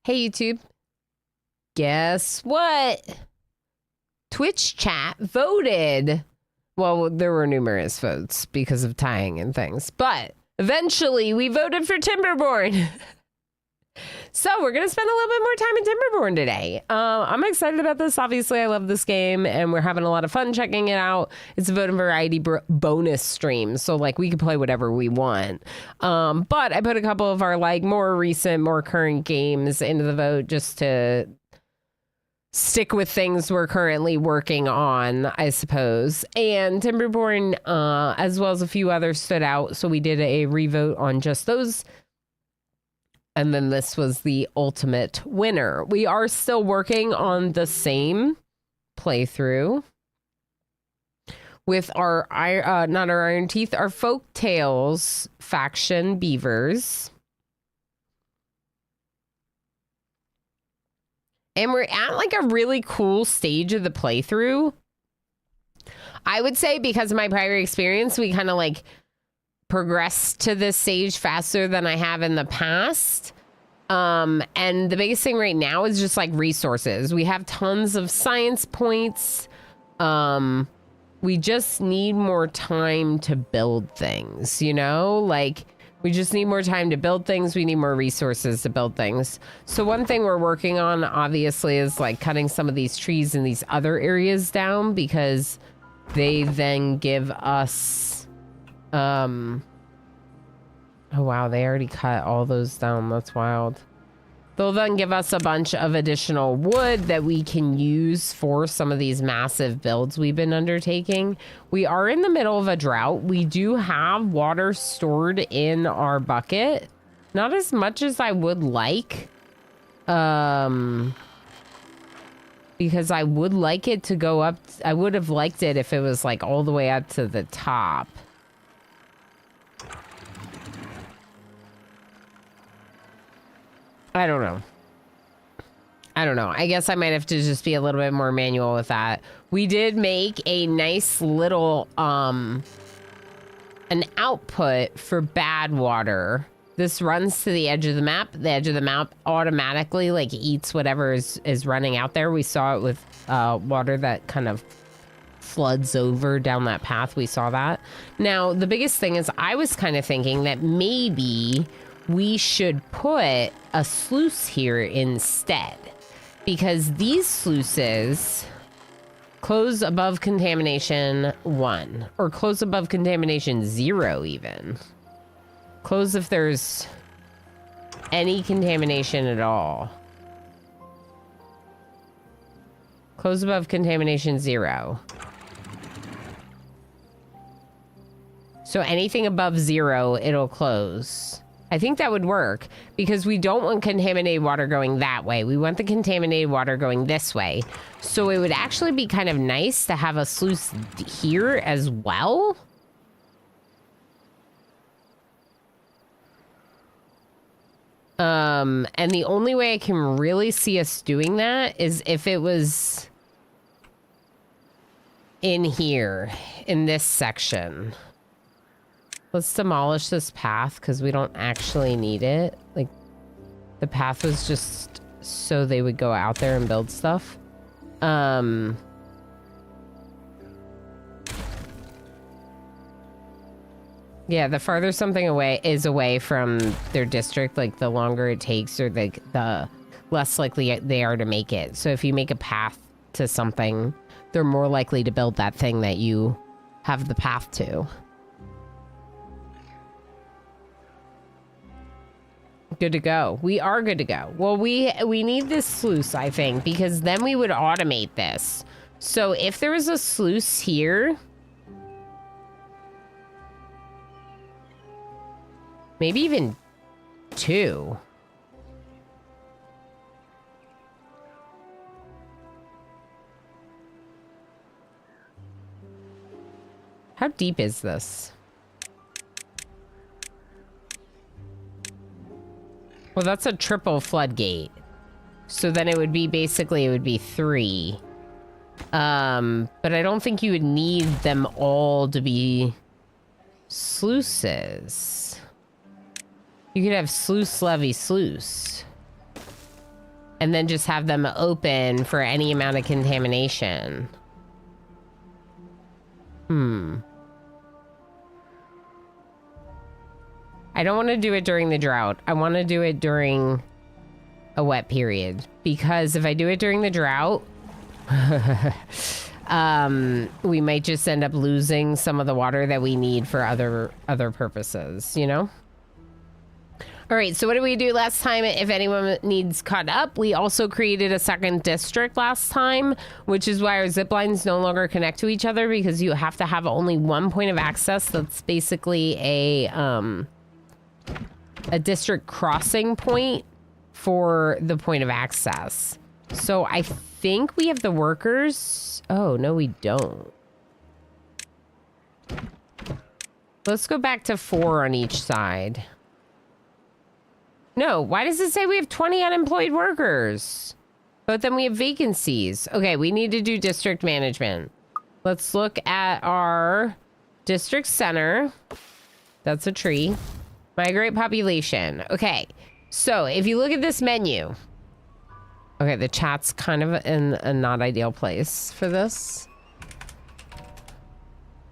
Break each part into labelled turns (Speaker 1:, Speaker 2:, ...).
Speaker 1: Hey, YouTube. Guess what? Twitch chat voted. Well, there were numerous votes because of tying and things, but eventually we voted for Timberborn. So we're going to spend a little bit more time in Timberborn today. I'm excited about this. Obviously, I love this game, and we're having a lot of fun checking it out. It's a vote and variety bonus stream, so like we can play whatever we want. But I put a couple of our like more recent, more current games into the vote just to stick with things we're currently working on, I suppose. And Timberborn, as well as a few others, stood out, so we did a revote on just those. And then this was the ultimate winner. We are still working on the same playthrough with our, not our Iron Teeth, our Folk Tales faction Beavers. And we're at like a really cool stage of the playthrough. I would say because of my prior experience, we kind of like progressed to this stage faster than I have in the past. And the biggest thing right now is just like resources. We have tons of science points. We just need more time to build things, you know? Like, we just need more time to build things. We need more resources to build things. So one thing we're working on, obviously, is like cutting some of these trees in these other areas down because they then give us... Oh, wow, they already cut all those down. That's wild. They'll then give us a bunch of additional wood that we can use for some of these massive builds we've been undertaking. We are in the middle of a drought. We do have water stored in our bucket. Not as much as I would like. Because I would like it to go up. I would have liked it if it was like all the way up to the top. I don't know. I guess I might have to just be a little bit more manual with that. We did make a nice little, an output for bad water. This runs to the edge of the map. The edge of the map automatically, like, eats whatever is running out there. We saw it with, water that kind of floods over down that path. We saw that. Now, the biggest thing is I was kind of thinking that maybe we should put a sluice here instead, because these sluices close above contamination 1 or close above contamination 0 even. Close if there's any contamination at all. Close above contamination 0. So anything above 0, it'll close. I think that would work because we don't want contaminated water going that way. We want the contaminated water going this way. So it would actually be kind of nice to have a sluice here as well. And the only way I can really see us doing that is if it was in here, in this section. Let's demolish this path because we don't actually need it. Like, the path was just so they would go out there and build stuff. Yeah, the farther something is away from their district, like the longer it takes or the less likely they are to make it. So if you make a path to something, they're more likely to build that thing that you have the path to. Good to go. We are good to go. Well, we need this sluice, I think, because then we would automate this. So if there was a sluice here, maybe even 2. How deep is this? Well, that's a triple floodgate. So then it would be basically, it would be 3. But I don't think you would need them all to be sluices. You could have sluice, levee, sluice. and then just have them open for any amount of contamination. I don't want to do it during the drought. I want to do it during a wet period, because if I do it during the drought, we might just end up losing some of the water that we need for other purposes, you know? All right, so what did we do last time? If anyone needs caught up, we also created a second district last time, which is why our zip lines no longer connect to each other, because you have to have only one point of access. That's basically a district crossing point for the point of access. So I think we have the workers. Oh, no, we don't. Let's go back to 4 on each side. No, why does it say we have 20 unemployed workers? But then we have vacancies. Okay, we need to do district management. Let's look at our district center. That's a tree. Migrate population. Okay, so if you look at this menu. Okay, the chat's kind of in a not ideal place for this.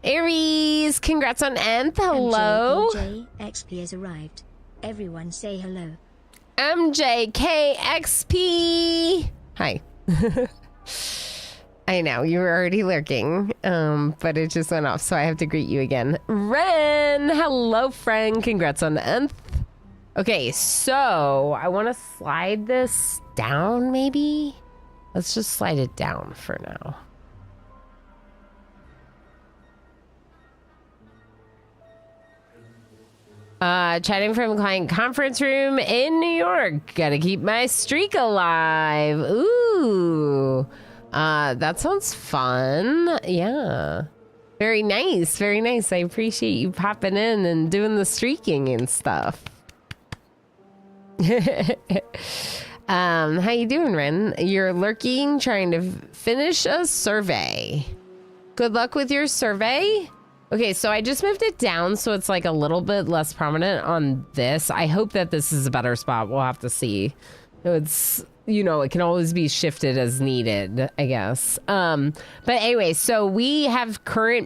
Speaker 1: Aries, congrats on Nth. Hello.
Speaker 2: MJKXP has arrived. Everyone say hello.
Speaker 1: MJKXP. Hi. I know, you were already lurking, but it just went off, so I have to greet you again. Ren, hello, friend. Congrats on the Nth. Okay, so I want to slide this down, maybe? Let's just slide it down for now. Chatting from client conference room in New York. Gotta keep my streak alive. Ooh. That sounds fun. Yeah. Very nice. Very nice. I appreciate you popping in and doing the streaking and stuff. How you doing, Ren? You're lurking, trying to finish a survey. Good luck with your survey. Okay, so I just moved it down so it's like a little bit less prominent on this. I hope that this is a better spot. We'll have to see. It's, you know, it can always be shifted as needed, I guess. But anyway, so we have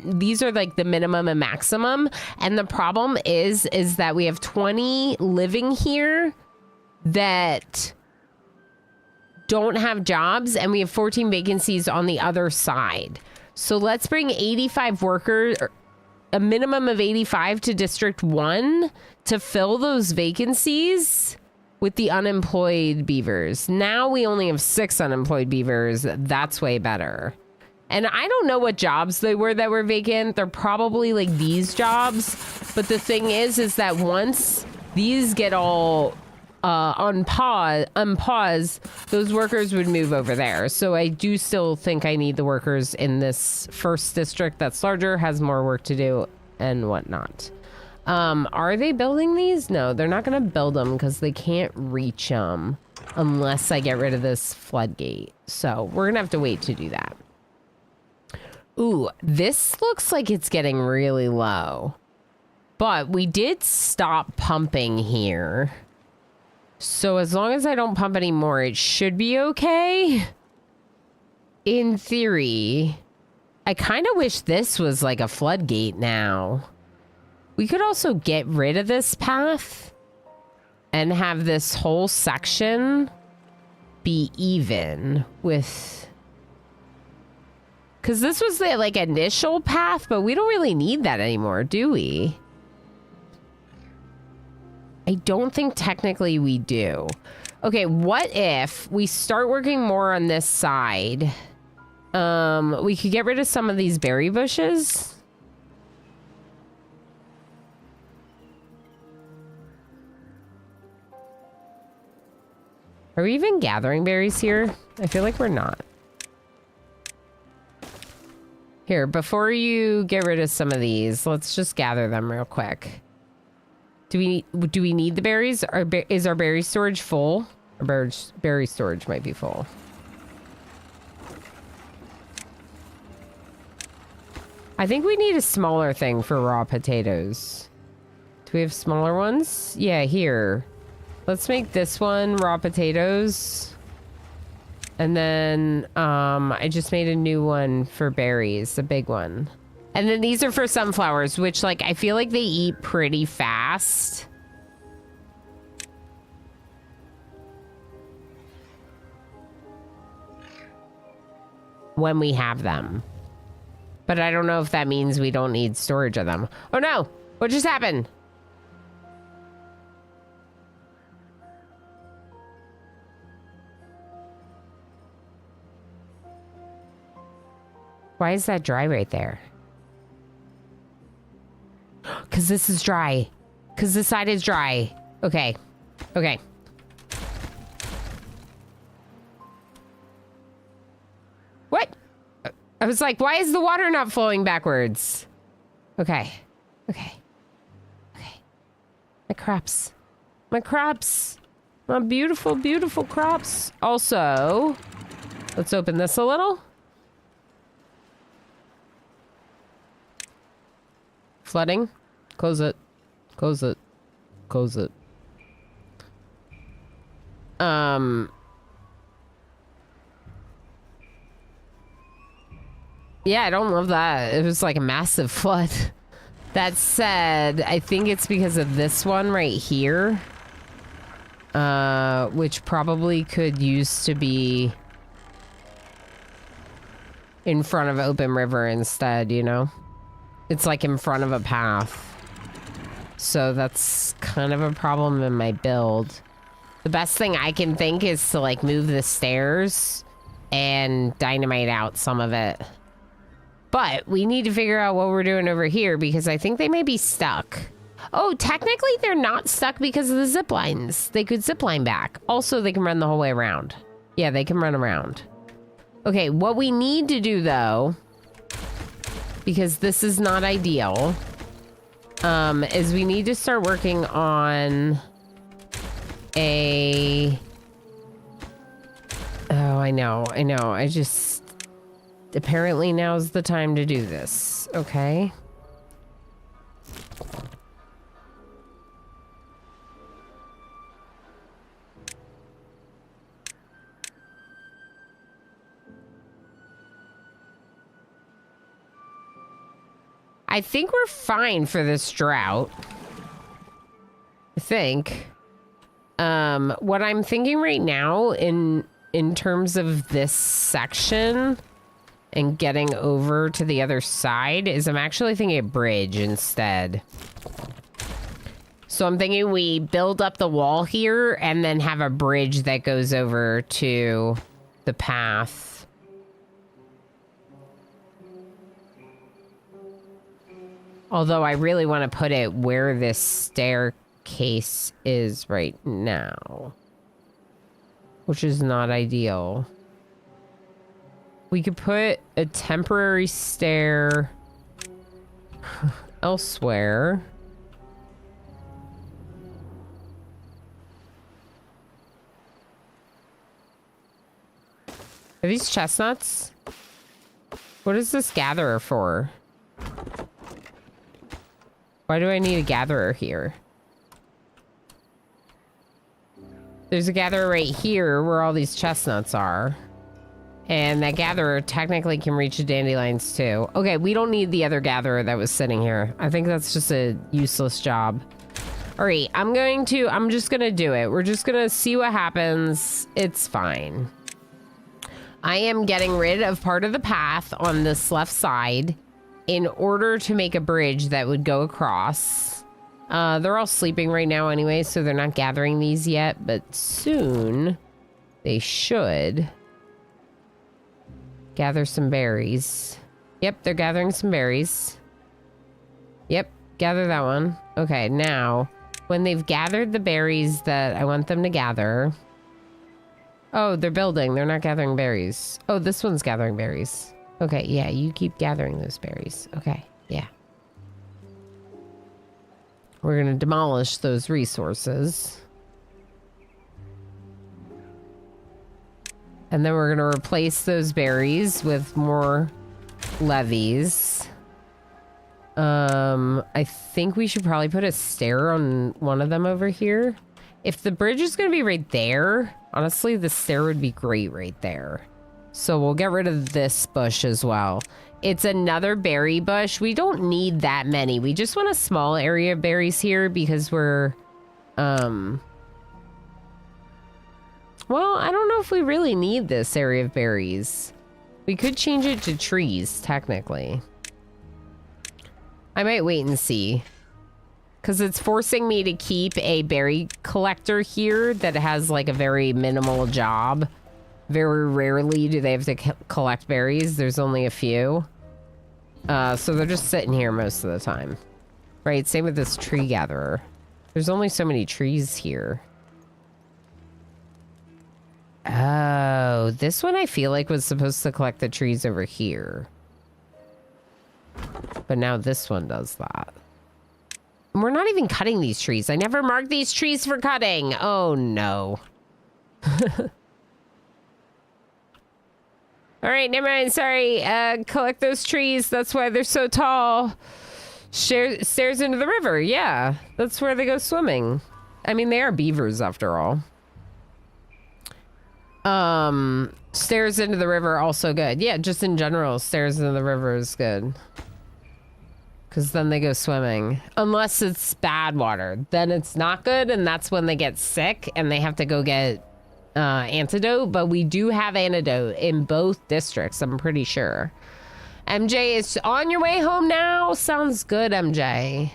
Speaker 1: these are like the minimum and maximum. And the problem is that we have 20 living here that don't have jobs, and we have 14 vacancies on the other side. So let's bring 85 workers, a minimum of 85 to District 1 to fill those vacancies with the unemployed beavers. Now we only have 6 unemployed beavers. That's way better. And I don't know what jobs they were that were vacant. They're probably like these jobs. But the thing is that once these get all unpause, those workers would move over there. So I do still think I need the workers in this first district that's larger, has more work to do and whatnot. Are they building these? No, they're not going to build them because they can't reach them unless I get rid of this floodgate. So we're going to have to wait to do that. Ooh, this looks like it's getting really low. But we did stop pumping here. So as long as I don't pump anymore, it should be okay. In theory, I kind of wish this was like a floodgate now. We could also get rid of this path and have this whole section be even with... Because this was the like initial path, but we don't really need that anymore, do we? I don't think technically we do. Okay, what if we start working more on this side? We could get rid of some of these berry bushes. Are we even gathering berries here? I feel like we're not. Here, before you get rid of some of these, let's just gather them real quick. Do we need the berries? Is our berry storage full? Our berry storage might be full. I think we need a smaller thing for raw potatoes. Do we have smaller ones? Yeah, here. Let's make this one raw potatoes. And then I just made a new one for berries, a big one. And then these are for sunflowers, which like I feel like they eat pretty fast. When we have them. But I don't know if that means we don't need storage of them. Oh no! What just happened? Why is that dry right there? Because this is dry. Because this side is dry. Okay. Okay. What? I was like, why is the water not flowing backwards? Okay. Okay. Okay. My crops. My crops. My beautiful, beautiful crops. Also, let's open this a little. Flooding. Close it. Close it. Close it. Yeah, I don't love that. It was like a massive flood. That said, I think it's because of this one right here. Which probably could use to be in front of open river instead, you know? It's like in front of a path. So that's kind of a problem in my build. The best thing I can think is to like move the stairs and dynamite out some of it. But we need to figure out what we're doing over here because I think they may be stuck. Oh, technically they're not stuck because of the zip lines. They could zip line back. Also, they can run the whole way around. Yeah, they can run around. Okay, what we need to do though, because this is not ideal, is we need to start working on a... Oh, I know. I just... Apparently now's the time to do this, okay? I think we're fine for this drought. I think. What I'm thinking right now in terms of this section and getting over to the other side is I'm actually thinking a bridge instead. So I'm thinking we build up the wall here and then have a bridge that goes over to the path. Although I really want to put it where this staircase is right now, which is not ideal. We could put a temporary stair elsewhere. Are these chestnuts? What is this gatherer for? Why do I need a gatherer here? There's a gatherer right here where all these chestnuts are. And that gatherer technically can reach the dandelions too. Okay, we don't need the other gatherer that was sitting here. I think that's just a useless job. All right, I'm just gonna do it. We're just gonna see what happens. It's fine. I am getting rid of part of the path on this left side in order to make a bridge that would go across. They're all sleeping right now anyway, so they're not gathering these yet, but soon they should gather some berries. Yep, they're gathering some berries. Yep, gather that one. Okay, now, when they've gathered the berries that I want them to gather... Oh, they're building. They're not gathering berries. Oh, this one's gathering berries. Okay, yeah, you keep gathering those berries. Okay, yeah. We're gonna demolish those resources. And then we're gonna replace those berries with more levees. I think we should probably put a stair on one of them over here. If the bridge is going to be right there, honestly, the stair would be great right there. So we'll get rid of this bush as well. It's another berry bush. We don't need that many. We just want a small area of berries here because we're, well, I don't know if we really need this area of berries. We could change it to trees, technically. I might wait and see. Because it's forcing me to keep a berry collector here that has like a very minimal job. Very rarely do they have to collect berries. There's only a few. So they're just sitting here most of the time. Right, same with this tree gatherer. There's only so many trees here. Oh, this one I feel like was supposed to collect the trees over here. But now this one does that. And we're not even cutting these trees. I never marked these trees for cutting. Oh, no. All right, never mind. Sorry. Collect those trees. That's why they're so tall. Stairs into the river. Yeah, that's where they go swimming. I mean, they are beavers after all. Stairs into the river also good. Yeah, just in general, stairs into the river is good. Because then they go swimming. Unless it's bad water. Then it's not good, and that's when they get sick and they have to go get antidote. But we do have antidote in both districts, I'm pretty sure. MJ, is on your way home now? Sounds good, MJ.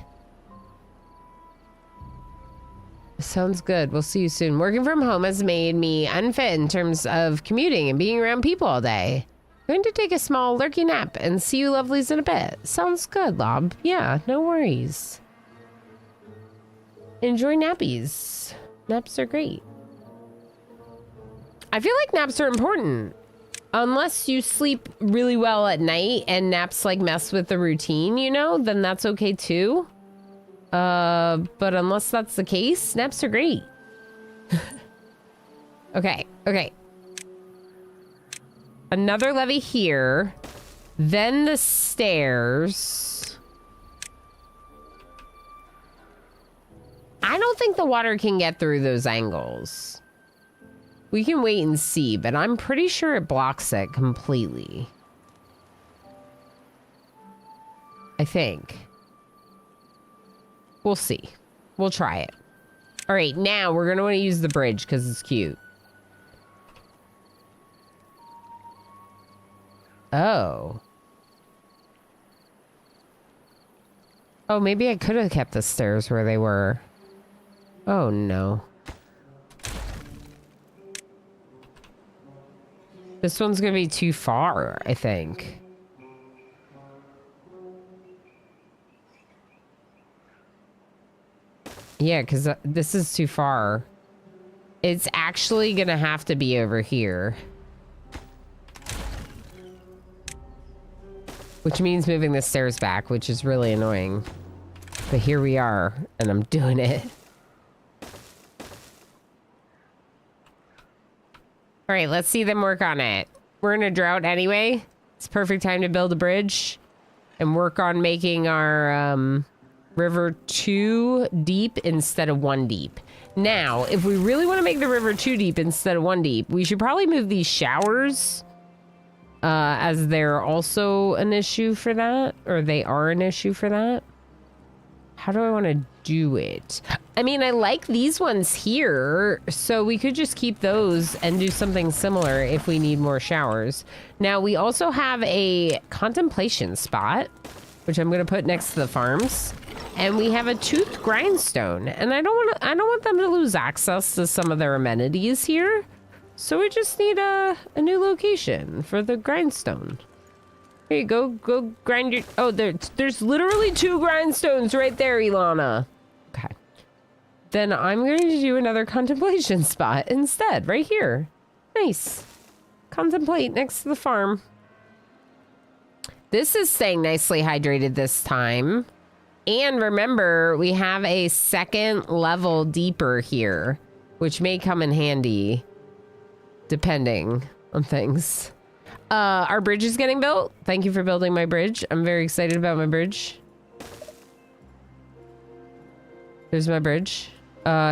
Speaker 1: Sounds good. We'll see you soon. Working from home has made me unfit in terms of commuting and being around people all day. Going to take a small lurky nap and see you lovelies in a bit. Sounds good, Lob. Yeah, no worries. Enjoy nappies. Naps are great. I feel like naps are important. Unless you sleep really well at night and naps like mess with the routine, you know, then that's okay too. But unless that's the case, naps are great. Okay. Another levee here. Then the stairs. I don't think the water can get through those angles. We can wait and see, but I'm pretty sure it blocks it completely. I think. We'll see. We'll try it. All right, now we're going to want to use the bridge because it's cute. Oh. Oh, maybe I could have kept the stairs where they were. Oh, no. This one's going to be too far, I think. Yeah, because this is too far. It's actually going to have to be over here. Which means moving the stairs back, which is really annoying. But here we are, and I'm doing it. All right, let's see them work on it. We're in a drought anyway. It's perfect time to build a bridge and work on making our river 2 deep instead of 1 deep. Now, if we really want to make the river 2 deep instead of 1 deep, we should probably move these showers as they're also an issue for that, or they are an issue for that. How do I want to do it? I mean, I like these ones here, so we could just keep those and do something similar if we need more showers. Now, we also have a contemplation spot, which I'm going to put next to the farms. And we have a toothed grindstone, and I don't want them to lose access to some of their amenities here. So we just need a new location for the grindstone. Here you go. Go grind your... Oh, there's literally 2 grindstones right there, Ilana. Okay. Then I'm going to do another contemplation spot instead, right here. Nice. Contemplate next to the farm. This is staying nicely hydrated this time. And remember, we have a 2nd level deeper here, which may come in handy. Depending on things. Our bridge is getting built. Thank you for building my bridge. I'm very excited about my bridge. There's my bridge.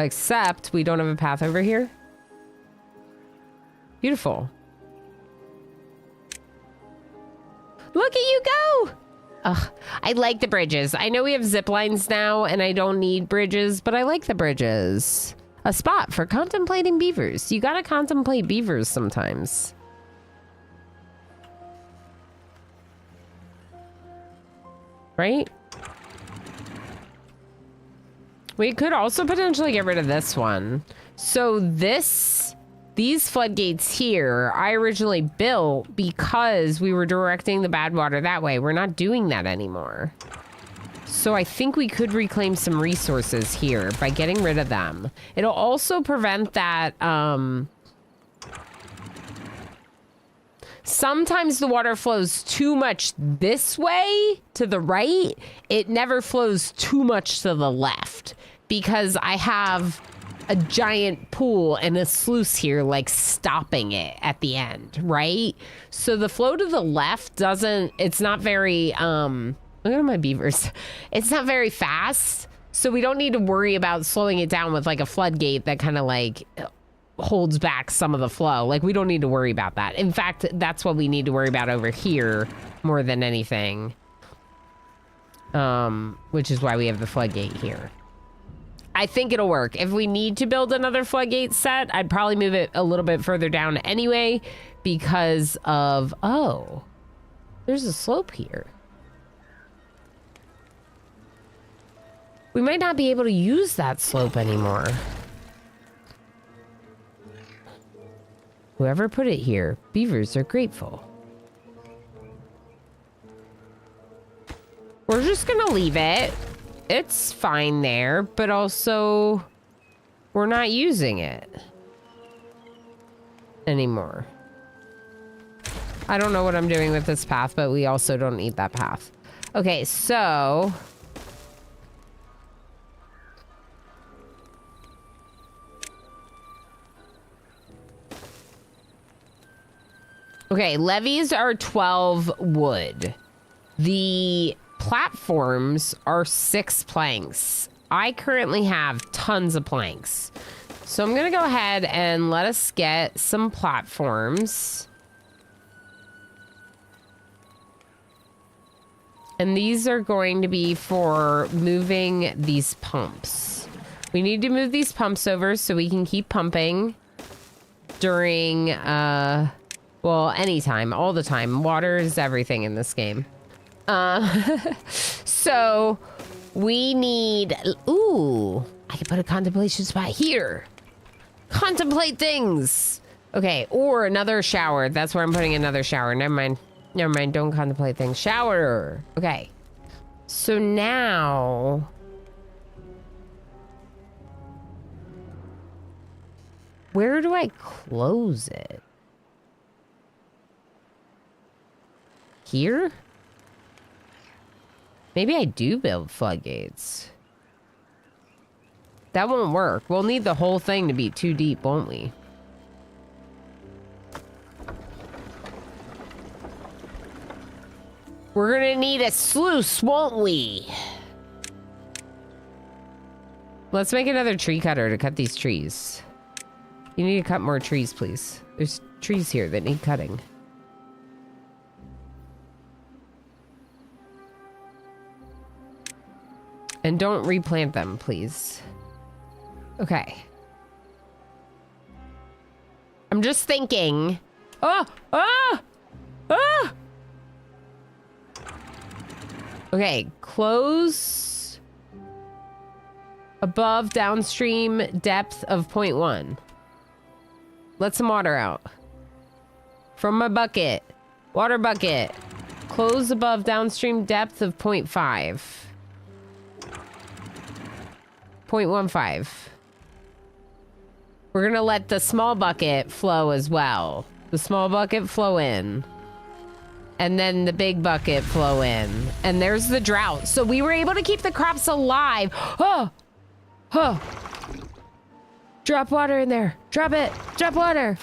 Speaker 1: Except we don't have a path over here. Beautiful. Look at you go! Ugh, I like the bridges. I know we have zip lines now and I don't need bridges, but I like the bridges. A spot for contemplating beavers. You gotta contemplate beavers sometimes. Right? We could also potentially get rid of this one. So these floodgates here, I originally built because we were directing the bad water that way. We're not doing that anymore. So I think we could reclaim some resources here by getting rid of them. It'll also prevent that, sometimes the water flows too much this way to the right. It never flows too much to the left because I have a giant pool and a sluice here like stopping it at the end, right? So the flow to the left doesn't, it's not very, look at my beavers. It's not very fast. So we don't need to worry about slowing it down with like a floodgate that kind of like holds back some of the flow. Like we don't need to worry about that. In fact, that's what we need to worry about over here more than anything. Which is why we have the floodgate here. I think it'll work. If we need to build another floodgate set, I'd probably move it a little bit further down anyway because of, oh, there's a slope here. We might not be able to use that slope anymore. Whoever put it here, beavers are grateful. We're just gonna leave it. It's fine there, but also we're not using it anymore. I don't know what I'm doing with this path, but we also don't need that path. Okay, so okay, levees are 12 wood. The platforms are 6 planks. I currently have tons of planks. So I'm gonna go ahead and let us get some platforms. And these are going to be for moving these pumps. We need to move these pumps over so we can keep pumping during, well, anytime, all the time. Water is everything in this game. So we need, ooh, I can put a contemplation spot here. Contemplate things. Okay, or another shower. That's where I'm putting another shower. Never mind. Never mind. Don't contemplate things. Shower. Okay. So now, where do I close it? Here? Maybe I do build floodgates. That won't work. We'll need the whole thing to be too deep, won't we? We're gonna need a sluice, won't we? Let's make another tree cutter to cut these trees. You need to cut more trees, please. There's trees here that need cutting. And don't replant them, please. Okay. I'm just thinking. Oh! Oh! Oh! Okay, close above downstream depth of 0.1. Let some water out. From my bucket. Water bucket. Close above downstream depth of 0.5. 0.15. We're gonna let the small bucket flow as well. The small bucket flow in. And then the big bucket flow in. And there's the drought. So we were able to keep the crops alive. Oh! Oh! Drop water in there. Drop it. Drop water.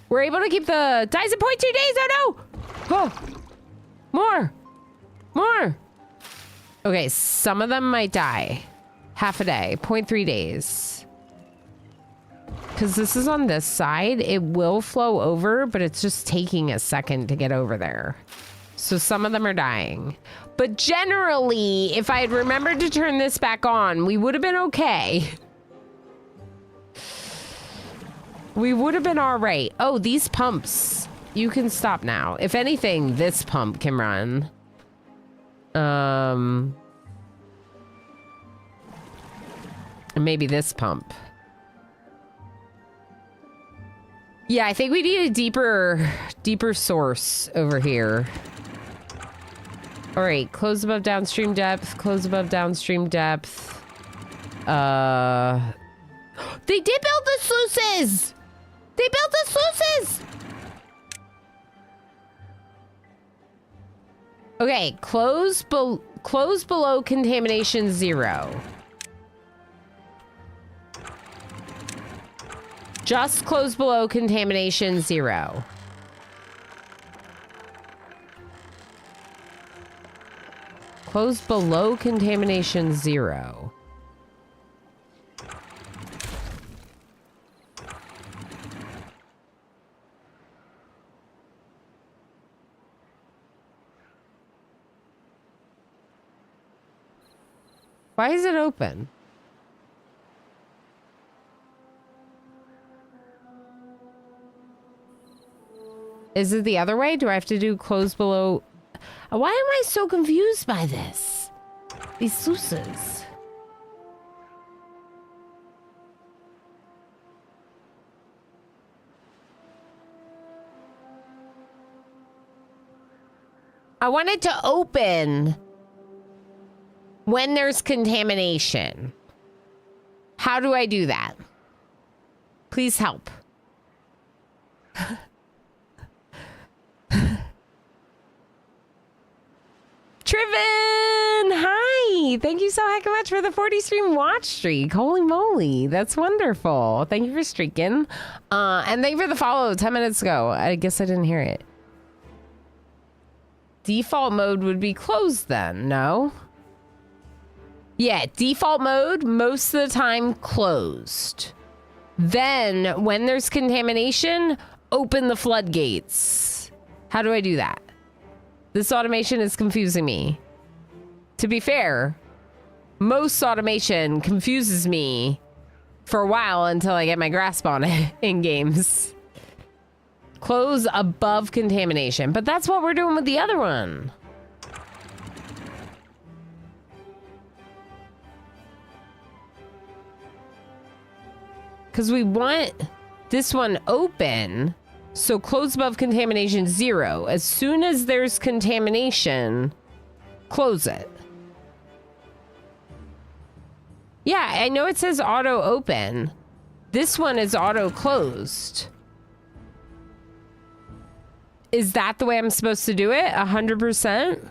Speaker 1: We're able to keep the... Dies in 0.2 days. Oh, no! Oh! More! More! Okay, some of them might die. Half a day. 0.3 days. Because this is on this side. It will flow over, but it's just taking a second to get over there. So some of them are dying. But generally, if I had remembered to turn this back on, we would have been okay. We would have been all right. Oh, these pumps. You can stop now. If anything, this pump can run. Maybe this pump. Yeah, I think we need a deeper source over here. All right, close above downstream depth, close above downstream depth. They did build the sluices! They built the sluices! Okay, close below contamination 0. Just close below contamination 0. Close below contamination 0. Why is it open? Is it the other way? Do I have to do close below? Why am I so confused by this? These sluices. I want it to open when there's contamination. How do I do that? Please help. Triven! Hi! Thank you so heck much for the 40 stream watch streak. Holy moly, that's wonderful. Thank you for streaking. And thank you for the follow 10 minutes ago. I guess I didn't hear it. Default mode would be closed then, no? Yeah, default mode, most of the time closed. Then, when there's contamination, open the floodgates. How do I do that? This automation is confusing me. To be fair, most automation confuses me for a while until I get my grasp on it in games. Close above contamination, but that's what we're doing with the other one. Because we want this one open. So close above contamination 0. As soon as there's contamination, close it. Yeah, I know it says auto open. This one is auto closed. Is that the way I'm supposed to do it? 100%?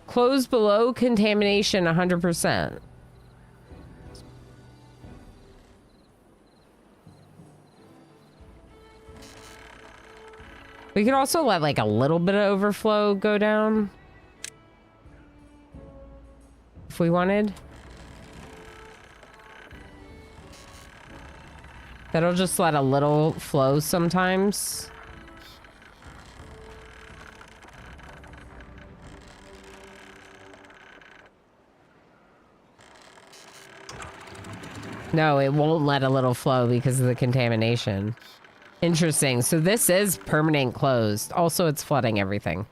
Speaker 1: Close below contamination 100%. We could also let like a little bit of overflow go down. If we wanted. That'll just let a little flow sometimes. No, it won't let a little flow because of the contamination. Interesting. So this is permanent closed. Also, it's flooding everything.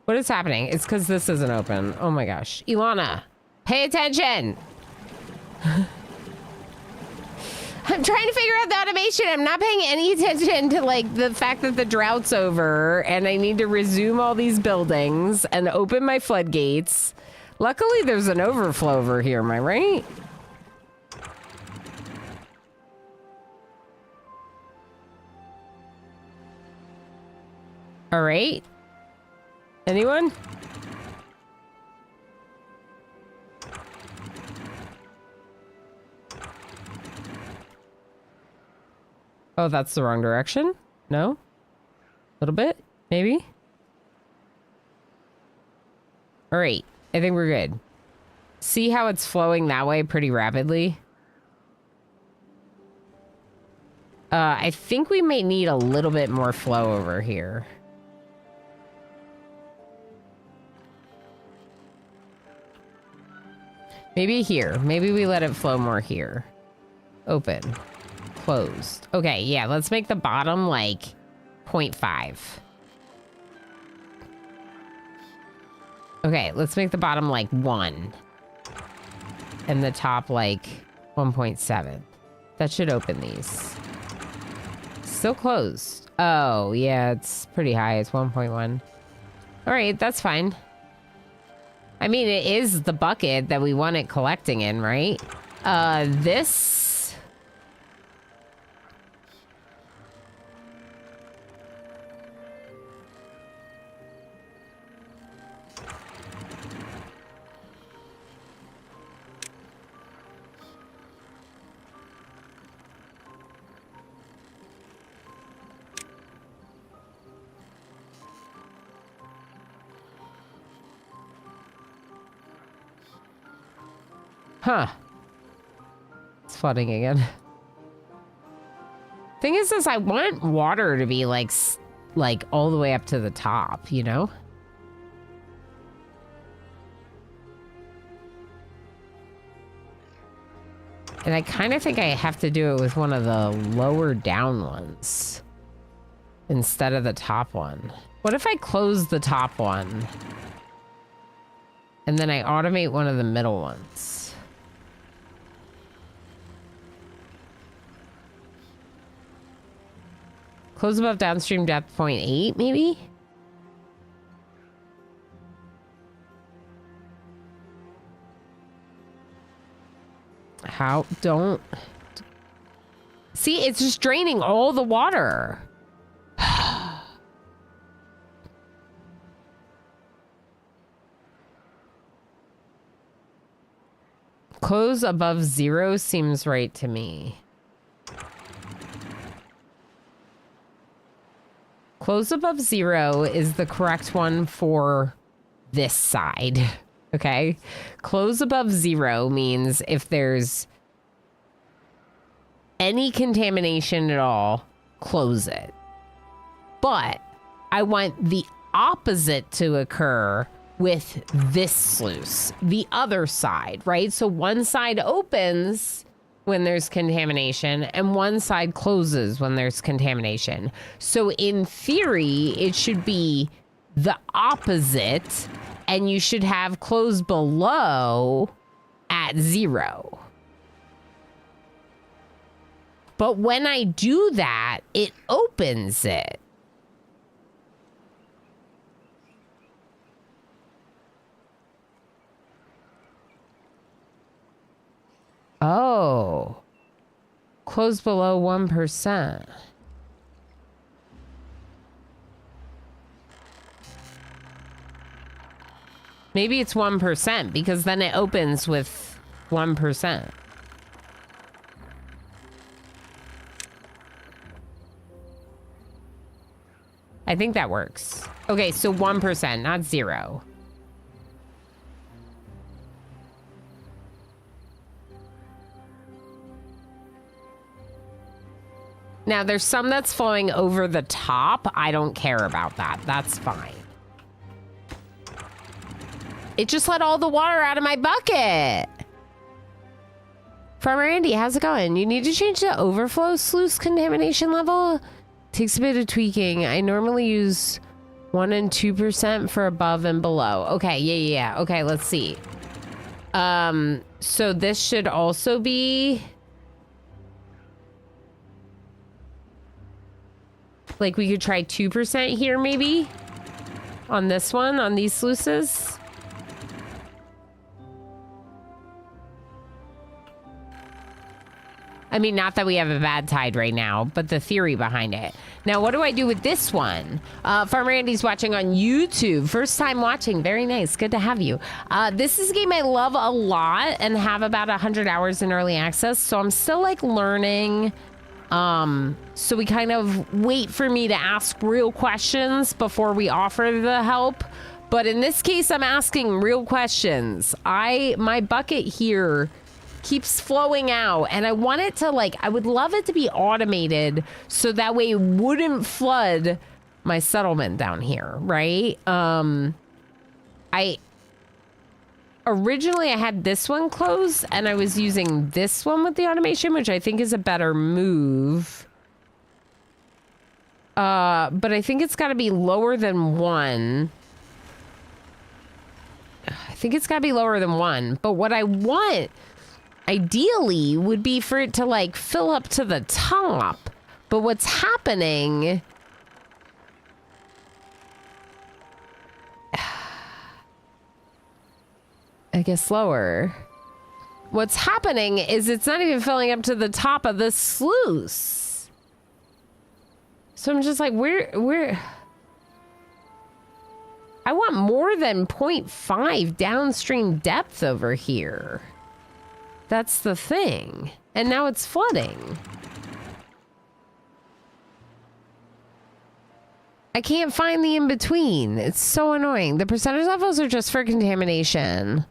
Speaker 1: What is happening? It's because this isn't open. Oh my gosh. Ilana, pay attention. I'm trying to figure out the automation. I'm not paying any attention to like the fact that the drought's over and I need to resume all these buildings and open my floodgates. Luckily, there's an overflow over here. Am I right? All right. Anyone? Oh, that's the wrong direction? No? A little bit? Maybe? All right. I think we're good. See how it's flowing that way pretty rapidly? I think we may need a little bit more flow over here. Maybe here. Maybe we let it flow more here. Open. Closed. Okay, yeah, let's make the bottom like 0.5. Okay, let's make the bottom like 1. And the top like 1.7. That should open these. Still closed. Oh, yeah, it's pretty high. It's 1.1. All right, that's fine. I mean, it is the bucket that we want it collecting in, right? This... Huh. It's flooding again. Thing is I want water to be like all the way up to the top, you know? And I kind of think I have to do it with one of the lower down ones instead of the top one. What if I close the top one and then I automate one of the middle ones? Close above downstream depth 0.8, maybe? How? Don't... See, it's just draining all the water. Close above 0 seems right to me. Close above 0 is the correct one for this side, okay? Close above 0 means if there's any contamination at all, close it. But I want the opposite to occur with this sluice, the other side, right? So one side opens when there's contamination and one side closes when there's contamination. So in theory, it should be the opposite and you should have close below at 0. But when I do that, it opens it. Oh. Close below 1%. Maybe it's 1% because then it opens with 1%. I think that works. Okay, so 1%, not 0. Now, there's some that's flowing over the top. I don't care about that. That's fine. It just let all the water out of my bucket. Farmer Andy, how's it going? You need to change the overflow sluice contamination level. Takes a bit of tweaking. I normally use 1 and 2% for above and below. Okay, yeah. Okay, let's see. So this should also be... Like we could try 2% here maybe? On this one, on these sluices? I mean, not that we have a bad tide right now, but the theory behind it. Now, what do I do with this one? Farmer Andy's watching on YouTube. First time watching. Very nice. Good to have you. This is a game I love a lot and have about 100 hours in early access. So I'm still like learning So we kind of wait for me to ask real questions before we offer the help. But in this case, I'm asking real questions. My bucket here keeps flowing out, and I want it to, like, I would love it to be automated so that way it wouldn't flood my settlement down here, right? Originally I had this one closed, and I was using this one with the automation, which I think is a better move. But I think it's got to be lower than 1. I think it's got to be lower than 1. But what I want, ideally, would be for it to, like, fill up to the top. But what's happening... I guess lower. What's happening is it's not even filling up to the top of the sluice. So I'm just like, where? I want more than 0.5 downstream depth over here. That's the thing. And now it's flooding. I can't find the in-between. It's so annoying. The percentage levels are just for contamination.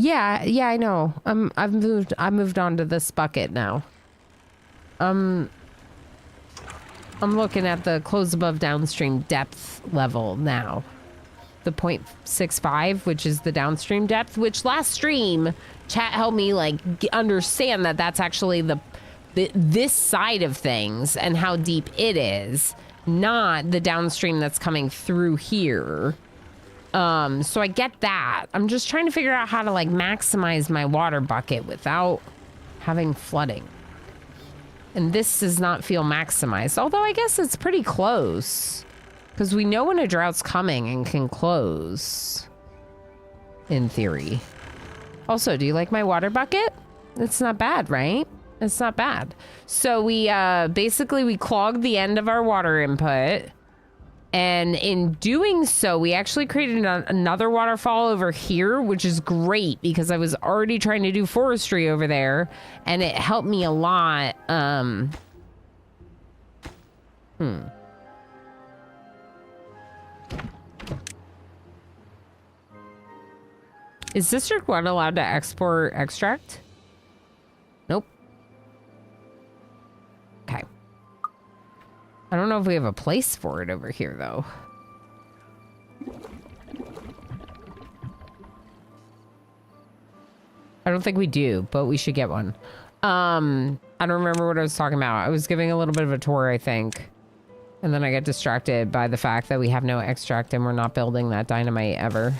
Speaker 1: Yeah, I know. I've moved on to this bucket now. I'm looking at the close above downstream depth level now. The 0.65, which is the downstream depth, which last stream chat helped me like understand that that's actually this side of things and how deep it is, not the downstream that's coming through here. So I get that. I'm just trying to figure out how to like maximize my water bucket without having flooding. And this does not feel maximized, although I guess it's pretty close because we know when a drought's coming and can close in theory. Also, do you like my water bucket? It's not bad, right? It's not bad. So we basically we clogged the end of our water input. And in doing so, we actually created another waterfall over here, which is great because I was already trying to do forestry over there, and it helped me a lot. Is District 1 allowed to export extract? Nope. Okay. I don't know if we have a place for it over here, though. I don't think we do, but we should get one. I don't remember what I was talking about. I was giving a little bit of a tour, I think. And then I get distracted by the fact that we have no extract and we're not building that dynamite ever.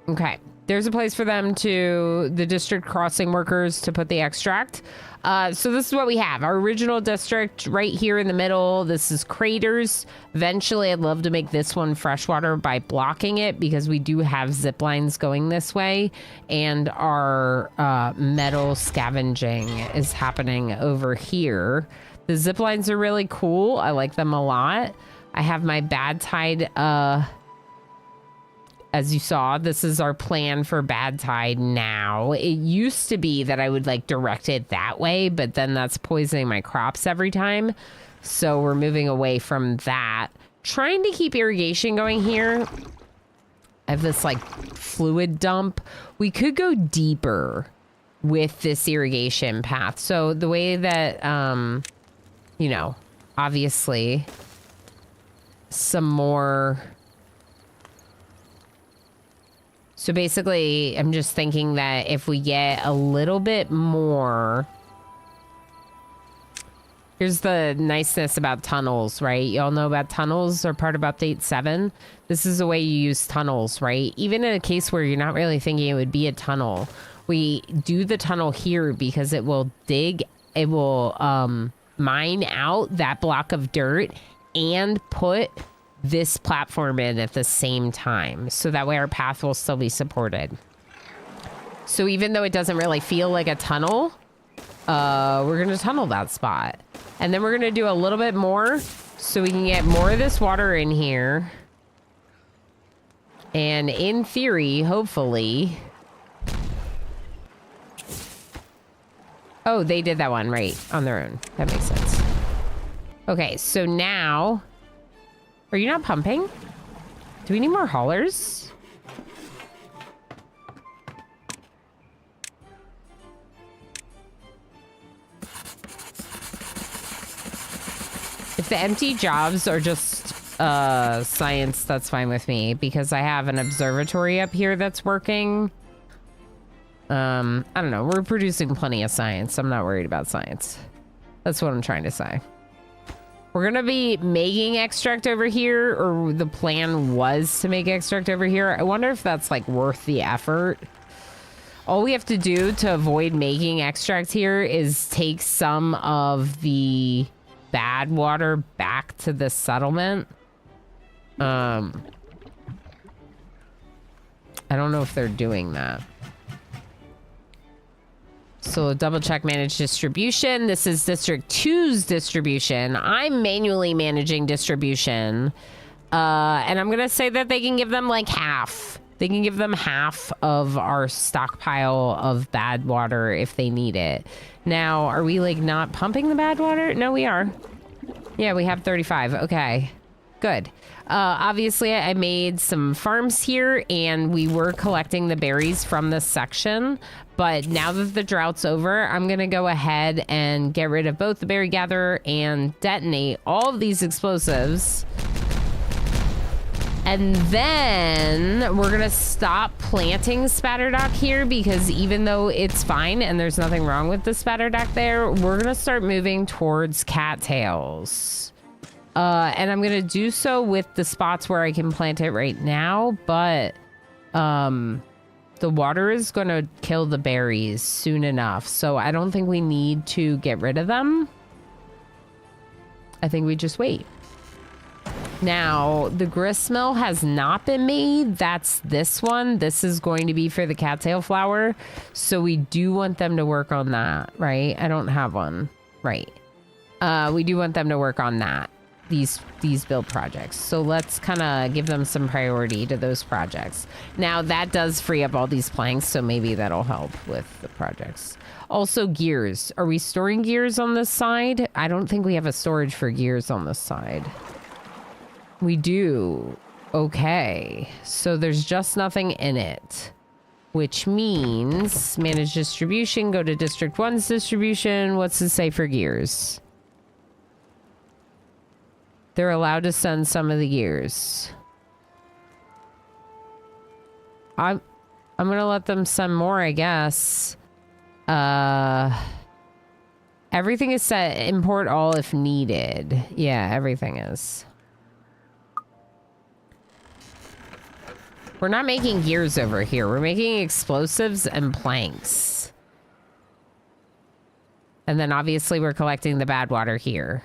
Speaker 1: Okay. There's a place for them to, the district crossing workers, to put the extract. So this is what we have. Our original district right here in the middle. This is craters. Eventually, I'd love to make this one freshwater by blocking it because we do have zip lines going this way. And our metal scavenging is happening over here. The zip lines are really cool. I like them a lot. I have my bad tide... As you saw, this is our plan for bad tide now. It used to be that I would like direct it that way, but then that's poisoning my crops every time. So we're moving away from that. Trying to keep irrigation going here. I have this like fluid dump. We could go deeper with this irrigation path. So the way that, you know, obviously some more... So basically, I'm just thinking that if we get a little bit more... Here's the niceness about tunnels, right? Y'all know about tunnels are part of Update 7. This is the way you use tunnels, right? Even in a case where you're not really thinking it would be a tunnel. We do the tunnel here because it will dig... It will mine out that block of dirt and put... this platform in at the same time, so that way our path will still be supported. So even though it doesn't really feel like a tunnel, we're gonna tunnel that spot, and then we're gonna do a little bit more so we can get more of this water in here, and in theory, hopefully, Oh, they did that one, right, on their own. That makes sense. Okay, so now... Are you not pumping? Do we need more haulers? If the empty jobs are just science, that's fine with me, because I have an observatory up here that's working. I don't know. We're producing plenty of science. I'm not worried about science. That's what I'm trying to say. We're going to be making extract over here, or the plan was to make extract over here. I wonder if that's like worth the effort. All we have to do to avoid making extract here is take some of the bad water back to the settlement. I don't know if they're doing that. So double check manage distribution. This is District 2's distribution. I'm manually managing distribution. And I'm going to say that they can give them like half. They can give them half of our stockpile of bad water if they need it. Now, are we like not pumping the bad water? No, we are. Yeah, we have 35. Okay, good. Obviously, I made some farms here, and we were collecting the berries from this section. But now that the drought's over, I'm going to go ahead and get rid of both the berry gatherer and detonate all of these explosives. And then we're going to stop planting spatterdock here, because even though it's fine and there's nothing wrong with the spatterdock there, we're going to start moving towards cattails. And I'm going to do so with the spots where I can plant it right now, but the water is going to kill the berries soon enough. So I don't think we need to get rid of them. I think we just wait. Now, the grist mill has not been made. That's this one. This is going to be for the cattail flower. So we do want them to work on that, right? I don't have one. Right. We do want them to work on that. These build projects. So let's kind of give them some priority to those projects. Now, that does free up all these planks, so maybe that'll help with the projects. Also, gears. Are we storing gears on this side? I don't think we have a storage for gears on this side. We do. Okay. So there's just nothing in it, which means manage distribution, go to District 1's distribution. What's it say for gears? They're allowed to send some of the gears. I'm gonna let them send more, I guess. Everything is set. Import all if needed. Yeah, everything is. We're not making gears over here. We're making explosives and planks. And then obviously we're collecting the bad water here.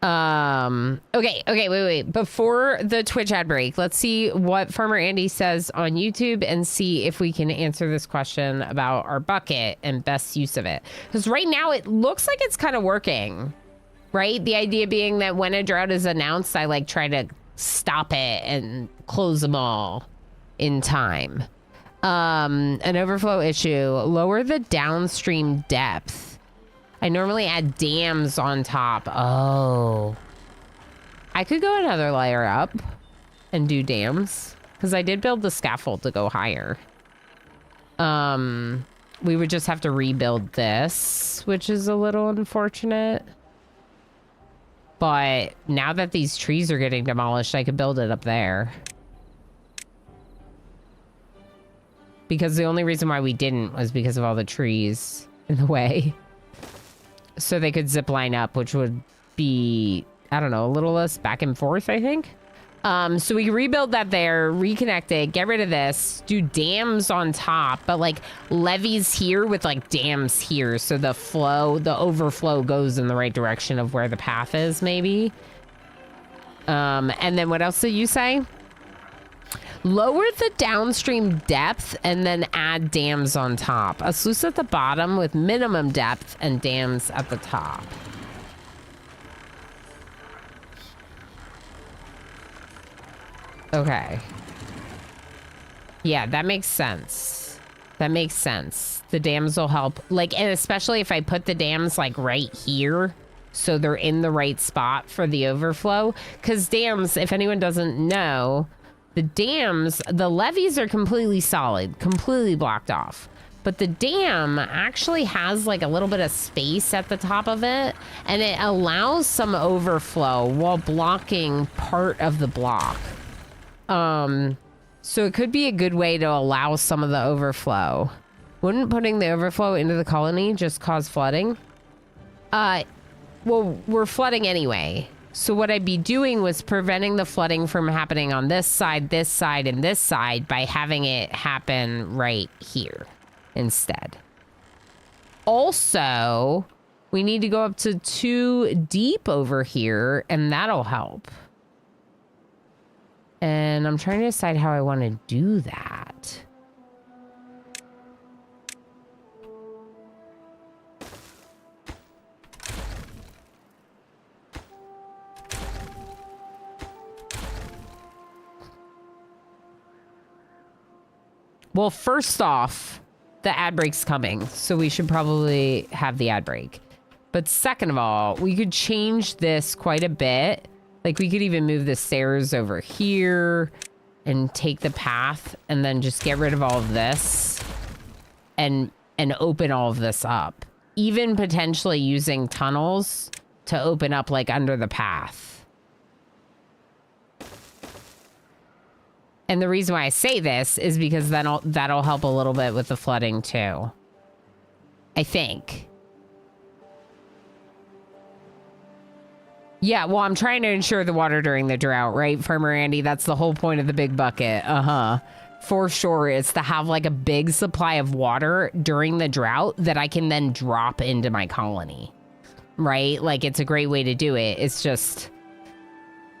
Speaker 1: Okay, wait. Before the Twitch ad break, let's see what Farmer Andy says on YouTube and see if we can answer this question about our bucket and best use of it. Because right now it looks like it's kind of working, right? The idea being that when a drought is announced, I like try to stop it and close them all in time. An overflow issue, lower the downstream depth. I normally add dams on top. Oh. I could go another layer up and do dams, because I did build the scaffold to go higher. We would just have to rebuild this, which is a little unfortunate. But now that these trees are getting demolished, I could build it up there. Because the only reason why we didn't was because of all the trees in the way. So they could zip line up, which would be, I don't know, a little less back and forth, I think. So we can rebuild that there, reconnect it, get rid of this, do dams on top, but like levees here with like dams here. So the flow, the overflow goes in the right direction of where the path is, maybe. And then what else did you say? Lower the downstream depth and then add dams on top. A sluice at the bottom with minimum depth and dams at the top. Okay. Yeah, that makes sense. That makes sense. The dams will help. Like, and especially if I put the dams like right here, so they're in the right spot for the overflow. Because dams, if anyone doesn't know, the dams, the levees are completely solid, completely blocked off. But the dam actually has like a little bit of space at the top of it, and it allows some overflow while blocking part of the block. So it could be a good way to allow some of the overflow. Wouldn't putting the overflow into the colony just cause flooding? Well, we're flooding anyway. So what I'd be doing was preventing the flooding from happening on this side, and this side by having it happen right here instead. Also, we need to go up to 2 deep over here, and that'll help. And I'm trying to decide how I want to do that. Well, first off, the ad break's coming, so we should probably have the ad break. But second of all, we could change this quite a bit. Like, we could even move the stairs over here and take the path and then just get rid of all of this and open all of this up. Even potentially using tunnels to open up, like, under the path. And the reason why I say this is because then that'll help a little bit with the flooding too. I think. Yeah, well, I'm trying to ensure the water during the drought, right, Farmer Andy? That's the whole point of the big bucket. For sure, it's to have like a big supply of water during the drought that I can then drop into my colony, right? Like, it's a great way to do it. It's just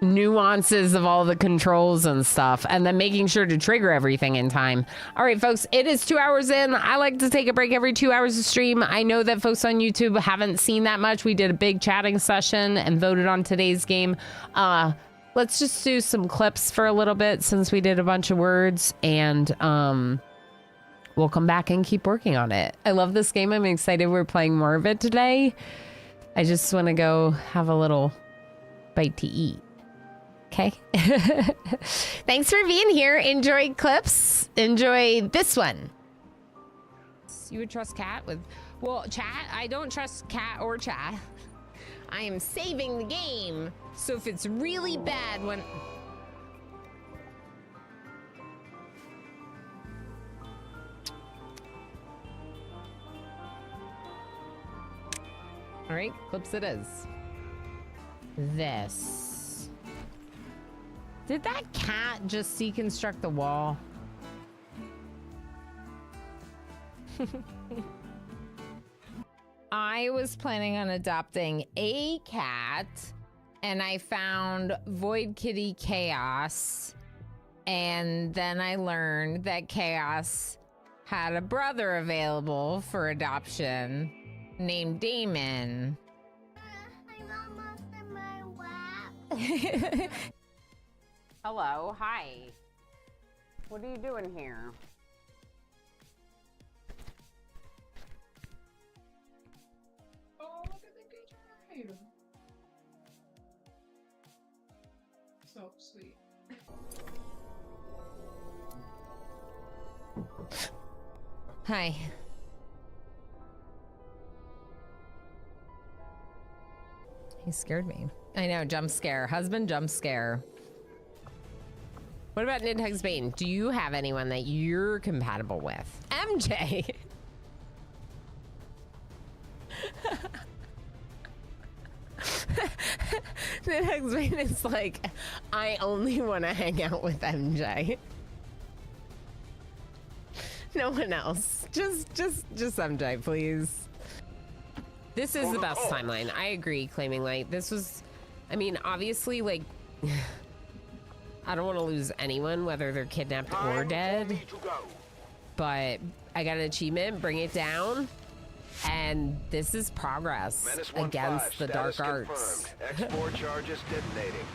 Speaker 1: nuances of all the controls and stuff, and then making sure to trigger everything in time. All right, folks, it is 2 hours in. I like to take a break every 2 hours to stream. I know that folks on YouTube haven't seen that much. We did a big chatting session and voted on today's game. Let's just do some clips for a little bit since we did a bunch of words, and we'll come back and keep working on it. I love this game. I'm excited we're playing more of it today. I just want to go have a little bite to eat. Okay. Thanks for being here. Enjoy clips. Enjoy this one. You would trust Cat with... Well, chat, I don't trust Cat or chat. I am saving the game. So if it's really bad when... All right, clips it is. This. Did that cat just deconstruct the wall? I was planning on adopting a cat, and I found Void Kitty Chaos, and then I learned that Chaos had a brother available for adoption named Damon. I'm almost in my lap. Hello, hi. What are you doing here?
Speaker 3: Oh, look at the good ride. So sweet.
Speaker 1: Hi. He scared me. I know, jump scare. Husband jump scare. What about Nidhugs Bane? Do you have anyone that you're compatible with? MJ! Nidhugs Bane is like, I only want to hang out with MJ. No one else. Just MJ, please. This is the best timeline. I agree, Claiming Light. This was, I mean, obviously, like... I don't want to lose anyone, whether they're kidnapped or dead. But I got an achievement, bring it down. And this is progress against the dark arts.
Speaker 4: Export charges detonating.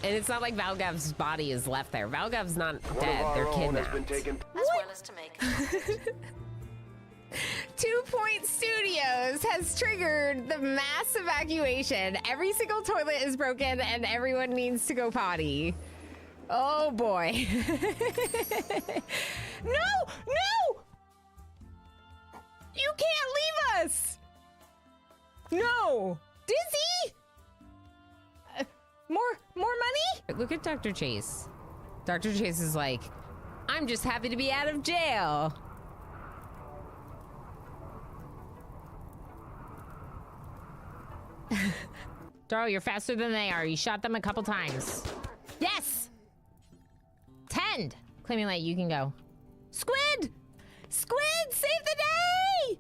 Speaker 1: And it's not like Valgav's body is left there. Valgav's not
Speaker 4: One of
Speaker 1: dead.
Speaker 4: our
Speaker 1: They're
Speaker 4: own has
Speaker 1: kidnapped.
Speaker 4: been taken.
Speaker 5: As well as to make.
Speaker 1: 2 Point Studios has triggered the mass evacuation. Every single toilet is broken and everyone needs to go potty. Oh boy. No! No! You can't leave us! No! Dizzy! More money? Look at Dr. Chase. Dr. Chase is like, I'm just happy to be out of jail. Darl, you're faster than they are. You shot them a couple times. Yes! 10. Claiming light, you can go. Squid! Squid, save the day!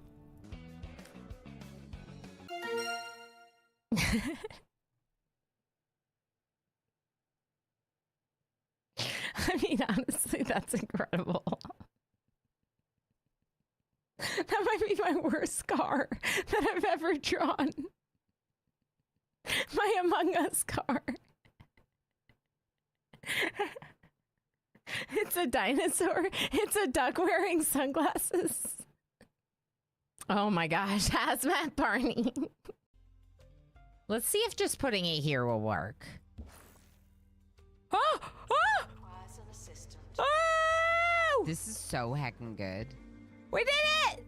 Speaker 1: I mean, honestly, that's incredible. That might be my worst scar that I've ever drawn. My Among Us car. It's a dinosaur. It's a duck wearing sunglasses. Oh my gosh, hazmat Barney. Let's see if just putting it here will work. Oh! Oh!
Speaker 5: Requires an assistant.
Speaker 1: Oh!
Speaker 6: This is so heckin' good.
Speaker 1: We did it!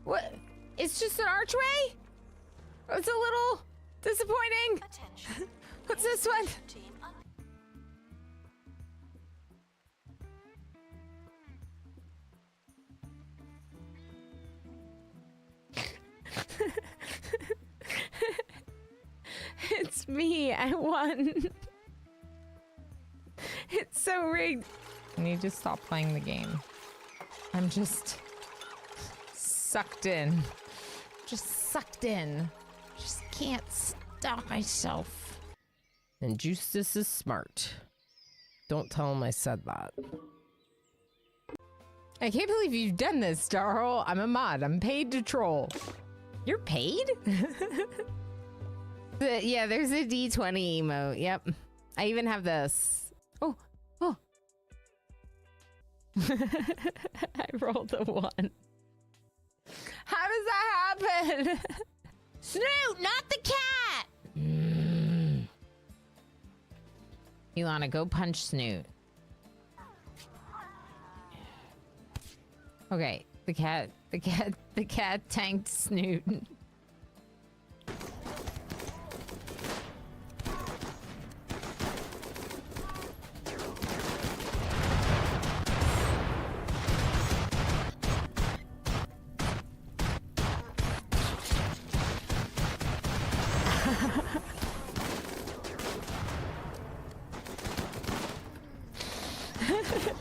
Speaker 1: What? It's just an archway? It's a little disappointing.
Speaker 5: Attention.
Speaker 1: What's this one?
Speaker 5: Team
Speaker 1: It's me. I won. It's so rigged. I need to stop playing the game. I'm just sucked in. Just sucked in. Just can't stop myself. And Justice is smart. Don't tell him I said that. I can't believe you've done this, Darl. I'm a mod. I'm paid to troll. You're paid? Yeah, there's a D20 emote. Yep. I even have this. Oh. I rolled a 1. How does that happen? Snoot, not the cat! Ilana, go punch Snoot. Okay, the cat tanked Snoot.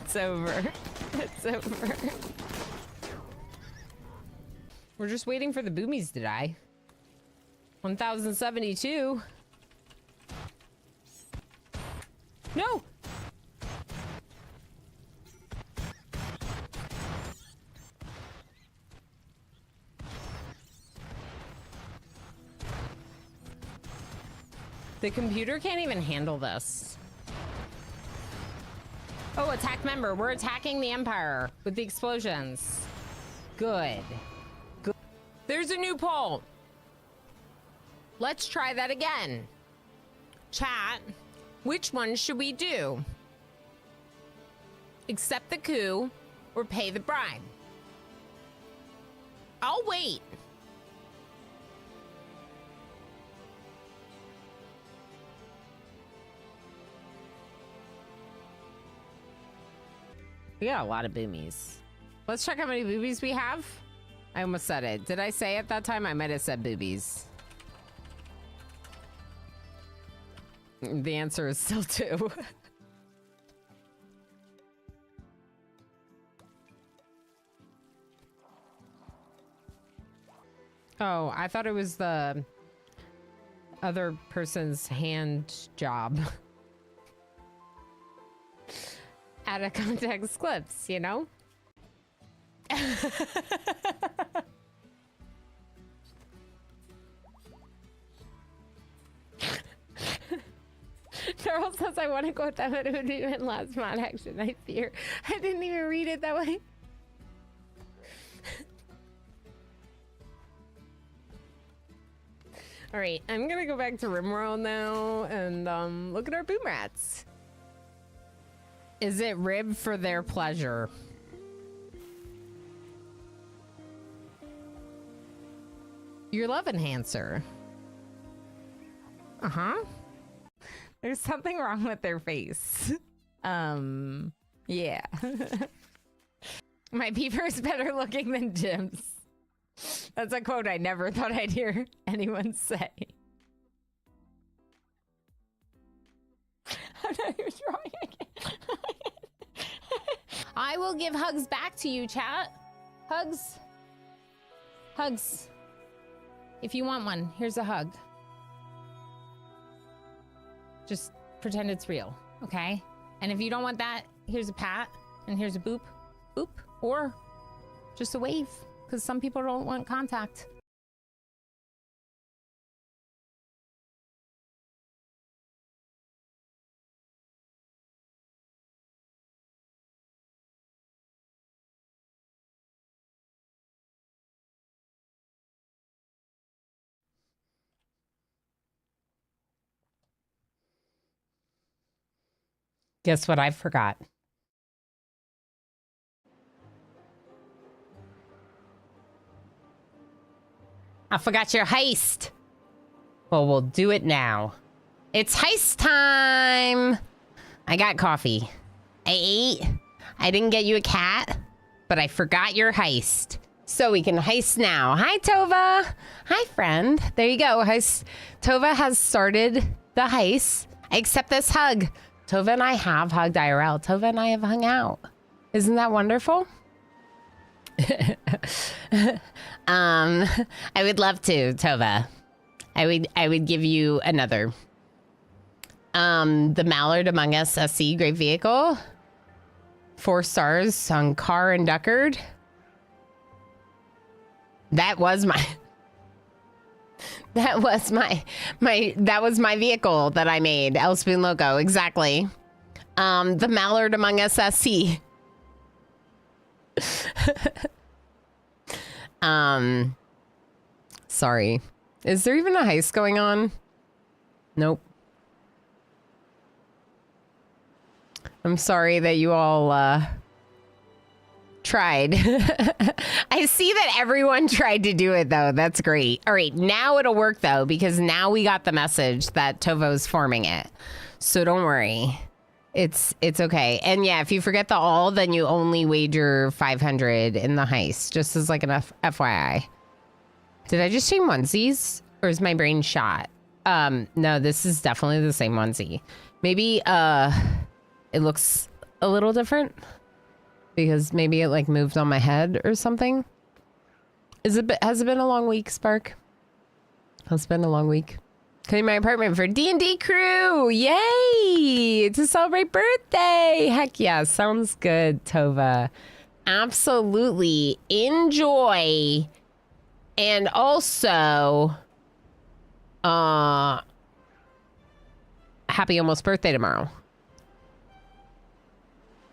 Speaker 1: It's over. It's over. We're just waiting for the boomies to die. 1072. No! The computer can't even handle this. Oh, attack member. We're attacking the Empire with the explosions. Good. Good. There's a new poll. Let's try that again. Chat, which one should we do? Accept the coup or pay the bribe? I'll wait. We got a lot of boobies. Let's check how many boobies we have. I almost said it. Did I say it that time? I might have said boobies. The answer is still 2. Oh, I thought it was the other person's hand job. Out of context clips, you know? Charles says I want to quote that, but it would be in last mod action. I fear. I didn't even read it that way. All right, I'm gonna go back to Rimworld now and look at our boom rats. Is it ribbed for their pleasure? Your love enhancer. Uh-huh. There's something wrong with their face. Yeah. My beaver's better looking than Jim's. That's a quote I never thought I'd hear anyone say. I'm not even trying again. I will give hugs back to you, chat. Hugs. Hugs. If you want one, here's a hug. Just pretend it's real, okay? And if you don't want that, here's a pat, and here's a boop, boop, or just a wave, because some people don't want contact. Guess what I forgot? I forgot your heist. Well, we'll do it now. It's heist time. I got coffee. I ate. I didn't get you a cat, but I forgot your heist. So we can heist now. Hi, Tova. Hi, friend. There you go. Heist. Tova has started the heist. I accept this hug. Tova and I have hugged IRL. Tova and I have hung out. Isn't that wonderful? I would love to, Tova. I would give you another. The Mallard Among Us SC, great vehicle. 4 stars on Car and Duckard. That was my vehicle that I made. El Spoon Loco, exactly. The Mallard Among Us SC. Sorry. Is there even a heist going on? Nope. I'm sorry that you all tried. I see that everyone tried to do it though. That's great. All right, now it'll work though, because now we got the message that Tovo's forming it. So don't worry. It's okay. And yeah, if you forget the all, then you only wager 500 in the heist, just as like an FYI. Did I just change onesies, or is my brain shot? No, this is definitely the same onesie. Maybe it looks a little different because maybe it like moved on my head or something. Has it been a long week, Spark? It's been a long week. Cleaning my apartment for D&D crew. Yay! To celebrate birthday. Heck yeah. Sounds good, Tova. Absolutely. Enjoy. And also, happy almost birthday tomorrow.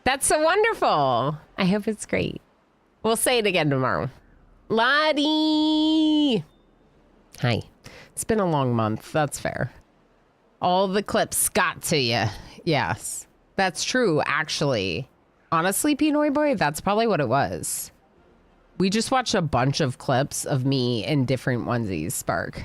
Speaker 1: That's so wonderful. I hope it's great. We'll say it again tomorrow. Lottie. Hi. It's been a long month. That's fair. All the clips got to you. Yes. That's true, actually. Honestly, Pinoy Boy, that's probably what it was. We just watched a bunch of clips of me in different onesies, Spark.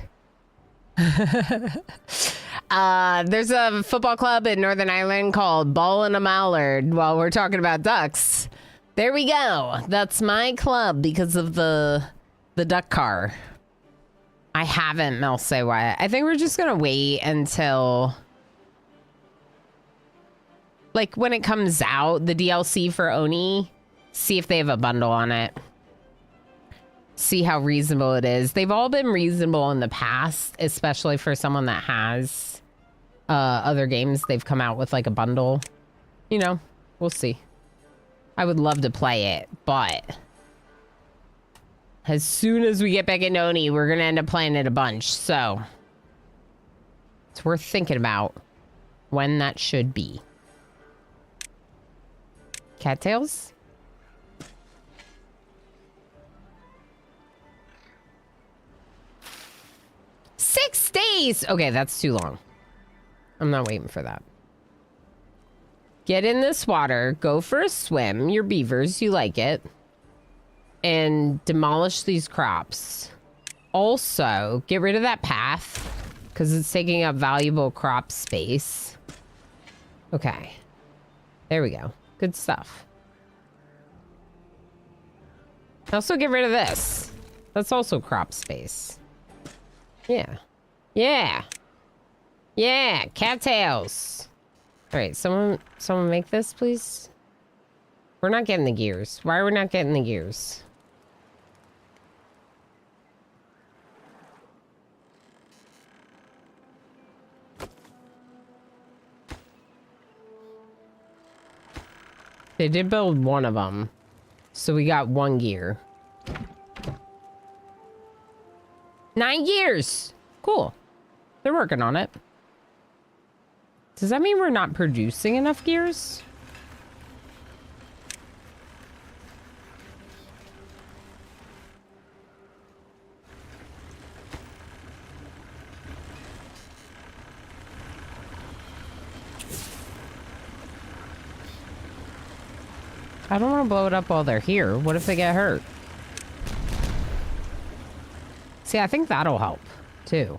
Speaker 1: There's a football club in Northern Ireland called Ball and a Mallard while we're talking about ducks. There we go. That's my club because of the duck car. I haven't, Mel say why. I think we're just gonna wait until like when it comes out, the DLC for Oni, see if they have a bundle on it. See how reasonable it is. They've all been reasonable in the past, especially for someone that has other games. They've come out with like a bundle. You know, we'll see. I would love to play it, but as soon as we get back in Oni, we're going to end up playing it a bunch. So it's worth thinking about. when that should be. Cattails? Six days! Okay, that's too long. I'm not waiting for that. Get in this water, go for a swim. You're beavers, you like it. And demolish these crops. Also, get rid of that path because it's taking up valuable crop space. Okay. There we go. Good stuff. Also get rid of this. That's also crop space. Yeah. Yeah. Yeah. Cattails. All right. Someone make this, please. We're not getting the gears. Why are we not getting the gears? They did build one of them. So we got one gear. 9 gears! Cool. They're working on it. Does that mean we're not producing enough gears? I don't want to blow it up while they're here. What if they get hurt? See, I think that'll help, too.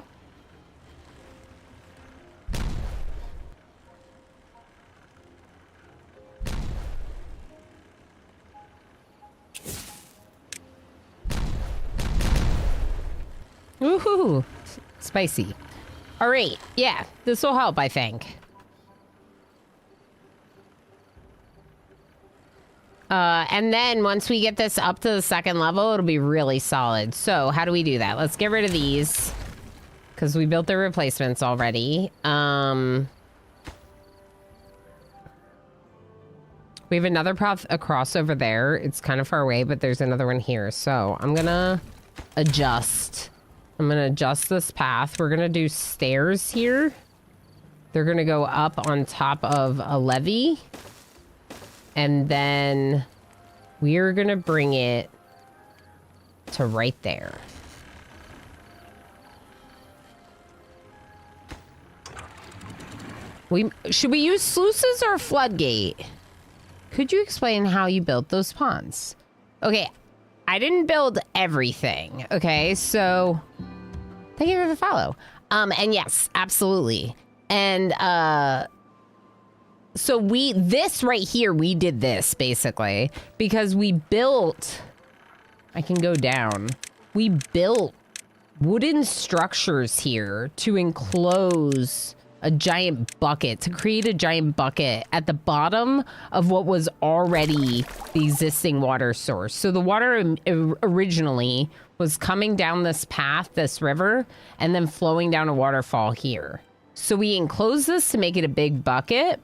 Speaker 1: Woohoo! Spicy. All right, yeah, this will help, I think. And then once we get this up to the second level, it'll be really solid. So how do we do that? Let's get rid of these because we built the replacements already. We have another path across over there. It's kind of far away, but there's another one here. So I'm gonna adjust. I'm gonna adjust this path. We're gonna do stairs here. They're gonna go up on top of a levee. And then we're gonna bring it to right there. Should we use sluices or a floodgate? Could you explain how you built those ponds? Okay, I didn't build everything. Okay, so thank you for the follow. And yes, absolutely. And so this right here, we did this basically because we built, I can go down. We built wooden structures here to enclose a giant bucket, to create a giant bucket at the bottom of what was already the existing water source. So the water originally was coming down this path, this river, and then flowing down a waterfall here. So we enclosed this to make it a big bucket.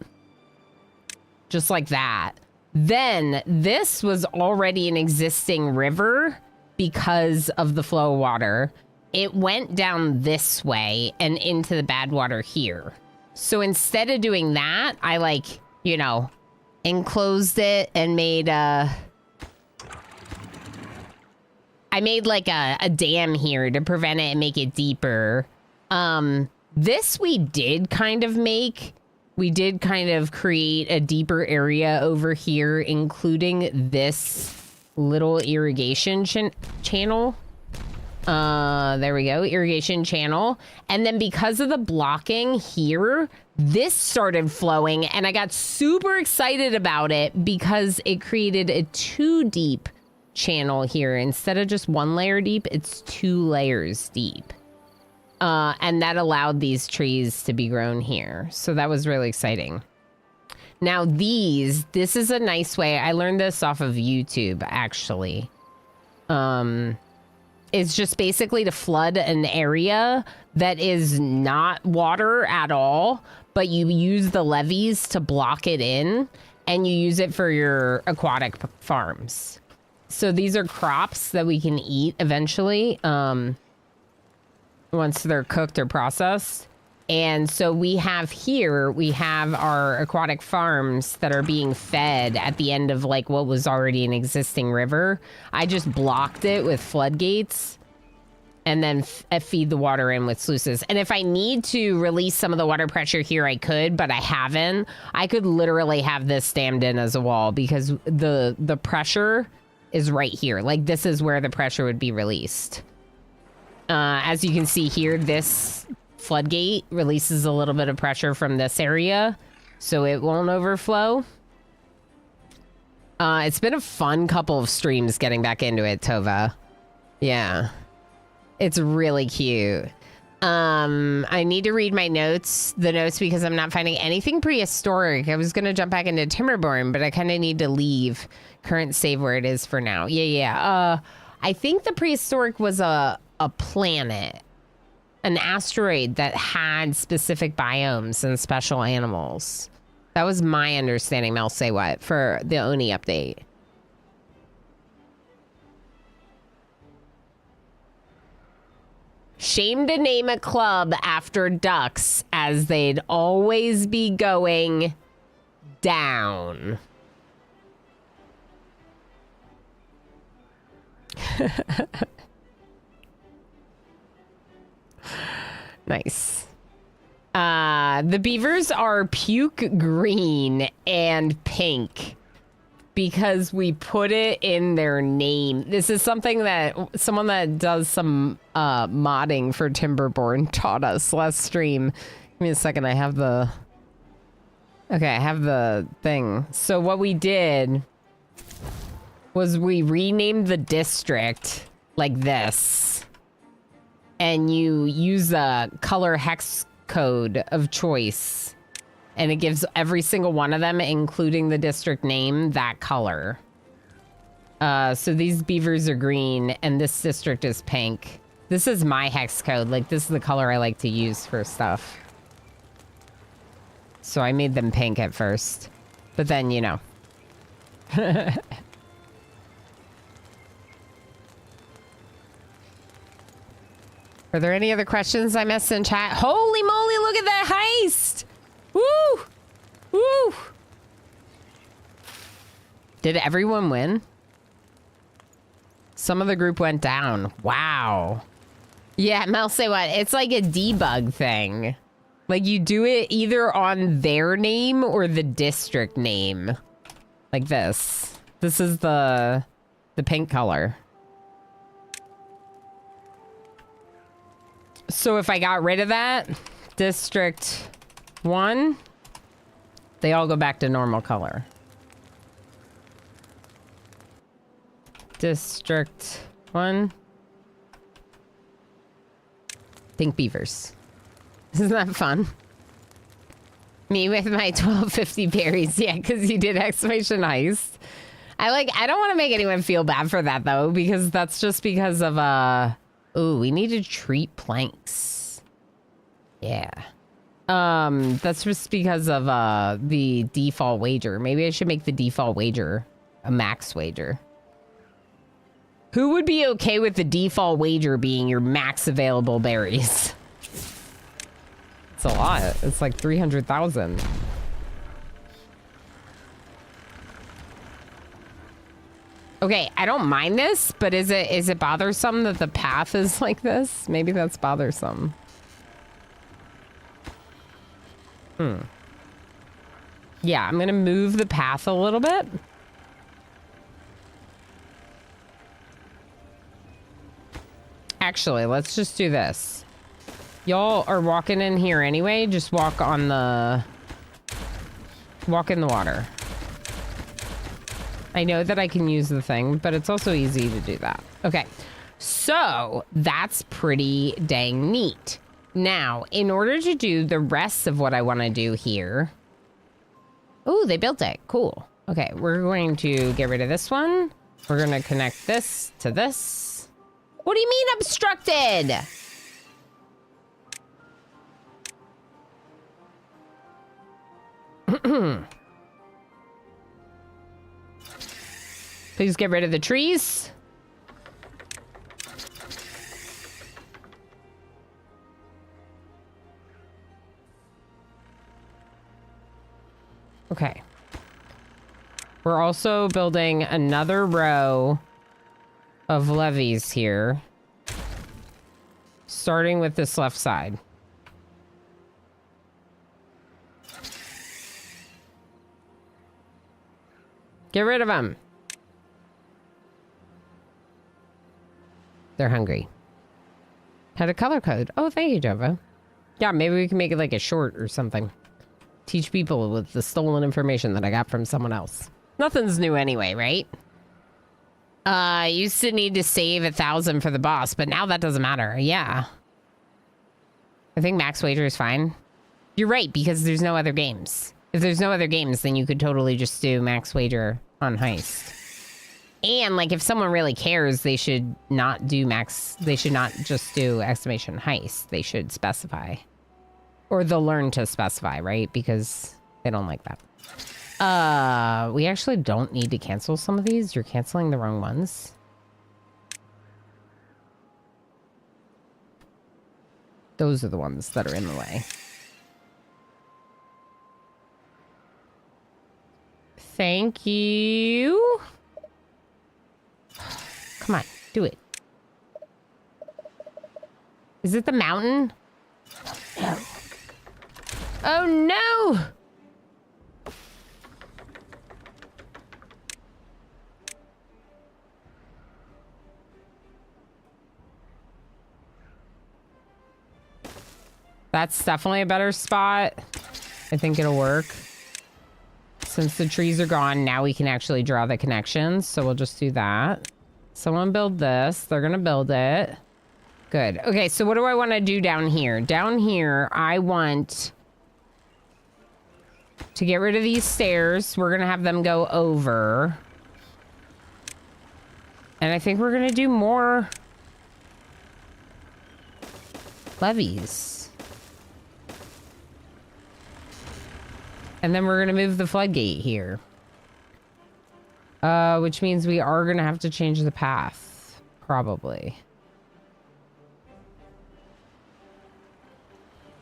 Speaker 1: Just like that. Then this was already an existing river because of the flow of water. It went down this way and into the bad water here. So instead of doing that, I enclosed it and made I made like a dam here to prevent it and make it deeper. This we did kind of make. We did kind of create a deeper area over here, including this little irrigation channel. There we go, irrigation channel. And then because of the blocking here, this started flowing and I got super excited about it because it created a 2 deep channel here. Instead of just 1 layer deep, it's 2 layers deep. And that allowed these trees to be grown here. So that was really exciting. Now this is a nice way. I learned this off of YouTube, actually. It's just basically to flood an area that is not water at all, but you use the levees to block it in and you use it for your aquatic farms. So these are crops that we can eat eventually. Once they're cooked or processed. And so we have our aquatic farms that are being fed at the end of like what was already an existing river. I just blocked it with floodgates and then feed the water in with sluices. And if I need to release some of the water pressure here, I could, but I haven't. I could literally have this dammed in as a wall because the pressure is right here. Like this is where the pressure would be released. As you can see here, this floodgate releases a little bit of pressure from this area, so it won't overflow. It's been a fun couple of streams getting back into it, Tova. Yeah. It's really cute. I need to read the notes because I'm not finding anything prehistoric. I was going to jump back into Timberborn, but I kind of need to leave current save where it is for now. Yeah. I think the prehistoric was a planet, an asteroid that had specific biomes and special animals. That was my understanding, Mel Say What, for the Oni update. Shame to name a club after ducks, as they'd always be going down. Nice. The beavers are puke green and pink because we put it in their name. This is something that someone that does some modding for Timberborn taught us last stream. Give me a second. I have the thing. So what we did was we renamed the district like this. And you use a color hex code of choice. And it gives every single one of them, including the district name, that color. So these beavers are green, and this district is pink. This is my hex code. Like, this is the color I like to use for stuff. So I made them pink at first. But then, you know. Are there any other questions I missed in chat? Holy moly, look at that heist! Woo! Woo! Did everyone win? Some of the group went down. Wow. Yeah, Mel, say what? It's like a debug thing. Like you do it either on their name or the district name. Like this. This is the pink color. So if I got rid of that, District 1, they all go back to normal color. District 1. Pink beavers. Isn't that fun? Me with my 1250 berries. Yeah, because you did exclamation heist. I don't want to make anyone feel bad for that, though, because that's just because of, ooh, we need to treat planks. Yeah. That's just because of, the default wager. Maybe I should make the default wager a max wager. Who would be okay with the default wager being your max available berries? It's a lot. It's like 300,000. Okay, I don't mind this, but is it bothersome that the path is like this? Maybe that's bothersome. Yeah, I'm gonna move the path a little bit. Actually, let's just do this. Y'all are walking in here anyway. Just walk in the water. I know that I can use the thing, but it's also easy to do that. Okay, so that's pretty dang neat. Now, in order to do the rest of what I want to do here... Oh, they built it. Cool. Okay, we're going to get rid of this one. We're going to connect this to this. What do you mean obstructed? Please get rid of the trees. We're also building another row of levees here. Starting with this left side. Get rid of them. They're hungry. Had a color code. Oh, thank you, Jova. Yeah, maybe we can make it like a short or something. Teach people with the stolen information that I got from someone else. Nothing's new anyway, right? Used to need to save 1,000 for the boss, but now that doesn't matter. Yeah. I think max wager is fine. You're right, because there's no other games. If there's no other games, then you could totally just do max wager on heist. And, like, if someone really cares, they should not do max... They should not just do exclamation heist. They should specify. Or they'll learn to specify, right? Because they don't like that. We actually don't need to cancel some of these. You're canceling the wrong ones. Those are the ones that are in the way. Thank you. Come on, do it. Is it the mountain? No. Oh no! That's definitely a better spot. I think it'll work. Since the trees are gone, now we can actually draw the connections. So we'll just do that. Someone build this. They're going to build it. Good. Okay, so what do I want to do down here? Down here, I want to get rid of these stairs. We're going to have them go over. And I think we're going to do more levees. And then we're going to move the floodgate here. Which means we are going to have to change the path. Probably.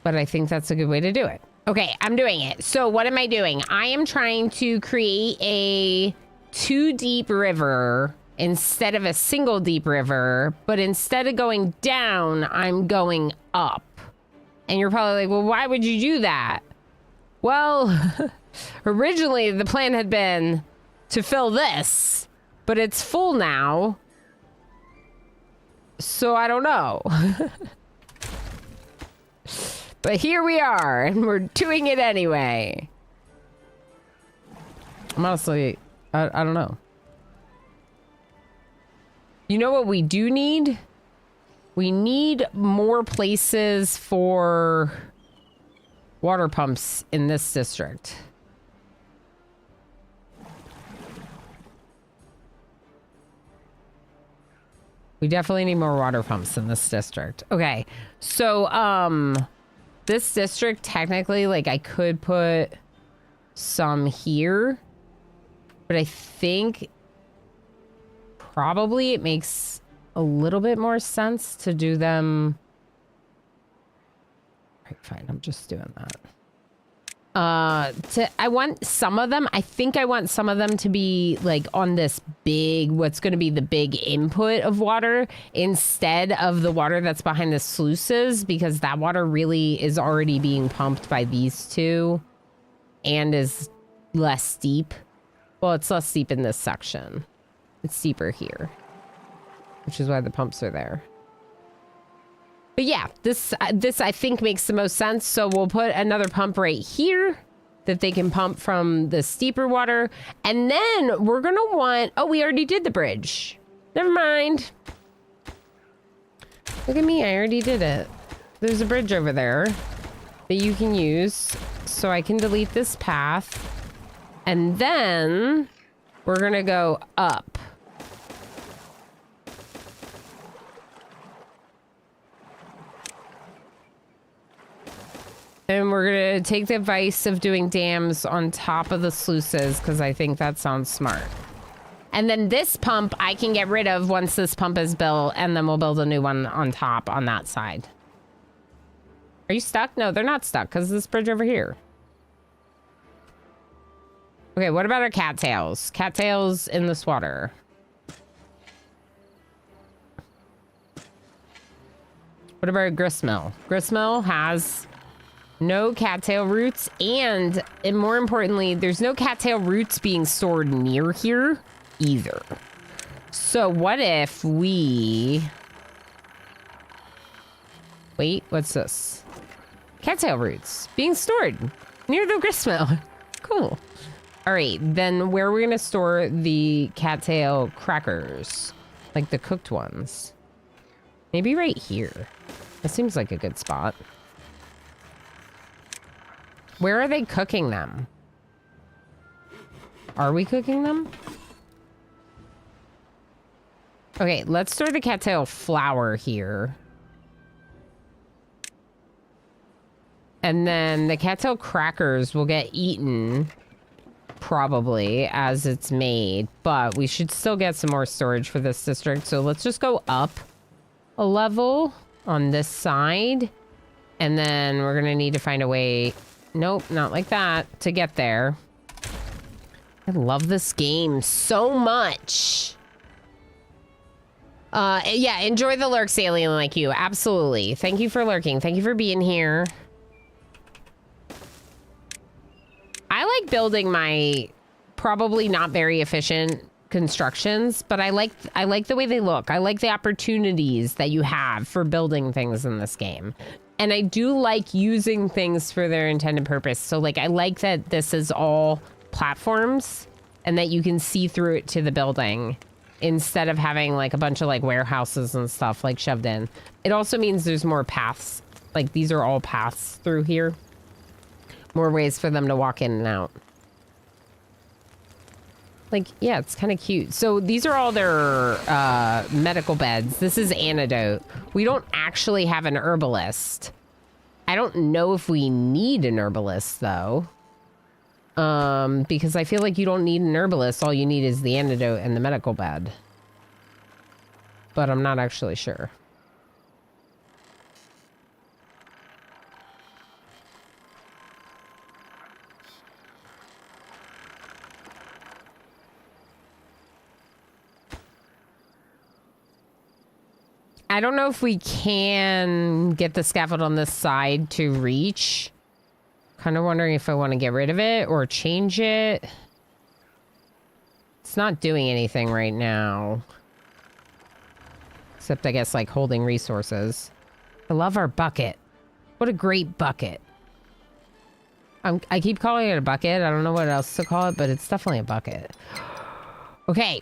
Speaker 1: But I think that's a good way to do it. Okay, I'm doing it. So what am I doing? I am trying to create a 2 deep river instead of a single deep river. But instead of going down, I'm going up. And you're probably like, well, why would you do that? Well, originally the plan had been to fill this, but it's full now. So I don't know. But here we are, and we're doing it anyway. I'm honestly, I don't know. You know what we do need? We need more places for water pumps in this district. We definitely need more water pumps in this district. Okay, so this district technically, like, I could put some here, but I think probably it makes a little bit more sense to do them. Right, fine, I'm just doing that. I want some of them, I think I want some of them to be like on this big, what's going to be the big input of water instead of the water that's behind the sluices, because that water really is already being pumped by these two and is less steep. Well, it's less steep in this section. It's steeper here, which is why the pumps are there. But yeah, this I think makes the most sense. So we'll put another pump right here that they can pump from the steeper water. And then we're going to want... Oh, we already did the bridge. Never mind. Look at me. I already did it. There's a bridge over there that you can use. So I can delete this path. And then we're going to go up. And we're going to take the advice of doing dams on top of the sluices, because I think that sounds smart. And then this pump I can get rid of once this pump is built, and then we'll build a new one on top on that side. Are you stuck? No, they're not stuck, because this bridge over here. Okay, what about our cattails? Cattails in the swatter. What about our gristmill? Gristmill has no cattail roots, and more importantly, there's no cattail roots being stored near here either. So what if we... Wait, what's this? Cattail roots being stored near the gristmill. Cool. All right, then where are we gonna store the cattail crackers? Like the cooked ones? Maybe right here. That seems like a good spot. Where are they cooking them? Are we cooking them? Okay, let's store the cattail flour here. And then the cattail crackers will get eaten probably as it's made, but we should still get some more storage for this district. So let's just go up a level on this side. And then we're going to need to find a way. Nope, not like that to get there. I love this game so much. Yeah, enjoy the lurks, alien like you. Absolutely. Thank you for lurking. Thank you for being here. I like building my probably not very efficient constructions, but I like the way they look. I like the opportunities that you have for building things in this game. And I do like using things for their intended purpose. So like I like that this is all platforms and that you can see through it to the building instead of having like a bunch of like warehouses and stuff like shoved in. It also means there's more paths. Like these are all paths through here. More ways for them to walk in and out. Like, yeah, it's kind of cute. So these are all their medical beds. This is antidote. We don't actually have an herbalist. I don't know if we need an herbalist, though. Because I feel like you don't need an herbalist. All you need is the antidote and the medical bed. But I'm not actually sure. I don't know if we can get the scaffold on this side to reach. Kind of wondering if I want to get rid of it or change it. It's not doing anything right now. Except, I guess, like holding resources. I love our bucket. What a great bucket. I keep calling it a bucket. I don't know what else to call it, but it's definitely a bucket. Okay.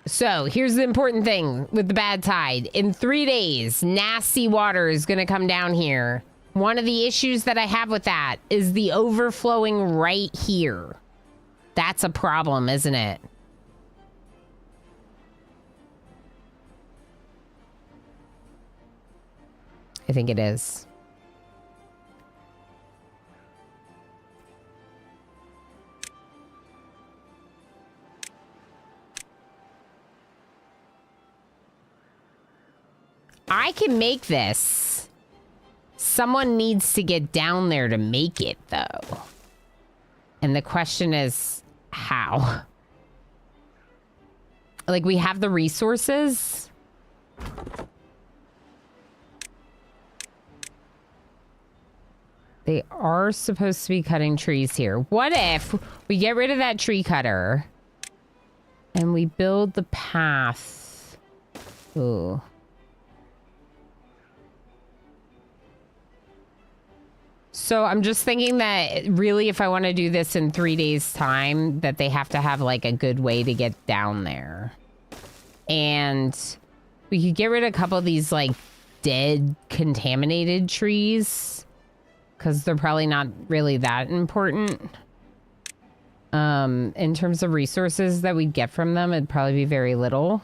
Speaker 1: So, here's the important thing with the bad tide. In 3 days, nasty water is going to come down here. One of the issues that I have with that is the overflowing right here. That's a problem, isn't it? I think it is. I can make this. Someone needs to get down there to make it, though. And the question is, how? Like, we have the resources. They are supposed to be cutting trees here. What if we get rid of that tree cutter and we build the path? Ooh. So I'm just thinking that really if I want to do this in 3 days time, that they have to have like a good way to get down there. And we could get rid of a couple of these like dead contaminated trees because they're probably not really that important. In terms of resources that we'd get from them, it'd probably be very little.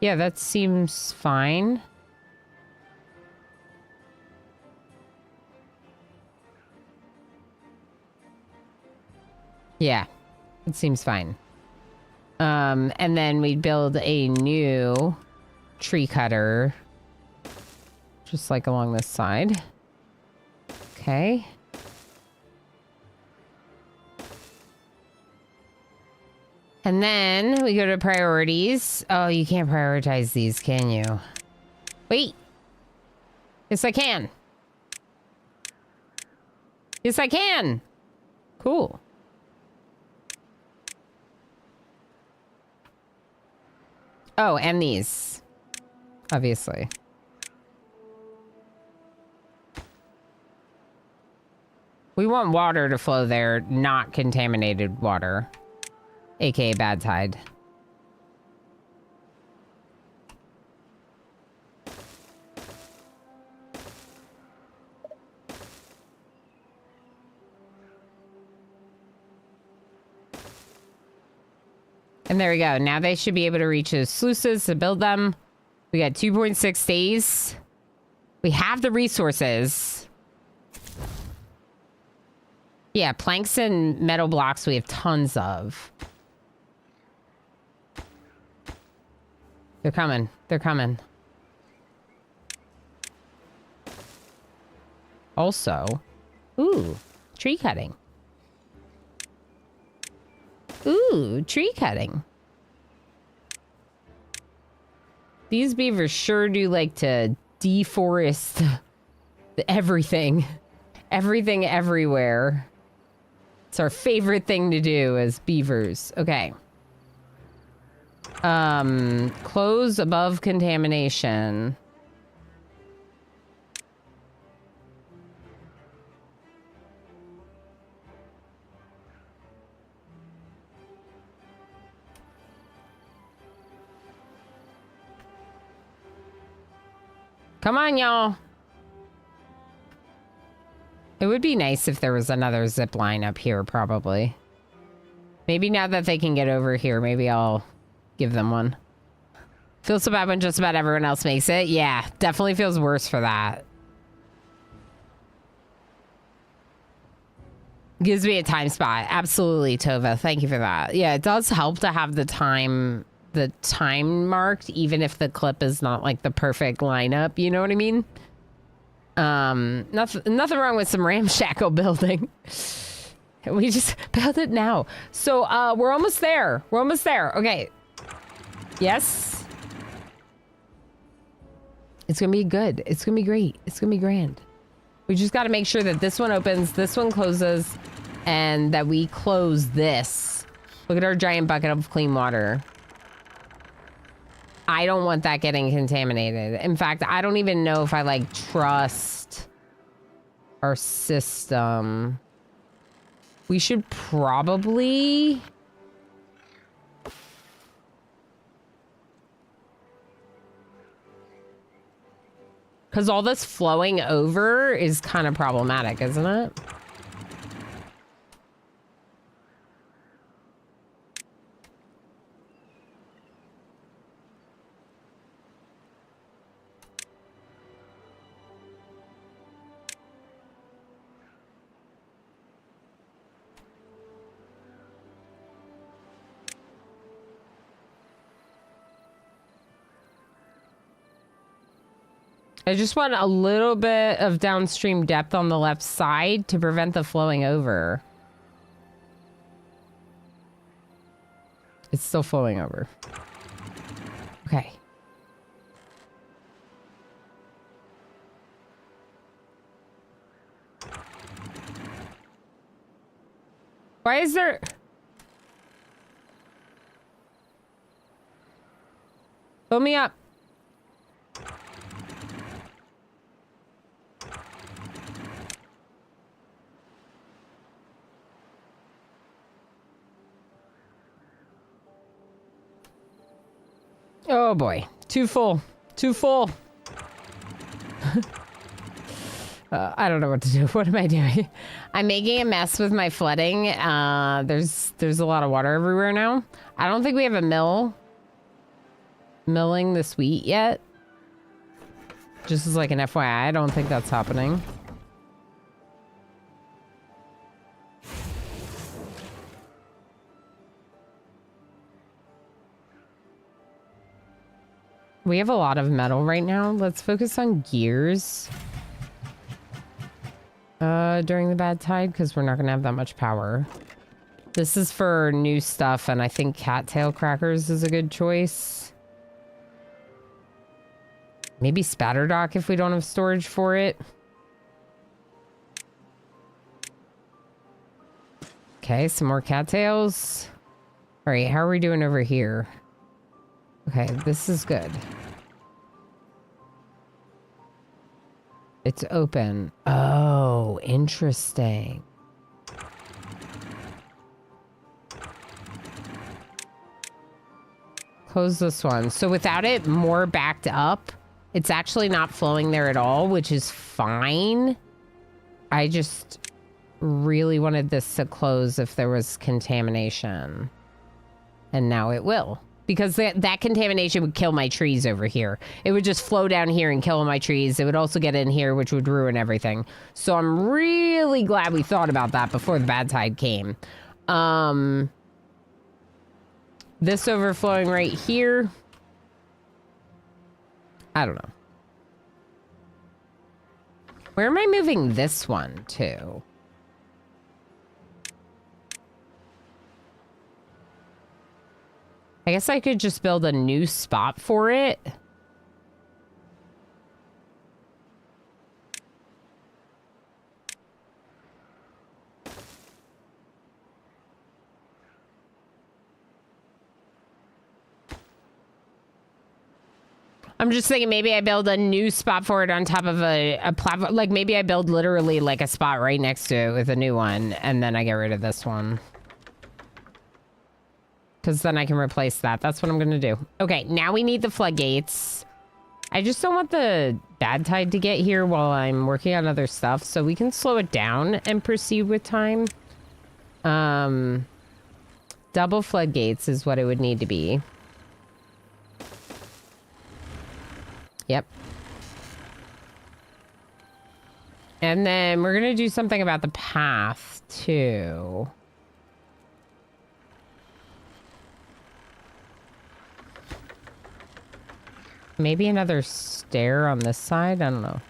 Speaker 1: Yeah, that seems fine. Yeah, it seems fine. And then we'd build a new tree cutter. Just like along this side. Okay. And then we go to priorities. Oh, you can't prioritize these, can you? Wait. Yes, I can. Yes, I can. Cool. Oh, and these. Obviously. We want water to flow there, not contaminated water. AKA bad tide. And there we go. Now they should be able to reach those sluices to build them. We got 2.6 days. We have the resources. Yeah, planks and metal blocks we have tons of. They're coming. They're coming. Also, ooh, tree cutting. Ooh, tree cutting. These beavers sure do like to deforest everything. Everything everywhere. It's our favorite thing to do as beavers. Okay. Close above contamination. Come on, y'all. It would be nice if there was another zip line up here, probably. Maybe now that they can get over here, maybe I'll give them one. Feels so bad when just about everyone else makes it. Yeah, definitely feels worse for that. Gives me a time spot. Absolutely, Tova. Thank you for that. Yeah, it does help to have the time marked, even if the clip is not like the perfect lineup. You know what I mean? Nothing wrong with some ramshackle building. We just build it now. So, we're almost there. We're almost there. Okay. Yes. It's gonna be good. It's gonna be great. It's gonna be grand. We just got to make sure that this one opens, this one closes, and that we close this. Look at our giant bucket of clean water. I don't want that getting contaminated. In fact, I don't even know if I like trust our system. We should probably... Because all this flowing over is kind of problematic, isn't it? I just want a little bit of downstream depth on the left side to prevent the flowing over. It's still flowing over. Okay. Why is there... Fill me up. Oh boy, too full, too full. I don't know what to do. What am I doing? I'm making a mess with my flooding. There's a lot of water everywhere now. I don't think we have a milling this wheat yet. Just as like an FYI, I don't think that's happening. We have a lot of metal right now. Let's focus on gears. During the bad tide, because we're not going to have that much power. This is for new stuff, and I think cattail crackers is a good choice. Maybe spatterdock if we don't have storage for it. Okay, some more cattails. All right, how are we doing over here? Okay, this is good. It's open. Oh, interesting. Close this one. So without it more backed up, it's actually not flowing there at all, which is fine. I just really wanted this to close if there was contamination. And now it will. Because that contamination would kill my trees over here. It would just flow down here and kill my trees. It would also get in here, which would ruin everything. So I'm really glad we thought about that before the bad tide came. This overflowing right here. I don't know. Where am I moving this one to? I guess I could just build a new spot for it. I'm just thinking maybe I build a new spot for it on top of a platform. Like maybe I build literally like a spot right next to it with a new one. And then I get rid of this one. Because then I can replace that. That's what I'm going to do. Okay, now we need the floodgates. I just don't want the bad tide to get here while I'm working on other stuff. So we can slow it down and proceed with time. Double floodgates is what it would need to be. Yep. And then we're going to do something about the path, too. Maybe another stair on this side? I don't know.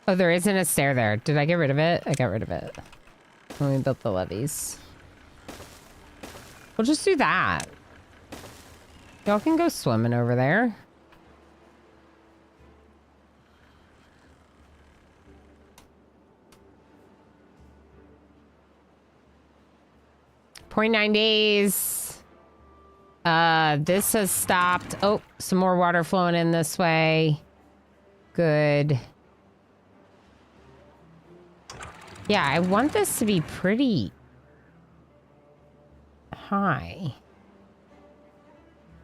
Speaker 1: Oh, there isn't a stair there. Did I get rid of it? I got rid of it. When we built the levees. We'll just do that. Y'all can go swimming over there. .9 days. This has stopped. Oh, some more water flowing in this way. Good. Yeah, I want this to be pretty high.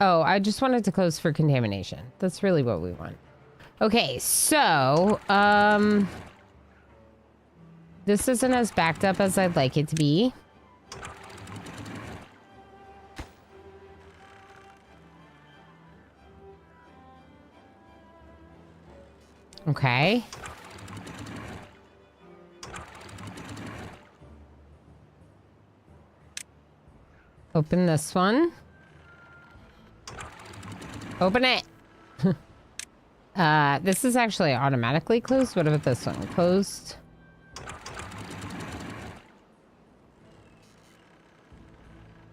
Speaker 1: Oh, I just wanted to close for contamination. That's really what we want. Okay, so, this isn't as backed up as I'd like it to be. Okay. Open this one. Open it. This is actually automatically closed. What about this one? Closed.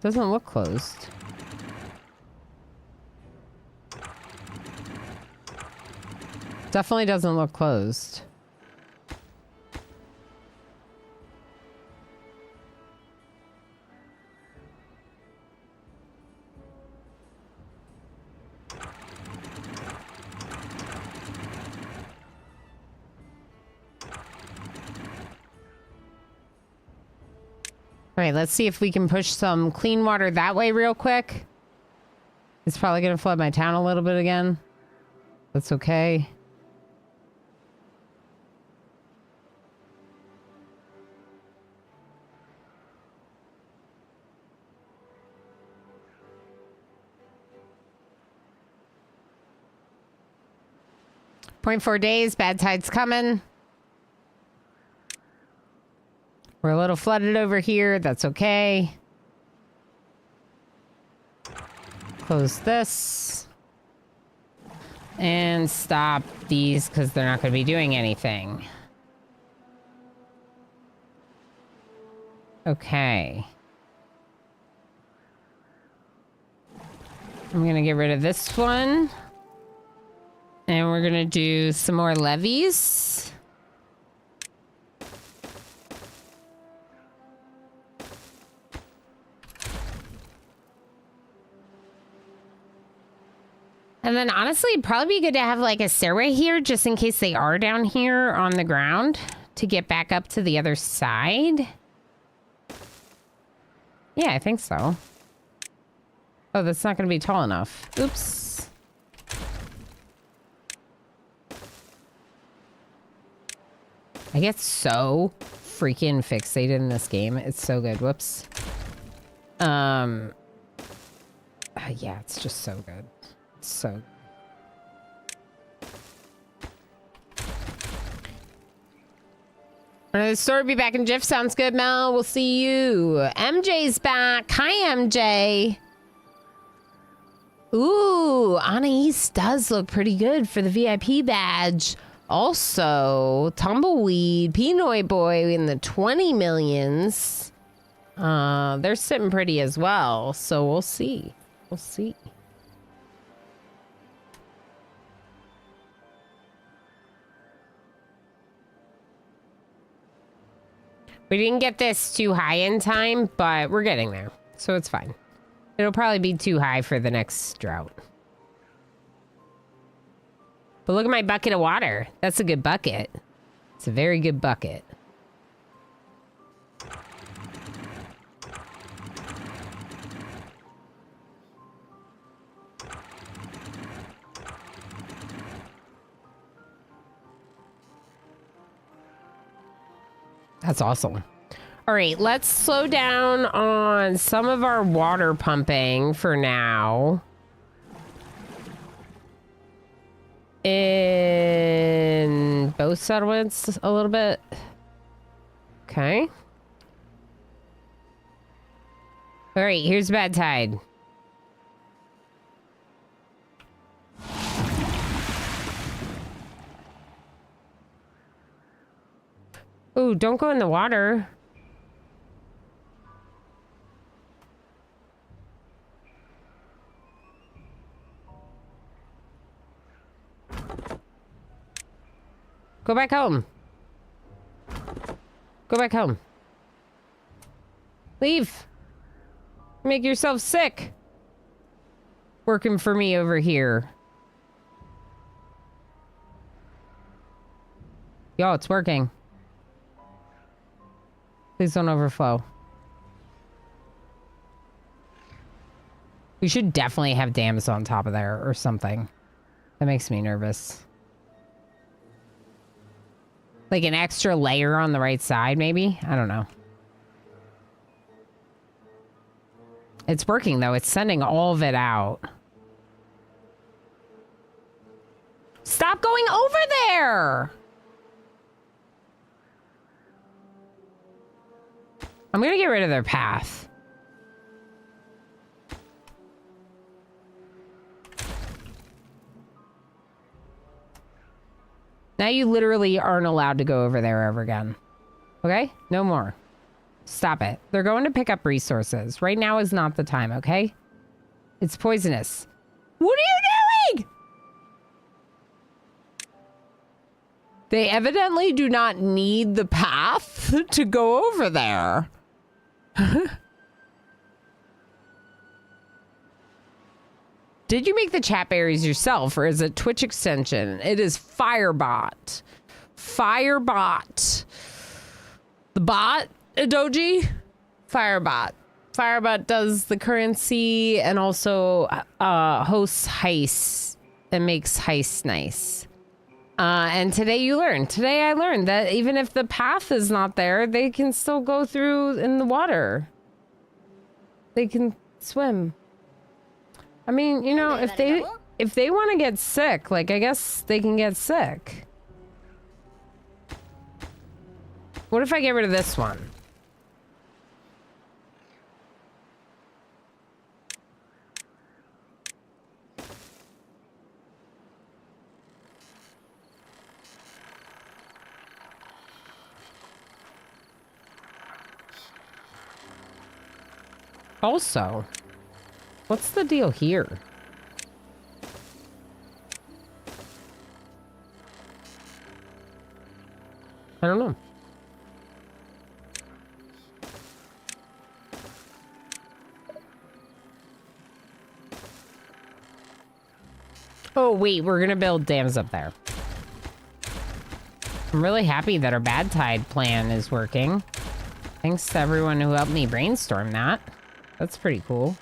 Speaker 1: Doesn't look closed. Definitely doesn't look closed. All right, let's see if we can push some clean water that way real quick. It's probably going to flood my town a little bit again. That's okay. .4 days, bad tide's coming. We're a little flooded over here. That's okay. Close this. And stop these because they're not going to be doing anything. Okay. I'm going to get rid of this one. And we're going to do some more levees. And then honestly, it'd probably be good to have like a stairway here just in case they are down here on the ground to get back up to the other side. Yeah, I think so. Oh, that's not going to be tall enough. Oops. I get so freaking fixated in this game. It's so good. Whoops. Yeah, it's just so good. So the store will be back in Jiff. Sounds good, Mel. We'll see you. MJ's back. Hi, MJ. Ooh, Anais does look pretty good for the VIP badge. Also, Tumbleweed, Pinoy Boy in the 20 millions. They're sitting pretty as well. So we'll see. We'll see. We didn't get this too high in time, but we're getting there. So it's fine. It'll probably be too high for the next drought. But look at my bucket of water. That's a good bucket. It's a very good bucket. That's awesome. All right, let's slow down on some of our water pumping for now. In both settlements a little bit. Okay. All right, here's bad tide. Ooh, don't go in the water. Go back home. Go back home. Leave. Make yourself sick. Working for me over here. Yo, it's working. Please don't overflow. We should definitely have dams on top of there or something. That makes me nervous. Like an extra layer on the right side, maybe? I don't know. It's working, though. It's sending all of it out. Stop going over there! I'm gonna get rid of their path. Now you literally aren't allowed to go over there ever again. Okay? No more. Stop it. They're going to pick up resources. Right now is not the time, okay? It's poisonous. What are you doing? They evidently do not need the path to go over there. Did you make the chat berries yourself, or is it Twitch extension? It is Firebot. Firebot. The bot, Doji? Firebot. Firebot does the currency and also hosts heists and makes heists nice. And today I learned that even if the path is not there, they can still go through in the water. They can swim. I mean, you know, if they want to get sick, like, I guess they can get sick. What if I get rid of this one? Also, what's the deal here? I don't know. Oh, wait, we're gonna build dams up there. I'm really happy that our bad tide plan is working. Thanks to everyone who helped me brainstorm that. That's pretty cool.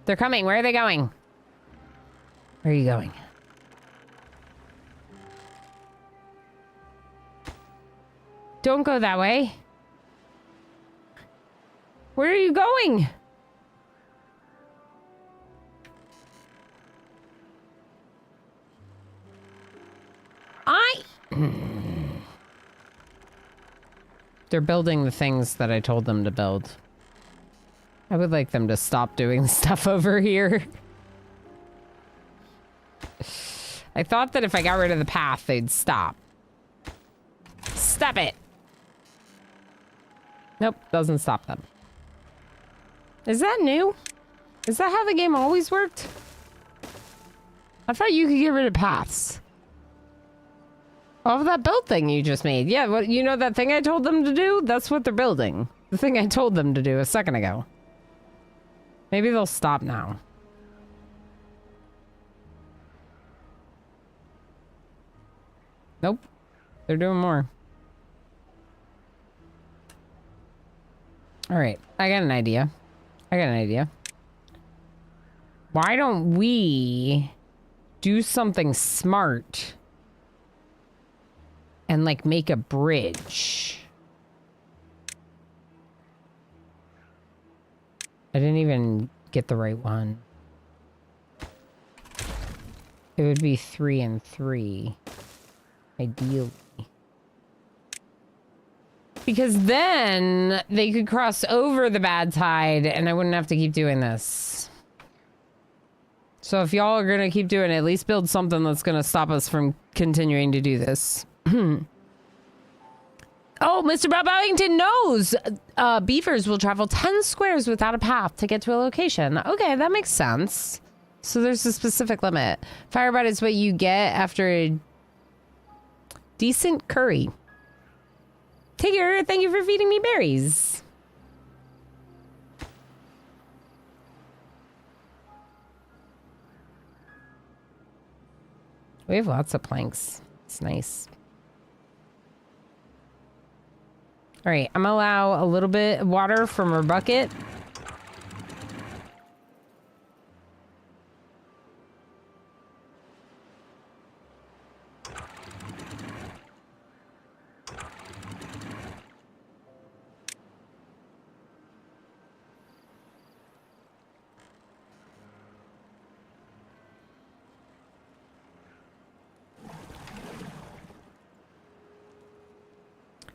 Speaker 1: They're coming. Where are they going? Where are you going? Don't go that way. Where are you going? They're building the things that I told them to build. I would like them to stop doing stuff over here. I thought that if I got rid of the path, they'd stop. Stop it. Nope, doesn't stop them. Is that new? Is that how the game always worked? I thought you could get rid of paths. Oh, that build thing you just made. Yeah, well, you know that thing I told them to do? That's what they're building. The thing I told them to do a second ago. Maybe they'll stop now. Nope. They're doing more. All right. I got an idea. Why don't we do something smart and like make a bridge? I didn't even get the right one. It would be 3 and 3, ideally. Because then they could cross over the bad tide and I wouldn't have to keep doing this. So if y'all are going to keep doing it, at least build something that's going to stop us from continuing to do this. Oh, Mr. Bob Ellington knows beavers will travel 10 squares without a path to get to a location. Okay, that makes sense. So there's a specific limit. Firebite is what you get after a decent curry. Tigger, thank you for feeding me berries. We have lots of planks. It's nice. All right, I'm gonna allow a little bit of water from our bucket.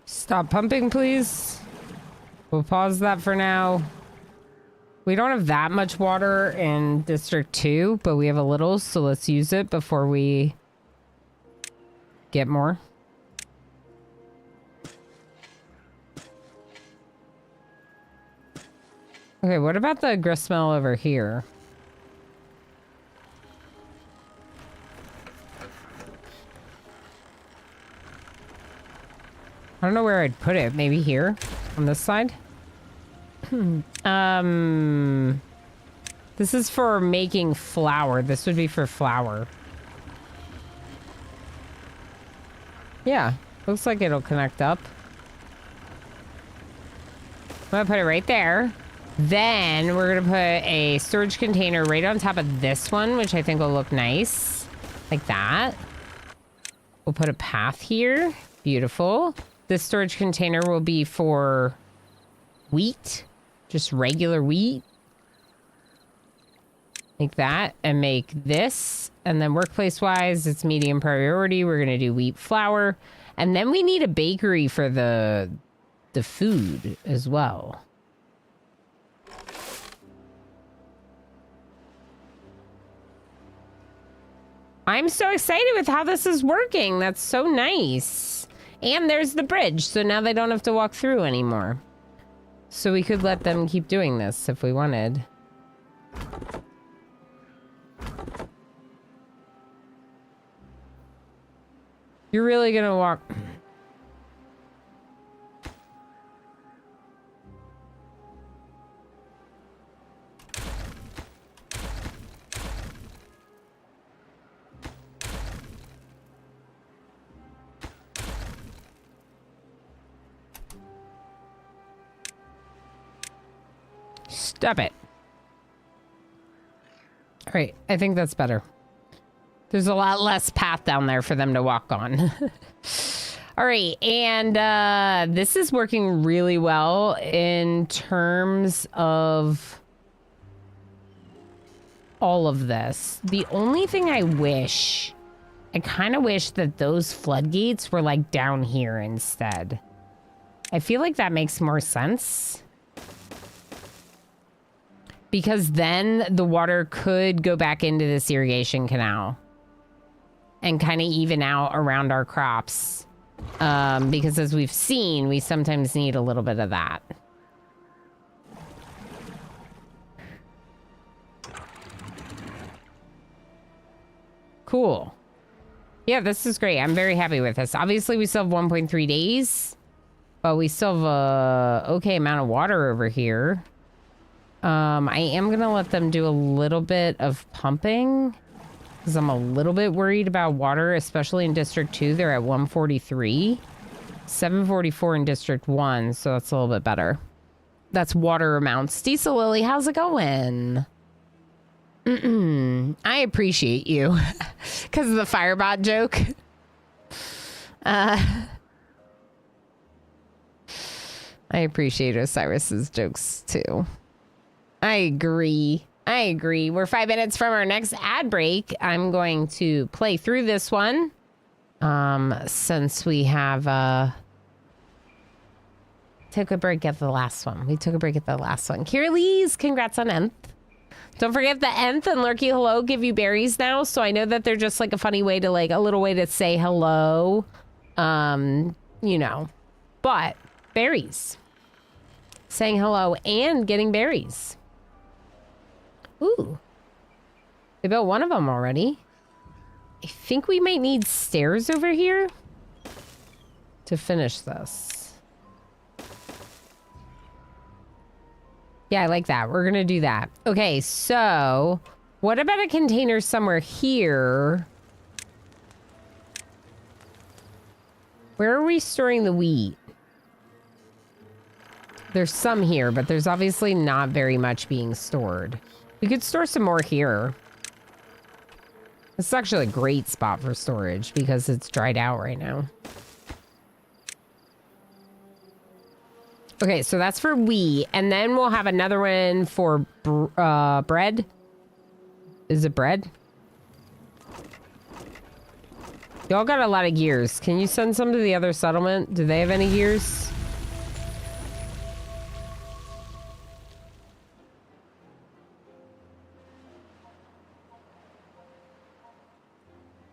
Speaker 1: Stop pumping, please. We'll pause that for now. We don't have that much water in District 2, but we have a little, so let's use it before we get more. Okay, what about the gristmill over here? I don't know where I'd put it. Maybe here? On this side? This is for making flour. This would be for flour. Yeah. Looks like it'll connect up. I'm gonna put it right there. Then we're gonna put a storage container right on top of this one, which I think will look nice. Like that. We'll put a path here. Beautiful. This storage container will be for wheat, just regular wheat. Like that, and make this. And then workplace-wise, it's medium priority. We're going to do wheat flour. And then we need a bakery for the food as well. I'm so excited with how this is working. That's so nice. And there's the bridge, so now they don't have to walk through anymore. So we could let them keep doing this if we wanted. You're really gonna walk... Stop it. All right, I think that's better. There's a lot less path down there for them to walk on. All right, and this is working really well in terms of all of this. The only thing I kind of wish that those floodgates were like down here instead. I feel like that makes more sense. Because then the water could go back into this irrigation canal and kind of even out around our crops. Because as we've seen, we sometimes need a little bit of that. Cool. Yeah, this is great. I'm very happy with this. Obviously, we still have 1.3 days, but we still have a okay amount of water over here. I am going to let them do a little bit of pumping because I'm a little bit worried about water, especially in District 2. They're at 143, 744 in District 1, so that's a little bit better. That's water amounts. Diesel Lily, how's it going? I appreciate you because of the Firebot joke. I appreciate Osiris's jokes too. I agree. We're 5 minutes from our next ad break. I'm going to play through this one. Since we have took a break at the last one. We took a break at the last one. Kirli's, congrats on Nth. Don't forget the Nth and Lurky Hello give you berries now. So I know that they're just like a funny way to like a little way to say hello. You know. But berries. Saying hello and getting berries. Ooh. They built one of them already. I think we might need stairs over here to finish this. Yeah, I like that. We're going to do that. Okay, so what about a container somewhere here? Where are we storing the wheat? There's some here, but there's obviously not very much being stored. We could store some more here. This is actually a great spot for storage because it's dried out right now. Okay, so that's for wheat. And then we'll have another one for bread. Is it bread? Y'all got a lot of gears. Can you send some to the other settlement? Do they have any gears?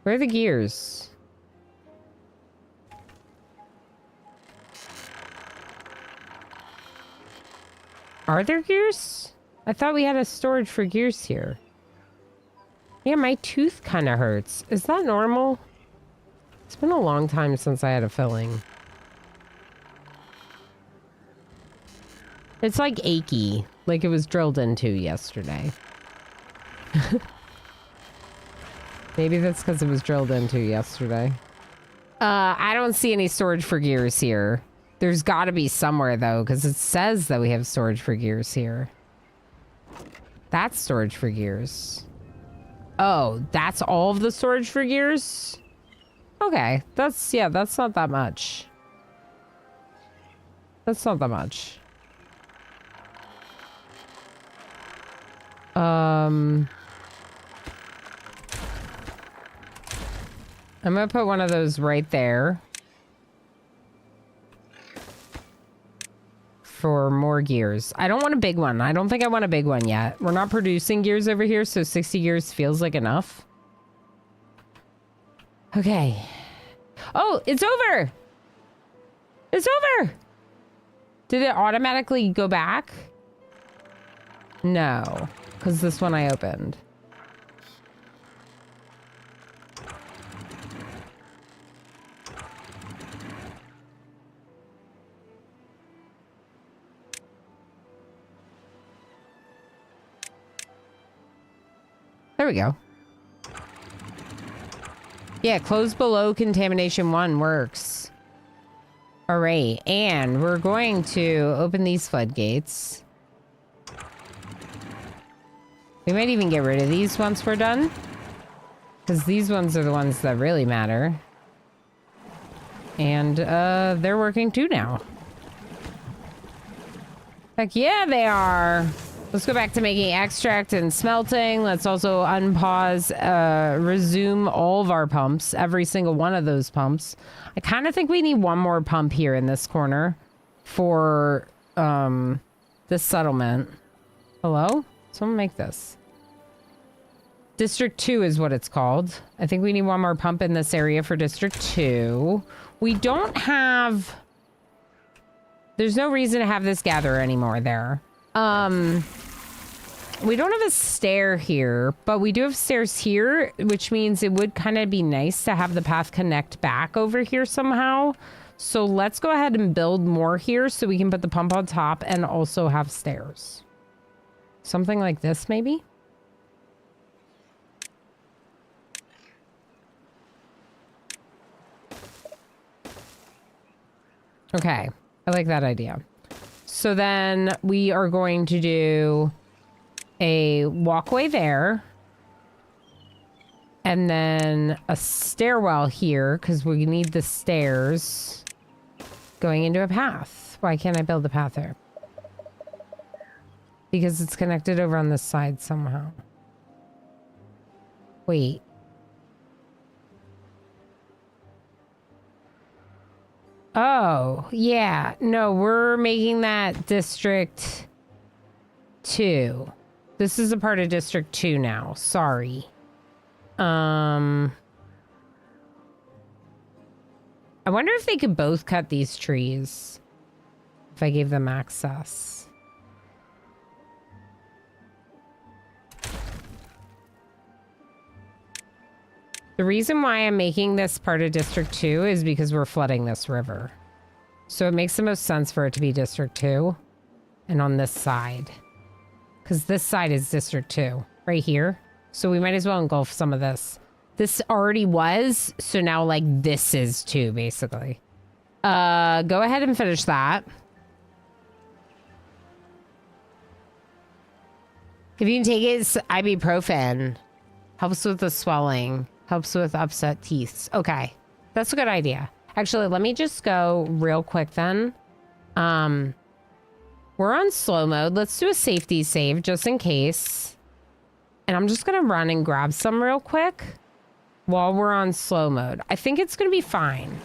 Speaker 1: Where are the gears? Are there gears? I thought we had a storage for gears here. Yeah, my tooth kind of hurts. Is that normal? It's been a long time since I had a filling. It's like achy, like it was drilled into yesterday. Maybe that's because it was drilled into yesterday. I don't see any storage for gears here. There's got to be somewhere, though, because it says that we have storage for gears here. That's storage for gears. Oh, that's all of the storage for gears? Okay, that's not that much. That's not that much. I'm gonna put one of those right there. For more gears. I don't want a big one. I don't think I want a big one yet. We're not producing gears over here, so 60 gears feels like enough. Okay. Oh, it's over! It's over! Did it automatically go back? No, because this one I opened. There we go. Yeah, close below contamination 1 works. All right, and we're going to open these floodgates. We might even get rid of these once we're done. Because these ones are the ones that really matter. And they're working too now. Heck yeah, they are. Let's go back to making extract and smelting. Let's also unpause, resume all of our pumps, every single one of those pumps. I kind of think we need one more pump here in this corner for this settlement. Hello? Someone make this. District 2 is what it's called. I think we need one more pump in this area for District 2. We don't have... There's no reason to have this gather anymore there. We don't have a stair here, but we do have stairs here, which means it would kind of be nice to have the path connect back over here somehow. So let's go ahead and build more here so we can put the pump on top and also have stairs. Something like this, maybe? Okay, I like that idea. So then we are going to do a walkway there. And then a stairwell here, because we need the stairs going into a path. Why can't I build a path there? Because it's connected over on this side somehow. Wait. Oh, yeah. No, we're making that District 2. This is a part of District 2 now. Sorry. I wonder if they could both cut these trees. If I gave them access. The reason why I'm making this part of District 2 is because we're flooding this river. So it makes the most sense for it to be District 2 and on this side. Because this side is District 2, right here. So we might as well engulf some of this. This already was, so now like this is 2, basically. Go ahead and finish that. If you can take it, it's ibuprofen. Helps with the swelling. Helps with upset teeth. Okay. That's a good idea. Actually, let me just go real quick then. We're on slow mode. Let's do a safety save just in case. And I'm just going to run and grab some real quick while we're on slow mode. I think it's going to be fine.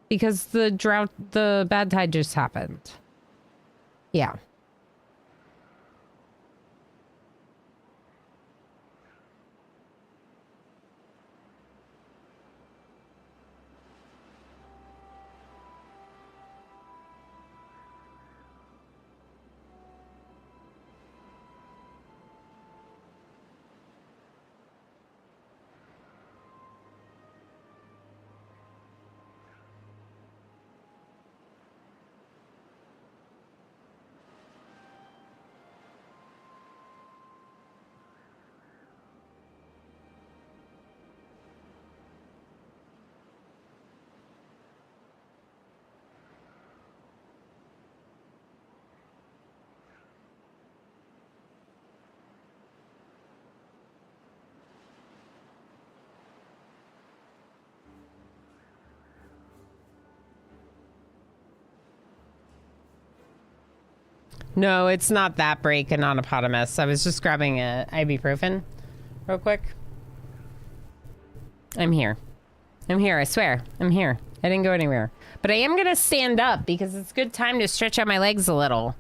Speaker 1: Because the bad tide just happened. Yeah. No, it's not that break and non-eponymous. I was just grabbing a ibuprofen real quick. I'm here. I'm here, I swear. I'm here. I didn't go anywhere. But I am going to stand up because it's a good time to stretch out my legs a little.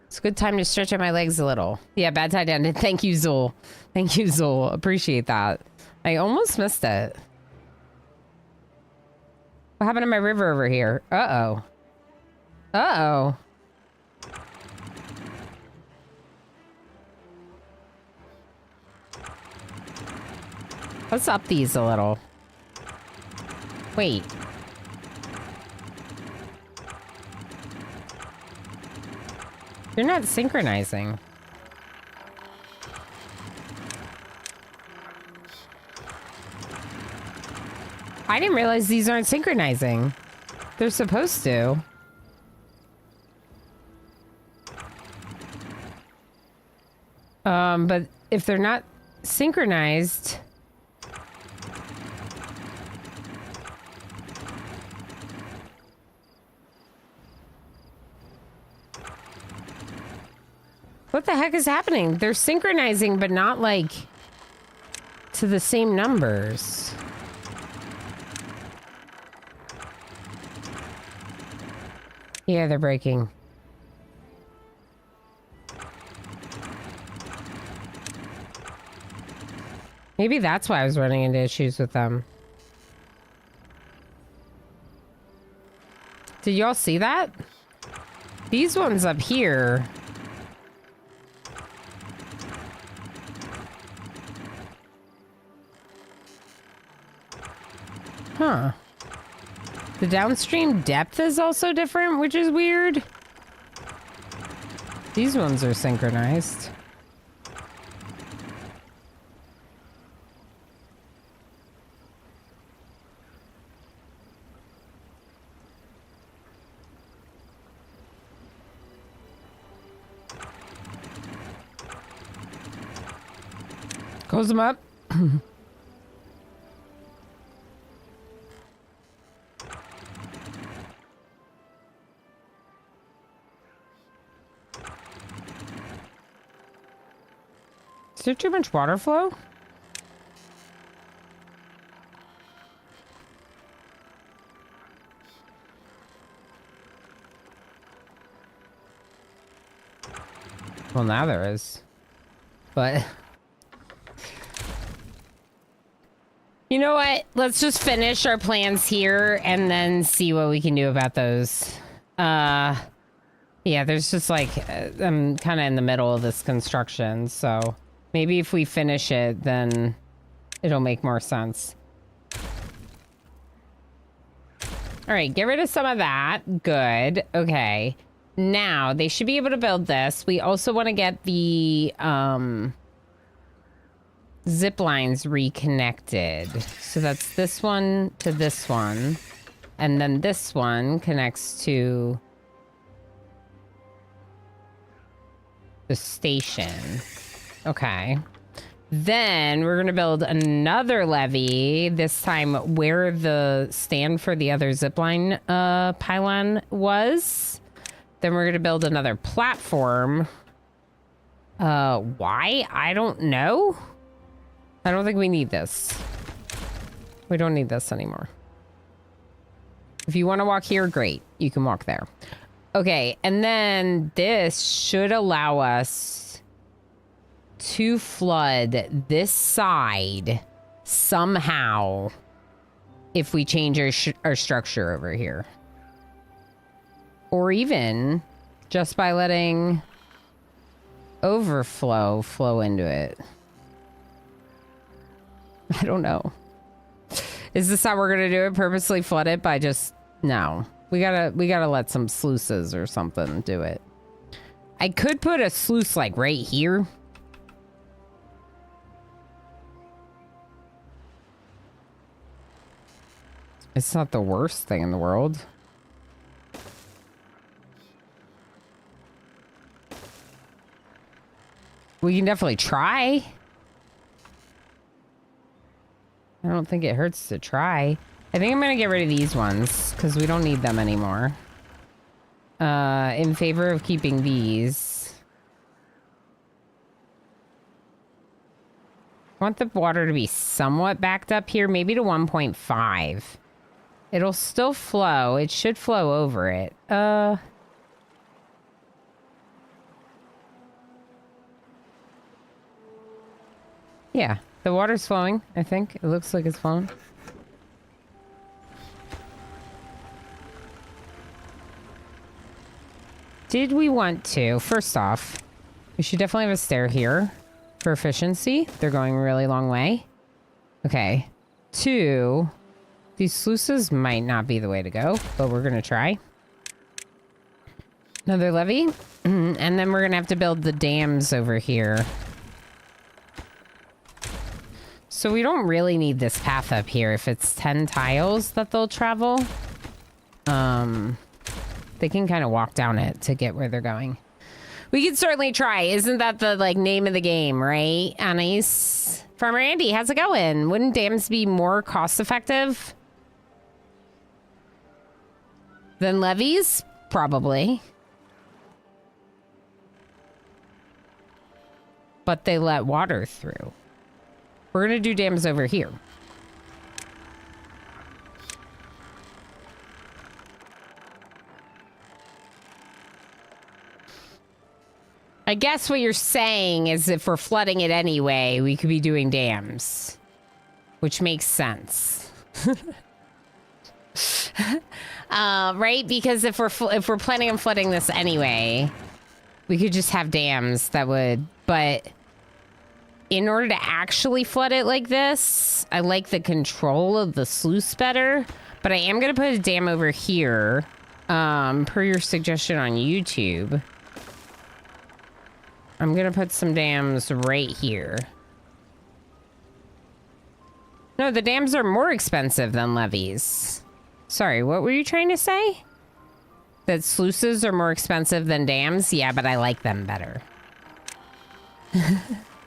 Speaker 1: It's a good time to stretch out my legs a little. Yeah, bad tide ended. Thank you, Zool. Thank you, Zool. Appreciate that. I almost missed it. What happened to my river over here? Uh-oh. Uh-oh. Let's up these a little. Wait. They're not synchronizing. I didn't realize these aren't synchronizing. They're supposed to. But if they're not synchronized... What the heck is happening? They're synchronizing, but not like to the same numbers. Yeah, they're breaking. Maybe that's why I was running into issues with them. Did y'all see that? These ones up here... Huh. The downstream depth is also different, which is weird. These ones are synchronized. Close them up. Is there too much water flow? Well, now there is. But... You know what? Let's just finish our plans here and then see what we can do about those. Yeah, there's just like... I'm kind of in the middle of this construction, so... Maybe if we finish it, then it'll make more sense. All right, get rid of some of that. Good. Okay. Now, they should be able to build this. We also want to get the zip lines reconnected. So that's this one to this one. And then this one connects to the station. Okay. Then we're going to build another levee, this time where the stand for the other zipline pylon was. Then we're going to build another platform. Why? I don't know. I don't think we need this. We don't need this anymore. If you want to walk here, great. You can walk there. Okay, and then this should allow us to flood this side somehow if we change our structure over here. Or even just by letting overflow flow into it. I don't know. Is this how we're gonna do it? Purposely flood it by just... No. We gotta let some sluices or something do it. I could put a sluice like right here. It's not the worst thing in the world. We can definitely try. I don't think it hurts to try. I think I'm gonna get rid of these ones because we don't need them anymore. In favor of keeping these. I want the water to be somewhat backed up here, maybe to 1.5. It'll still flow. It should flow over it. Yeah, the water's flowing, I think. It looks like it's flowing. did we want to? First off, we should definitely have a stair here for efficiency. They're going a really long way. Okay. 2, these sluices might not be the way to go, but we're going to try. Another levee. And then we're going to have to build the dams over here. So we don't really need this path up here if it's 10 tiles that they'll travel. They can kind of walk down it to get where they're going. We could certainly try. Isn't that the like name of the game, right? Anais. Farmer Andy, how's it going? Wouldn't dams be more cost effective than levees? Probably. But they let water through. We're going to do dams over here. I guess what you're saying is if we're flooding it anyway, we could be doing dams. Which makes sense. Right? Because if we're planning on flooding this anyway, we could just have dams that would... But in order to actually flood it like this, I like the control of the sluice better. But I am going to put a dam over here, per your suggestion on YouTube. I'm going to put some dams right here. No, the dams are more expensive than levees. Sorry, what were you trying to say? That sluices are more expensive than dams? Yeah, but I like them better.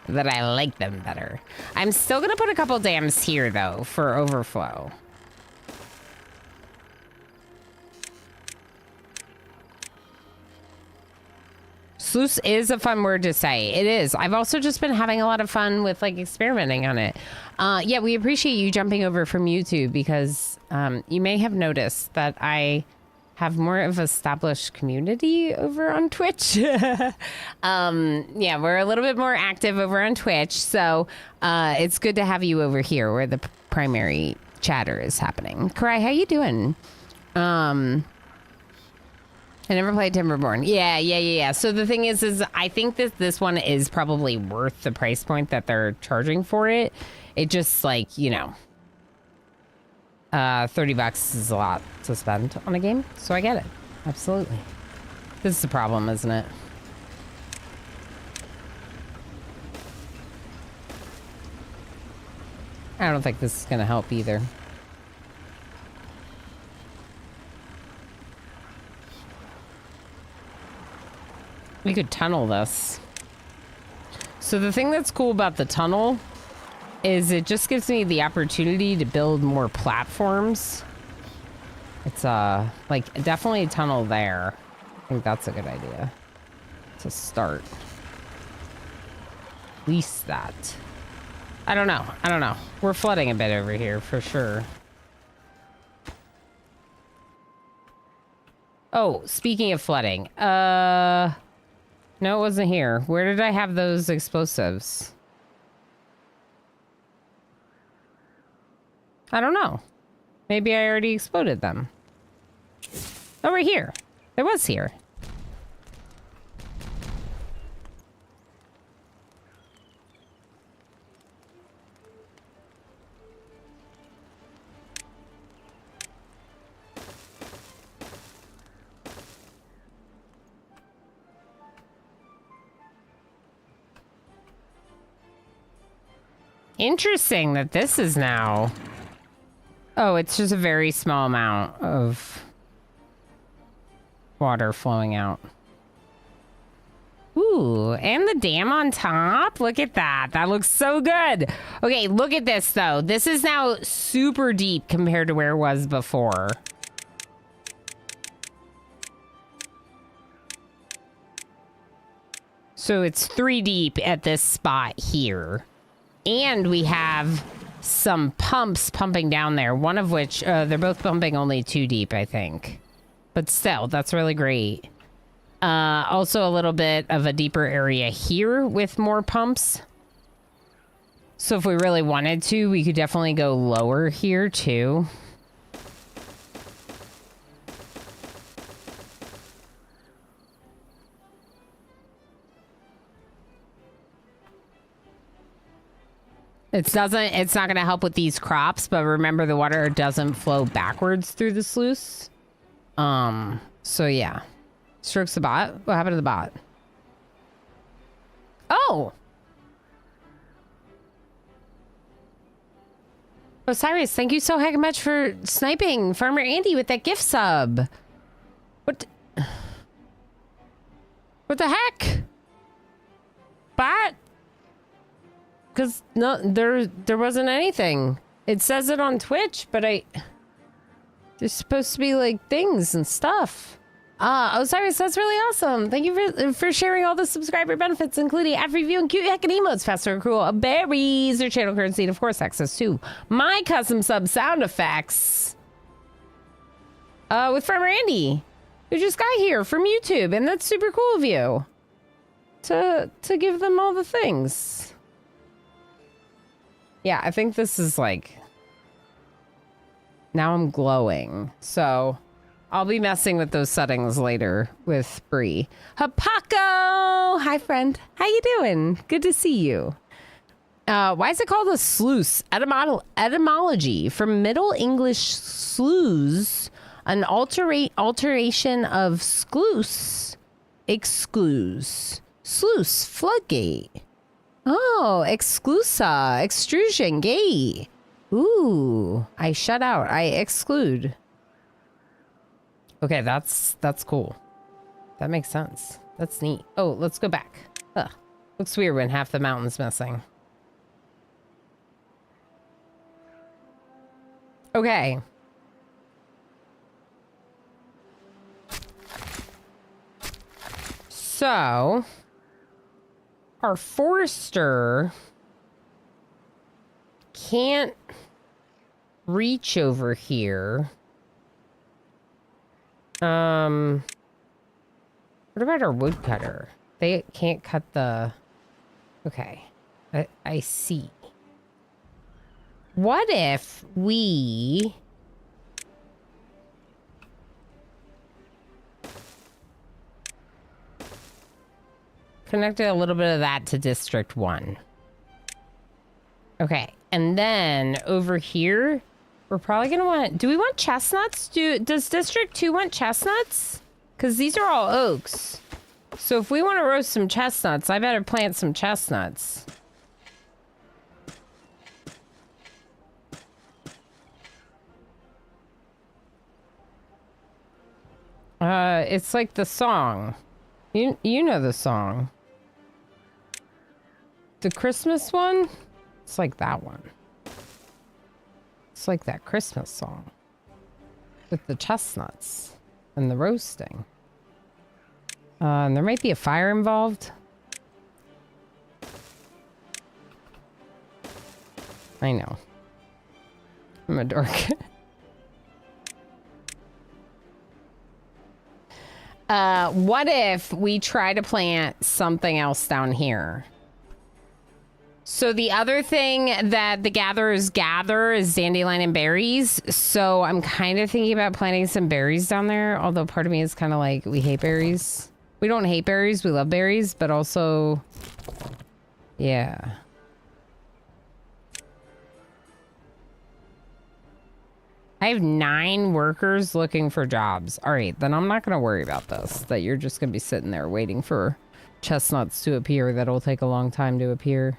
Speaker 1: That I like them better. I'm still going to put a couple dams here, though, for overflow. Sluice is a fun word to say. It is. I've also just been having a lot of fun with, like, experimenting on it. Yeah, we appreciate you jumping over from YouTube because you may have noticed that I have more of an established community over on Twitch. Yeah, we're a little bit more active over on Twitch, so it's good to have you over here where the primary chatter is happening. Karai, how you doing? I never played Timberborn. Yeah. So the thing is I think that this one is probably worth the price point that they're charging for it. It just, like, you know, $30 is a lot to spend on a game, so I get it. Absolutely. This is the problem, isn't it? I don't think this is going to help either. We could tunnel this. So the thing that's cool about the tunnel is it just gives me the opportunity to build more platforms. It's like definitely a tunnel there. I think that's a good idea to start. At least that. I don't know. We're flooding a bit over here for sure. Oh, speaking of flooding, no, it wasn't here. Where did I have those explosives? I don't know. Maybe I already exploded them. Oh, right here. It was here. Interesting that this is now... Oh, it's just a very small amount of water flowing out. Ooh, and the dam on top? Look at that. That looks so good. Okay, look at this, though. This is now super deep compared to where it was before. So it's 3 deep at this spot here. And we have some pumps pumping down there, one of which, they're both pumping only 2 deep, I think. But still, that's really great. Also a little bit of a deeper area here with more pumps. So if we really wanted to, we could definitely go lower here too. It's not going to help with these crops, but remember the water doesn't flow backwards through the sluice. So yeah. Strokes the bot. What happened to the bot? Oh! Osiris, thank you so heck much for sniping Farmer Andy with that gift sub. What the heck? Bot? Because no, there wasn't anything. It says it on Twitch, but there's supposed to be like things and stuff. Osiris, that's really awesome. Thank you for sharing all the subscriber benefits, including ad review and cute heckin' emotes, faster and cool berries, or channel currency, and of course access to my custom sub sound effects. With Farmer Andy, who just got here from YouTube, and that's super cool of you to give them all the things. Yeah, I think this is like, now I'm glowing, so I'll be messing with those settings later with Bree. Hapako! Hi, friend. How you doing? Good to see you. Why is it called a sluice? Etymology. From Middle English sluice, an alteration of sluice, exclues. Sluice, floodgate. Oh, exclusa, extrusion, gate. Ooh, I shut out. I exclude. Okay, that's cool. That makes sense. That's neat. Oh, let's go back. Ugh. Looks weird when half the mountain's missing. Okay. So, our forester can't reach over here. What about our woodcutter? They can't cut the... Okay. I see. What if we... connected a little bit of that to District 1. Okay. And then over here... We're probably going to want... Do we want chestnuts? Does District 2 want chestnuts? Because these are all oaks. So if we want to roast some chestnuts, I better plant some chestnuts. It's like the song. You know the song. The Christmas one? It's like that one. It's like that Christmas song with the chestnuts and the roasting. And there might be a fire involved. I know. I'm a dork. What if we try to plant something else down here? So the other thing that the gatherers gather is dandelion and berries. So I'm kind of thinking about planting some berries down there. Although part of me is kind of like, we hate berries. We don't hate berries. We love berries. But also, yeah. I have 9 workers looking for jobs. All right, then I'm not going to worry about this. That you're just going to be sitting there waiting for chestnuts to appear. That'll take a long time to appear.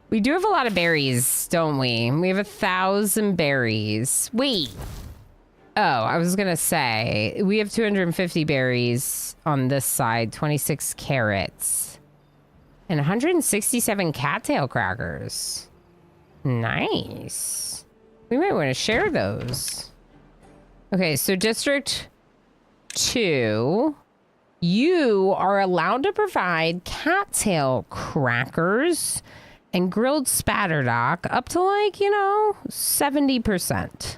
Speaker 1: We do have a lot of berries, don't we? We have 1,000 berries. Wait. Oh, I was gonna say, we have 250 berries on this side, 26 carrots, and 167 cattail crackers. Nice. We might want to share those. Okay, so District 2... You are allowed to provide cattail crackers and grilled spatterdock up to like, 70%.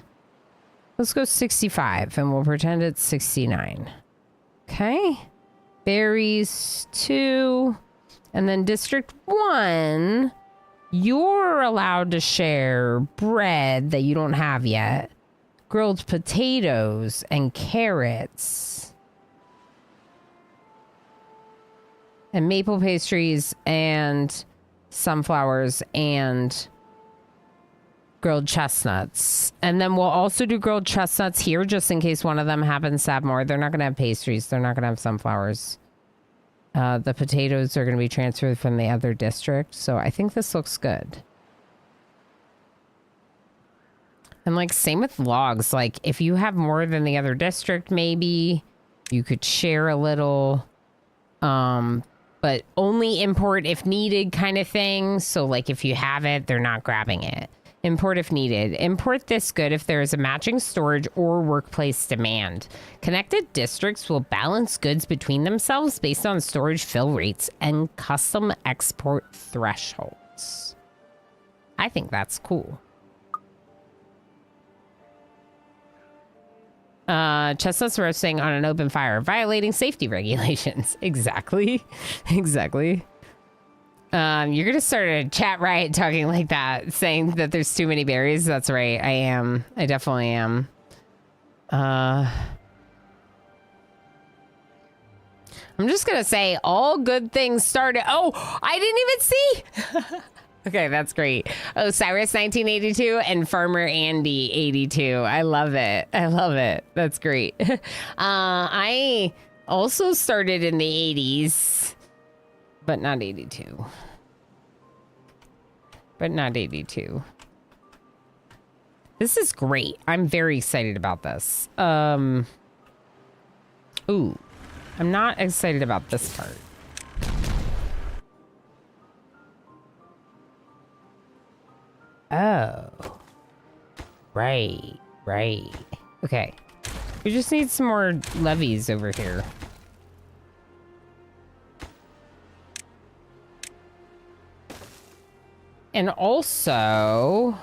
Speaker 1: Let's go 65 and we'll pretend it's 69. Okay. Berries 2. And then District 1, you're allowed to share bread that you don't have yet, grilled potatoes and carrots. and maple pastries and sunflowers and grilled chestnuts. And then we'll also do grilled chestnuts here just in case one of them happens to have more. They're not going to have pastries. They're not going to have sunflowers. The potatoes are going to be transferred from the other district. So I think this looks good. And like same with logs. Like if you have more than the other district, maybe you could share a little. But only import if needed kind of thing. So like if you have it, they're not grabbing it. Import if needed. Import this good if there is a matching storage or workplace demand. Connected districts will balance goods between themselves based on storage fill rates and custom export thresholds. I think that's cool. Chestnuts roasting on an open fire, violating safety regulations. Exactly. Exactly. You're gonna start a chat riot talking like that, saying that there's too many berries. That's right. I am. I definitely am. I'm just gonna say all good things started. Oh, I didn't even see. Okay, that's great. Oh, Cyrus 1982 and Farmer Andy 82. I love it. I love it. That's great. I also started in the 80s, but not 82. But not 82. This is great. I'm very excited about this. Ooh, I'm not excited about this part. Oh. Right. Okay. We just need some more levees over here. And also,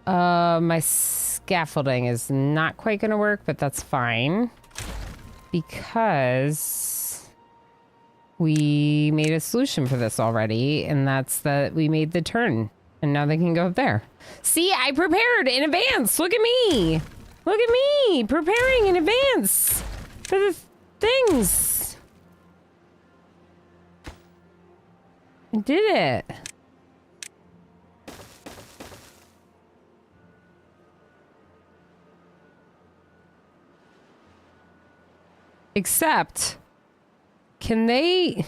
Speaker 1: my scaffolding is not quite going to work, but that's fine. Because we made a solution for this already, and that's that we made the turn. And now they can go up there. See, I prepared in advance. Look at me. Look at me preparing in advance for the things. I did it. Except, can they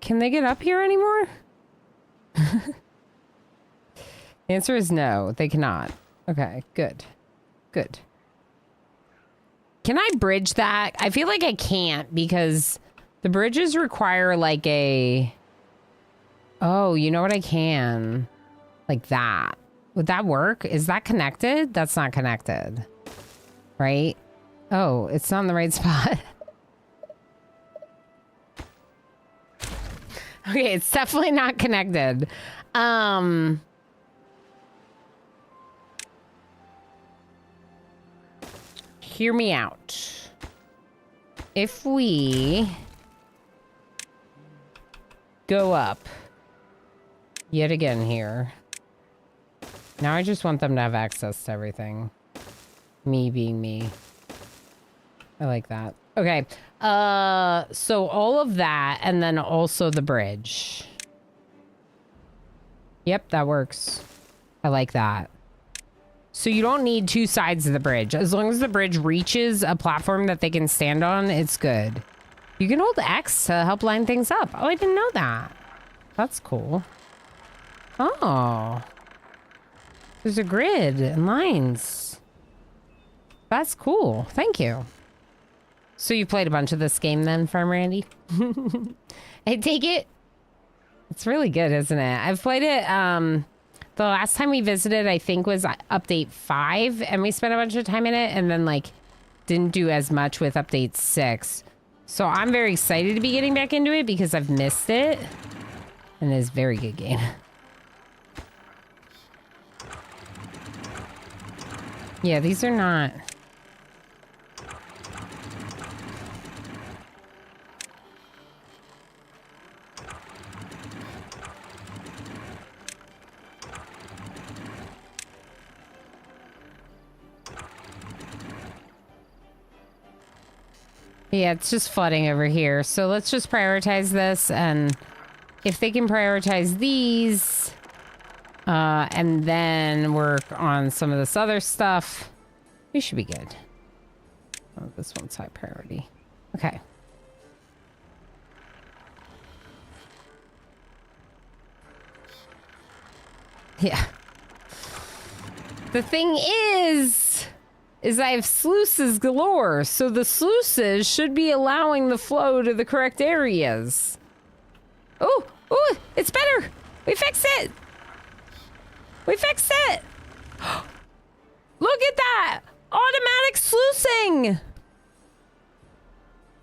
Speaker 1: get up here anymore? The answer is no, they cannot. Okay, good. Good. Can I bridge that? I feel like I can't because the bridges require like a... Oh, you know what I can? Like that. Would that work? Is that connected? That's not connected. Right? Oh, it's not in the right spot. Okay, it's definitely not connected. Hear me out. If we go up yet again here. Now I just want them to have access to everything. Me being me. I like that. Okay. So all of that and then also the bridge. Yep, that works. I like that. So you don't need two sides of the bridge. As long as the bridge reaches a platform that they can stand on, it's good. You can hold X to help line things up. Oh, I didn't know that. That's cool. Oh. There's a grid and lines. That's cool. Thank you. So you played a bunch of this game then, Farmer Andy? I take it. It's really good, isn't it? I've played it, the last time we visited, I think was update 5, and we spent a bunch of time in it, and then like didn't do as much with update 6. So I'm very excited to be getting back into it because I've missed it. And it's a very good game. Yeah, these are not... Yeah, it's just flooding over here. So let's just prioritize this, and if they can prioritize these, and then work on some of this other stuff, we should be good. Oh, this one's high priority. Okay. Yeah. The thing is I have sluices galore, so the sluices should be allowing the flow to the correct areas. Oh, it's better. We fixed it. We fixed it. Look at that. Automatic sluicing.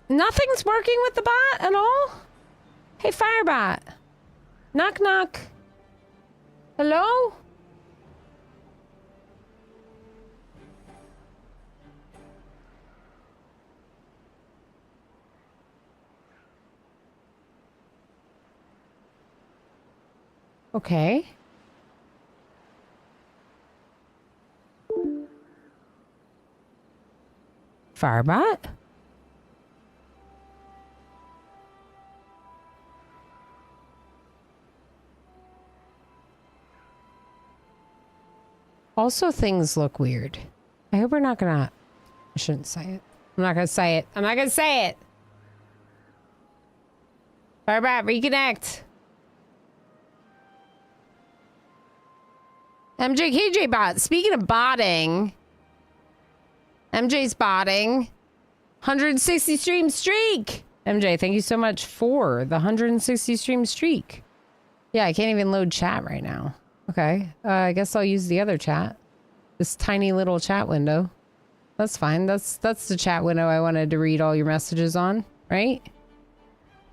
Speaker 1: Nothing's working with the bot at all? Hey, Firebot. Knock, knock. Hello? Okay. Firebot? Also, things look weird. I hope we're not gonna... I shouldn't say it. I'm not gonna say it. I'm not gonna say it! Firebot, reconnect! MJKJ bot. Speaking of botting, MJ's botting. 160 stream streak. MJ, thank you so much for the 160 stream streak. Yeah, I can't even load chat right now. Okay, I guess I'll use the other chat. This tiny little chat window. That's fine. That's the chat window I wanted to read all your messages on, right?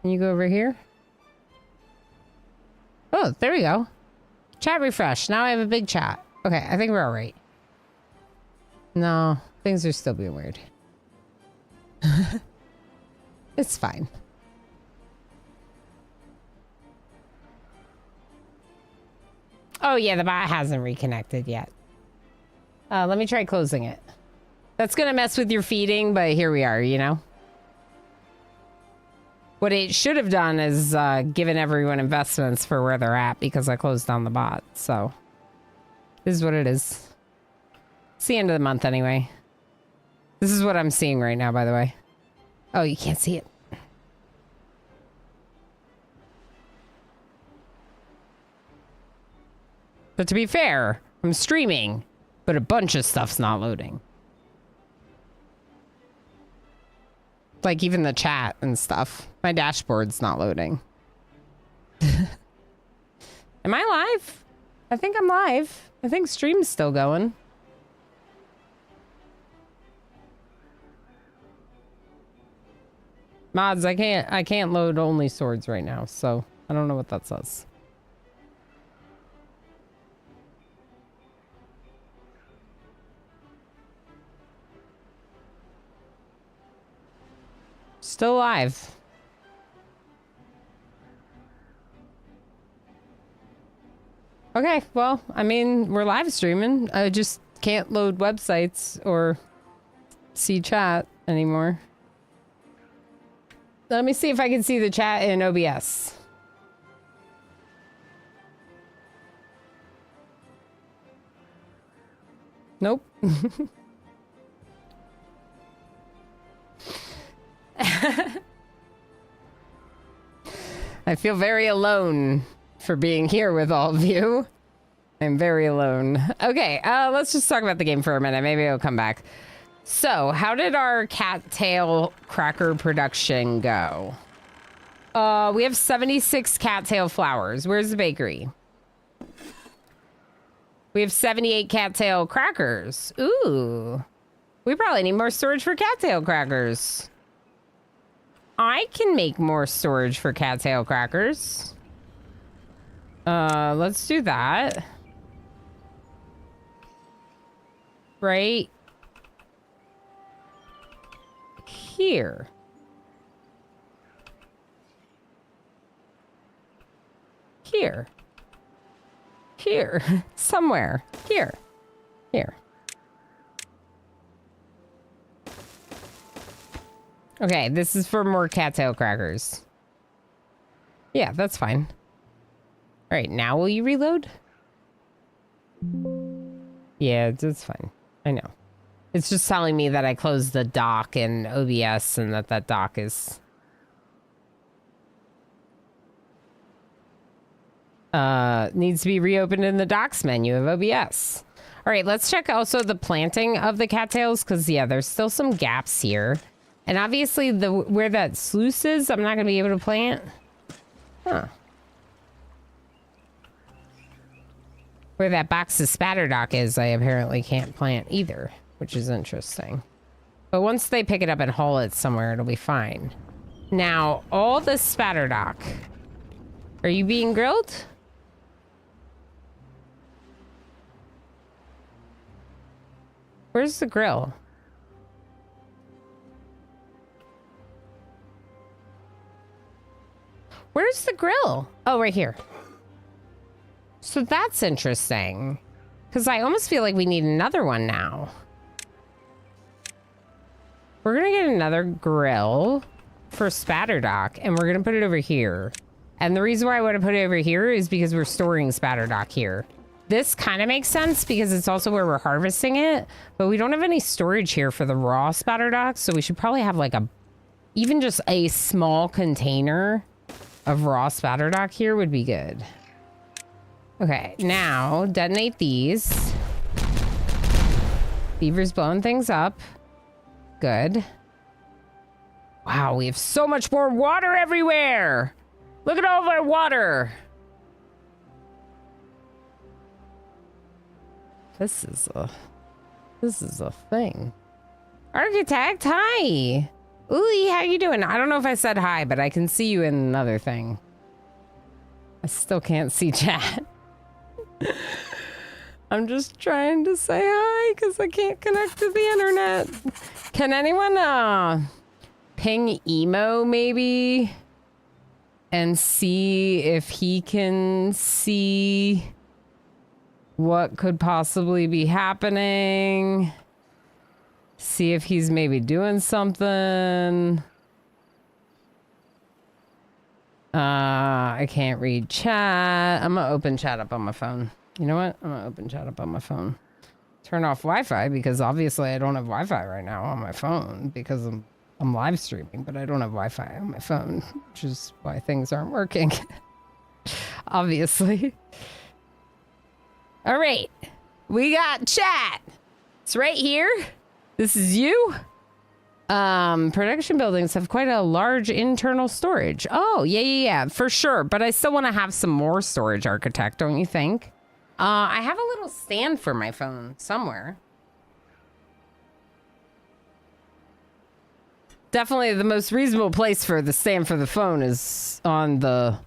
Speaker 1: Can you go over here? Oh, there we go. Chat refresh. Now I have a big chat. Okay, I think we're all right. No, things are still being weird. It's fine. Oh yeah, the bot hasn't reconnected yet. Let me try closing it. That's gonna mess with your feeding, but here we are, you know? What it should have done is given everyone investments for where they're at because I closed down the bot. So this is what it is. It's the end of the month anyway. This is what I'm seeing right now, by the way. Oh, you can't see it. But to be fair, I'm streaming, but a bunch of stuff's not loading. Like even the chat and stuff. My dashboard's not loading. Am I live? I think I'm live. I think stream's still going. Mods, I can't load only swords right now, so I don't know what that says. Still alive. Okay, well, I mean, we're live streaming. I just can't load websites or see chat anymore. Let me see if I can see the chat in OBS. Nope. I feel very alone for being here with all of you. I'm very alone. Okay, let's just talk about the game for a minute. Maybe I'll come back. So, how did our cattail cracker production go? We have 76 cattail flowers. Where's the bakery? We have 78 cattail crackers. Ooh. We probably need more storage for cattail crackers. I can make more storage for cattail crackers. Let's do that. Right here. Here. Here. Somewhere. Here. Here. Okay, this is for more cattail crackers. Yeah, that's fine. All right, now will you reload? Yeah, that's fine. I know. It's just telling me that I closed the dock in OBS and that dock is... needs to be reopened in the docks menu of OBS. All right, let's check also the planting of the cattails because, yeah, there's still some gaps here. And obviously, where that sluice is, I'm not going to be able to plant. Huh. Where that box of spatter dock is, I apparently can't plant either, which is interesting. But once they pick it up and haul it somewhere, it'll be fine. Now, all the spatter dock. Are you being grilled? Where's the grill? Where's the grill? Oh, right here. So that's interesting. Because I almost feel like we need another one now. We're going to get another grill for spatter dock, and we're going to put it over here. And the reason why I want to put it over here is because we're storing spatter dock here. This kind of makes sense because it's also where we're harvesting it, but we don't have any storage here for the raw spatter dock, so we should probably have like even just a small container of raw spatter dock here would be good. Okay, now detonate these. Beaver's blowing things up. Good. Wow, we have so much more water everywhere. Look at all of our water. This is a thing. Architect, hi. Uli, how you doing? I don't know if I said hi, but I can see you in another thing. I still can't see chat. I'm just trying to say hi because I can't connect to the internet. Can anyone ping Emo maybe and see if he can see what could possibly be happening? See if he's maybe doing something. I can't read chat. I'm gonna open chat up on my phone. You know what? I'm gonna open chat up on my phone. Turn off Wi-Fi because obviously I don't have Wi-Fi right now on my phone because I'm live streaming, but I don't have Wi-Fi on my phone, which is why things aren't working. Obviously. All right, we got chat. It's right here. This is you. Production buildings have quite a large internal storage. Oh, yeah, for sure. But I still want to have some more storage, Architect, don't you think? I have a little stand for my phone somewhere. Definitely the most reasonable place for the stand for the phone is on the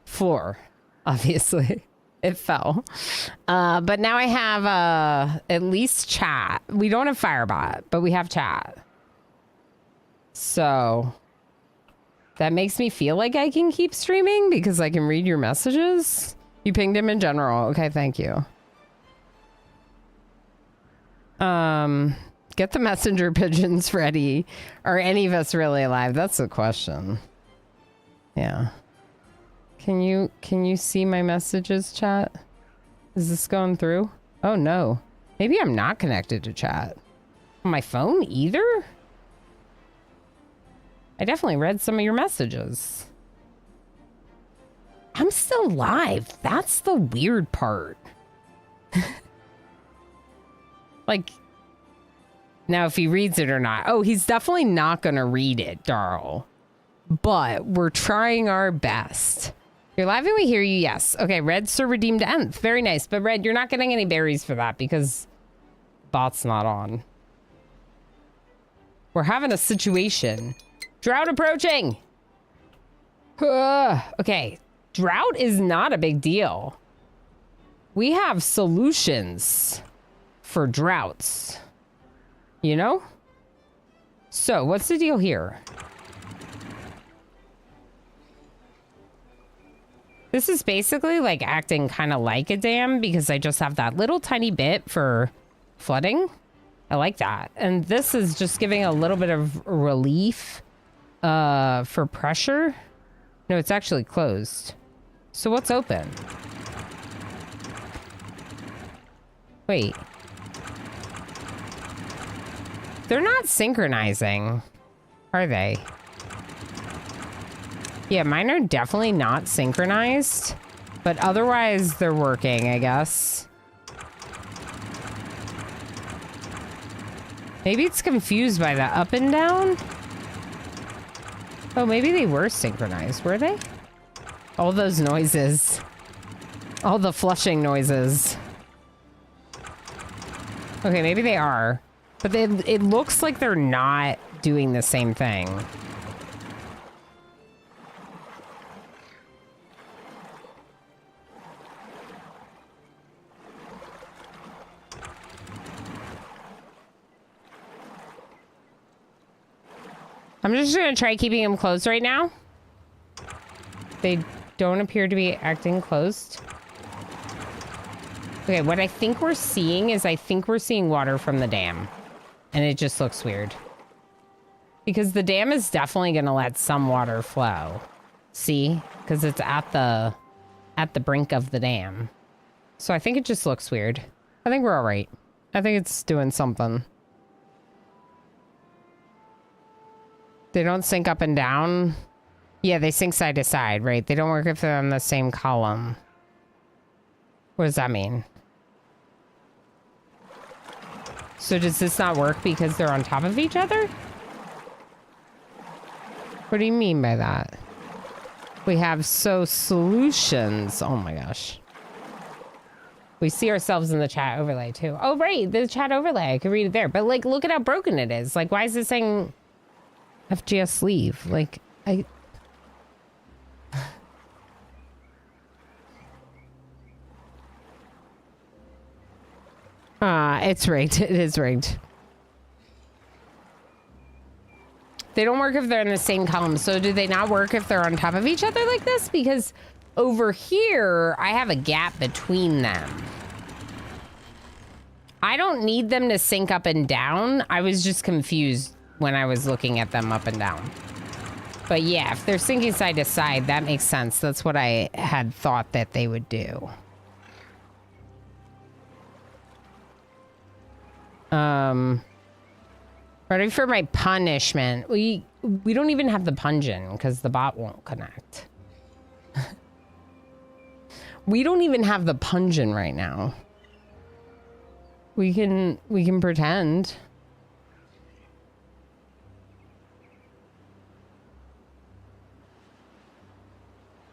Speaker 1: floor, obviously. It fell. But now I have at least chat. We don't have Firebot, but we have chat. So that makes me feel like I can keep streaming because I can read your messages. You pinged him in general. Okay, thank you. Get the messenger pigeons ready. Are any of us really alive? That's the question. Yeah. Can you see my messages, chat? Is this going through? Oh no. Maybe I'm not connected to chat. On my phone either? I definitely read some of your messages. I'm still live. That's the weird part. Like, now if he reads it or not. Oh, he's definitely not gonna read it, Darl. But we're trying our best. You're live and we hear you, yes. Okay, Red Sir redeemed nth. Very nice. But Red, you're not getting any berries for that because bot's not on. We're having a situation. Drought approaching. Okay, drought is not a big deal. We have solutions for droughts. You know? So, what's the deal here? This is basically like acting kind of like a dam because I just have that little tiny bit for flooding. I like that. And this is just giving a little bit of relief For pressure? No, it's actually closed. So what's open? Wait. They're not synchronizing, are they? Yeah, mine are definitely not synchronized, but otherwise they're working, I guess. Maybe it's confused by the up and down? Oh, maybe they were synchronized, were they? All those noises. All the flushing noises. Okay, maybe they are. But it looks like they're not doing the same thing. I'm just gonna try keeping them closed right now. They don't appear to be acting closed. Okay, what I think we're seeing is I think we're seeing water from the dam. And it just looks weird. Because the dam is definitely gonna let some water flow. See? Because it's at the brink of the dam. So I think it just looks weird. I think we're all right. I think it's doing something. They don't sync up and down. Yeah, they sync side to side, right? They don't work if they're on the same column. What does that mean? So does this not work because they're on top of each other? What do you mean by that? We have solutions. Oh my gosh. We see ourselves in the chat overlay too. Oh, right. The chat overlay. I could read it there. But like, look at how broken it is. Like, why is this saying FGS leave? Like, it's rigged. It is rigged. They don't work if they're in the same column. So do they not work if they're on top of each other like this? Because over here, I have a gap between them. I don't need them to sync up and down. I was just confused when I was looking at them up and down. But yeah, if they're syncing side to side, that makes sense. That's what I had thought that they would do. Ready for my punishment. We don't even have the pungeon because the bot won't connect. We don't even have the pungeon right now. We can pretend.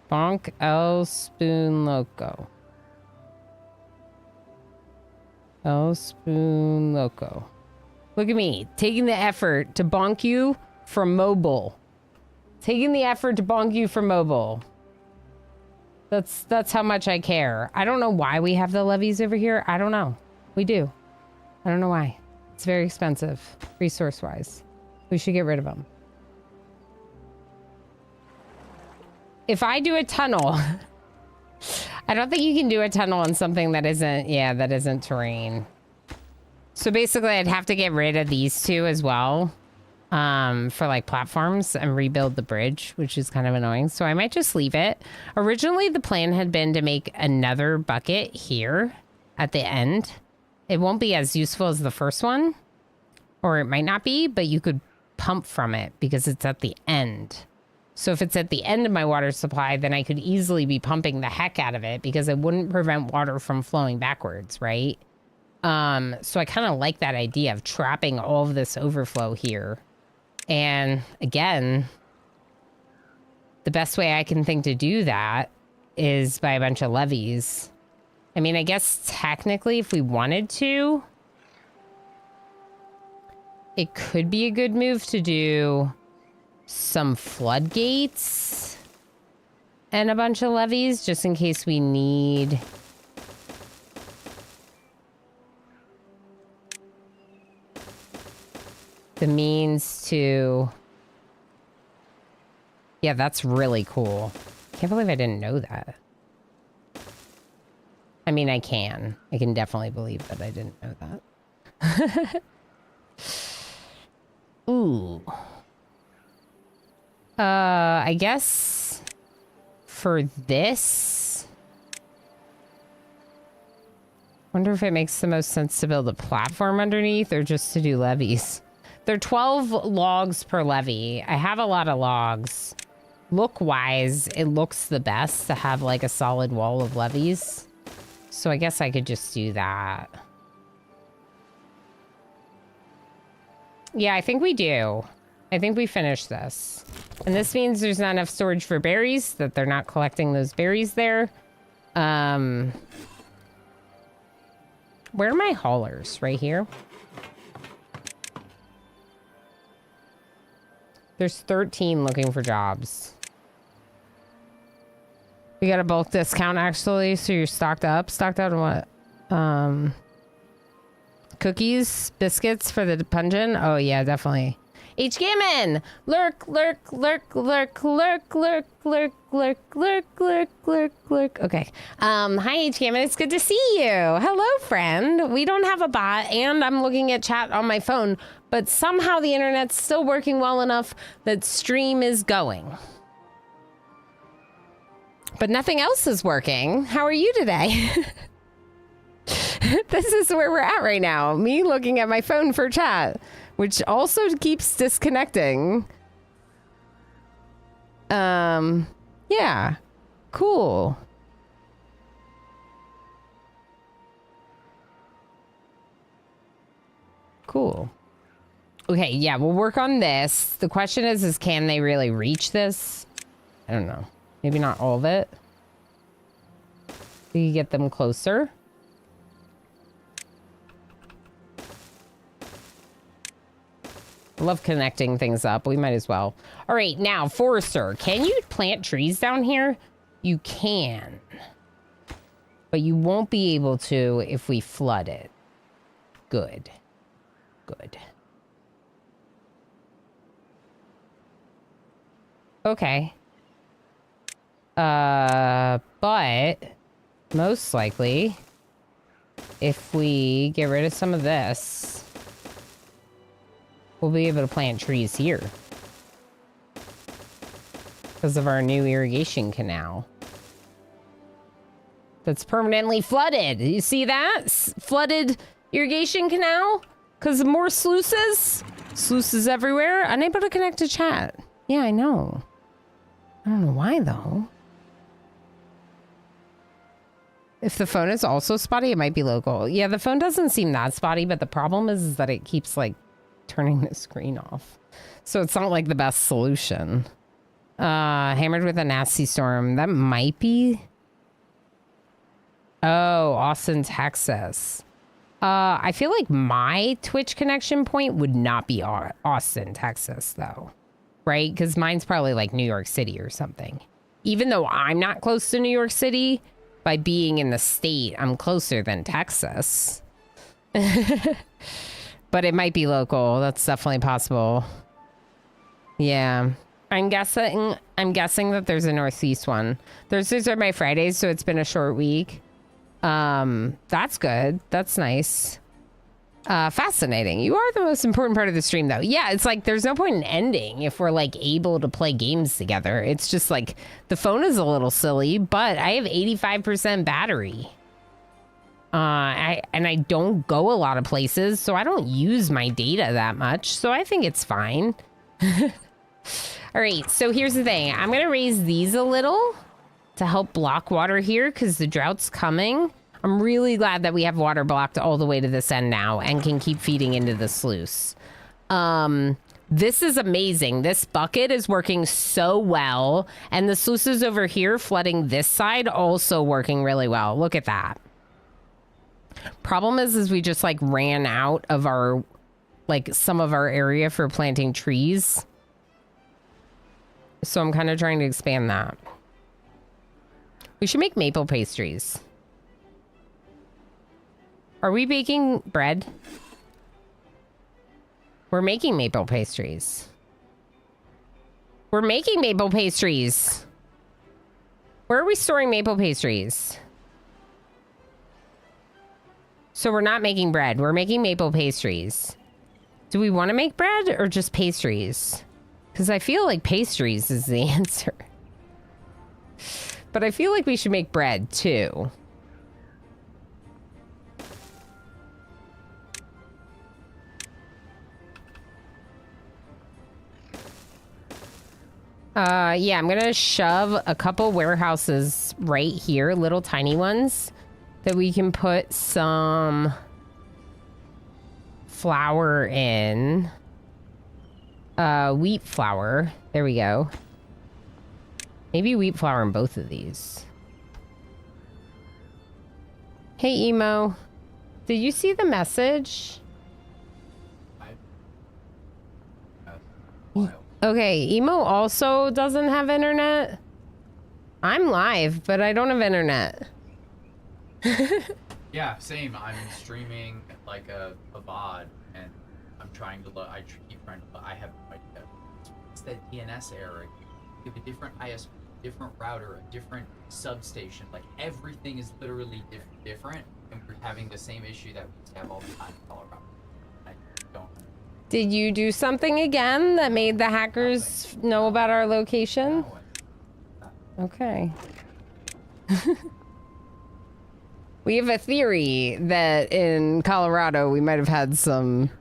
Speaker 1: Bonk El Spoon Loco. El Spoon Loco. Look at me, taking the effort to bonk you from mobile. Taking the effort to bonk you from mobile. That's how much I care. I don't know why we have the levies over here. I don't know. We do. I don't know why. It's very expensive, resource-wise. We should get rid of them. If I do a tunnel... I don't think you can do a tunnel on something that isn't... Yeah, that isn't terrain. So basically, I'd have to get rid of these two as well. For like platforms and rebuild the bridge, which is kind of annoying. So I might just leave it. Originally, the plan had been to make another bucket here at the end. It won't be as useful as the first one, or it might not be, but you could pump from it because it's at the end. So if it's at the end of my water supply, then I could easily be pumping the heck out of it because it wouldn't prevent water from flowing backwards, right? So I kind of like that idea of trapping all of this overflow here. And again, the best way I can think to do that is by a bunch of levees. I mean, I guess technically if we wanted to, it could be a good move to do some floodgates and a bunch of levees just in case we need... the means to... Yeah, that's really cool. Can't believe I didn't know that. I mean, I can. I can definitely believe that I didn't know that. Ooh. I guess for this, wonder if it makes the most sense to build a platform underneath or just to do levees. There are 12 logs per levee. I have a lot of logs. Look-wise, it looks the best to have like a solid wall of levees. So I guess I could just do that. Yeah, I think we do. I think we finished this. And this means there's not enough storage for berries, that they're not collecting those berries there. Where are my haulers? Right here? There's 13 looking for jobs. We got a bulk discount, actually, so you're stocked up. Stocked out on what? Cookies, biscuits for the pungent? Oh, yeah, definitely. H. Gammon! Lurk, lurk, lurk, lurk, lurk, lurk, lurk, lurk, lurk, lurk, lurk, lurk. Okay. Hi, H. Gammon. It's good to see you. Hello, friend. We don't have a bot, and I'm looking at chat on my phone, but somehow the internet's still working well enough that stream is going. But nothing else is working. How are you today? This is where we're at right now. Me looking at my phone for chat, which also keeps disconnecting. Yeah. Cool. Cool. Okay, yeah, we'll work on this. The question is can they really reach this? I don't know. Maybe not all of it. We get them closer. I love connecting things up. We might as well. All right, now, Forester, can you plant trees down here? You can. But you won't be able to if we flood it. Good. Good. Okay. But most likely, if we get rid of some of this, we'll be able to plant trees here because of our new irrigation canal that's permanently flooded. You see that? Flooded irrigation canal because of more sluices. Sluices everywhere. Unable to connect to chat. Yeah, I know. I don't know why, though. If the phone is also spotty, it might be local. Yeah, the phone doesn't seem that spotty, but the problem is that it keeps, like, turning the screen off. So it's not, like, the best solution. Hammered with a nasty storm. That might be... Oh, Austin, Texas. I feel like my Twitch connection point would not be Austin, Texas, though. Right? Because mine's probably, like, New York City or something. Even though I'm not close to New York City... By being in the state, I'm closer than Texas. But it might be local. That's definitely possible. Yeah. I'm guessing that there's a Northeast one. Thursdays are my Fridays, so it's been a short week. That's good. That's nice. Fascinating. You are the most important part of the stream, though. Yeah, it's like there's no point in ending if we're like able to play games together. It's just like the phone is a little silly, but I have 85% battery. I don't go a lot of places, so I don't use my data that much. So I think it's fine. All right, so here's the thing. I'm gonna raise these a little to help block water here because the drought's coming. I'm really glad that we have water blocked all the way to this end now and can keep feeding into the sluice. This is amazing. This bucket is working so well. And the sluices over here flooding this side also working really well. Look at that. Problem is we just like ran out of our, like some of our area for planting trees. So I'm kind of trying to expand that. We should make maple pastries. Are we baking bread? We're making maple pastries. We're making maple pastries. Where are we storing maple pastries? So we're not making bread. We're making maple pastries. Do we want to make bread or just pastries? Because I feel like pastries is the answer. But I feel like we should make bread too. Yeah, I'm gonna shove a couple warehouses right here, little tiny ones, that we can put some flour in. Wheat flour. There we go. Maybe wheat flour in both of these. Hey, Emo. Did you see the message? Okay, Emo also doesn't have internet. I'm live, but I don't have internet.
Speaker 3: Yeah, same. I'm streaming like a VOD, and I'm trying to look. I keep trying to. I have no idea. It's that DNS error. You have a different ISP, different router, a different substation. Like everything is literally different, and we're having the same issue that we used to have all the time in Colorado. I don't.
Speaker 1: Did you do something again that made the hackers know about our location? Okay. We have a theory that in Colorado we might have had some...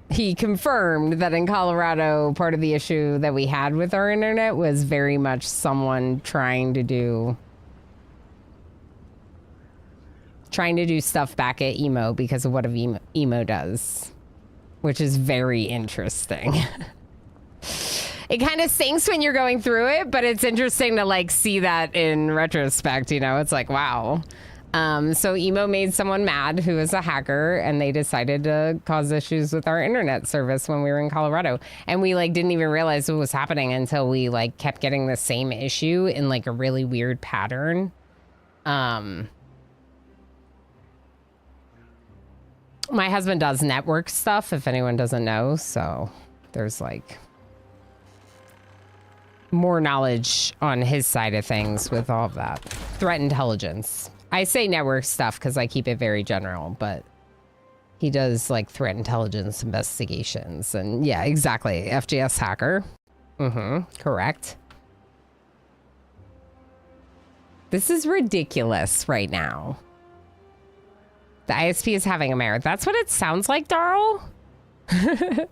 Speaker 1: He confirmed that in Colorado, part of the issue that we had with our internet was very much someone trying to do stuff back at Emo because of what Emo does. Which is very interesting. It kind of stinks when you're going through it, but it's interesting to like see that in retrospect, you know? It's like, wow. So Emo made someone mad who was a hacker, and they decided to cause issues with our internet service when we were in Colorado. And we like didn't even realize what was happening until we like kept getting the same issue in like a really weird pattern. My husband does network stuff, if anyone doesn't know, so there's like more knowledge on his side of things with all of that. Threat intelligence. I say network stuff because I keep it very general, but he does like threat intelligence investigations. And yeah, exactly. FGS hacker. Correct. This is ridiculous right now. The ISP is having a mare. That's what it sounds like, Darl. It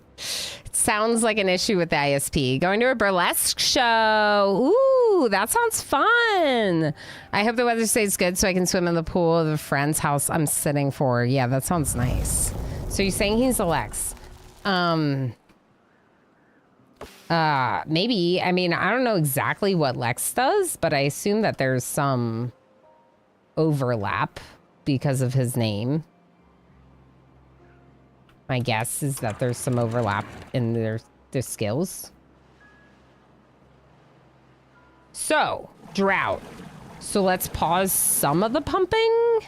Speaker 1: sounds like an issue with the ISP. Going to a burlesque show. Ooh, that sounds fun. I hope the weather stays good so I can swim in the pool of a friend's house I'm sitting for. Yeah, that sounds nice. So you're saying he's a Lex. Maybe. I mean, I don't know exactly what Lex does, but I assume that there's some overlap because of his name. My guess is that there's some overlap in their skills. So, drought. So let's pause some of the pumping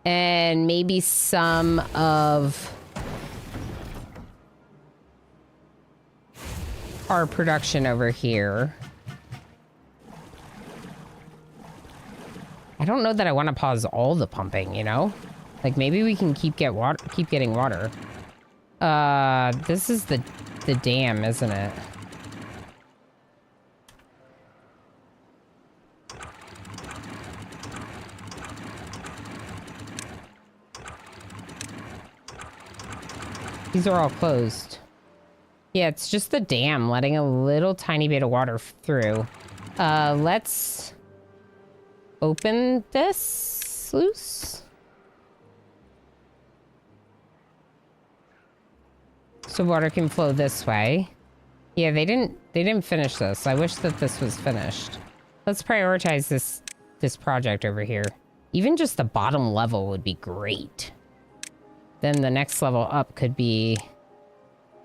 Speaker 1: and maybe some of our production over here. I don't know that I want to pause all the pumping, you know? Like maybe we can keep getting water. This is the dam, isn't it? These are all closed. Yeah, it's just the dam letting a little tiny bit of water through. Let's open this sluice. So water can flow this way. Yeah, they didn't finish this. I wish that this was finished. Let's prioritize this project over here. Even just the bottom level would be great. Then the next level up could be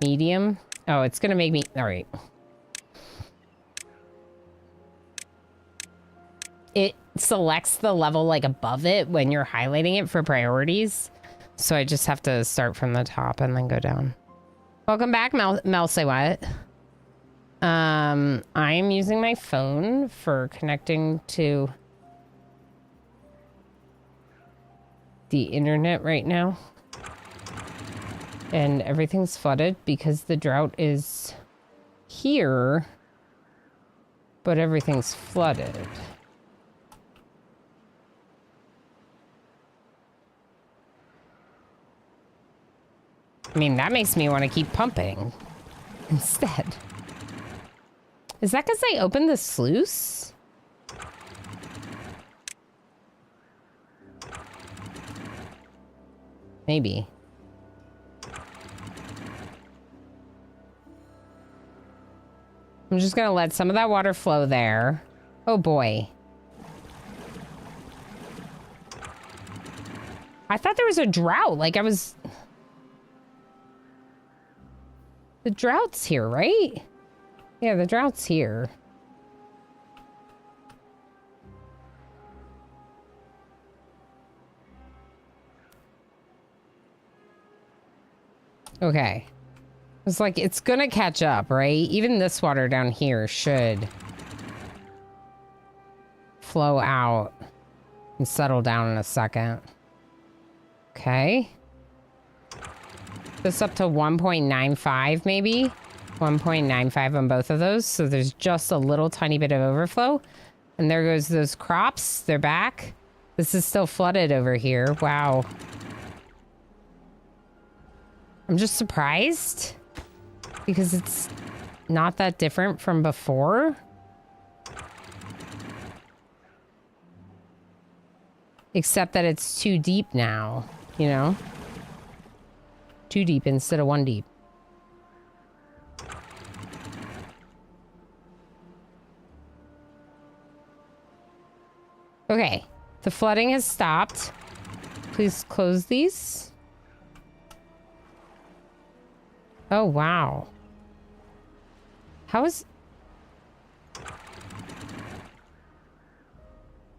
Speaker 1: medium. Oh, it's gonna make me... All right. It selects the level like above it when you're highlighting it for priorities. So I just have to start from the top and then go down. Welcome back, Mel, say what? I am using my phone for connecting to the internet right now. And everything's flooded because the drought is here, but everything's flooded. I mean, that makes me want to keep pumping instead. Is that because they opened the sluice? Maybe. I'm just gonna let some of that water flow there. Oh boy. I thought there was a drought. Like I was... The drought's here, right? Yeah, the drought's here. Okay. It's like, it's gonna catch up, right? Even this water down here should flow out and settle down in a second. Okay. This up to 1.95 maybe? 1.95 on both of those. So there's just a little tiny bit of overflow. And there goes those crops. They're back. This is still flooded over here. Wow. I'm just surprised because it's not that different from before. Except that it's too deep now, you know? Too deep instead of one deep. Okay, the flooding has stopped. Please close these. Oh, wow. How is...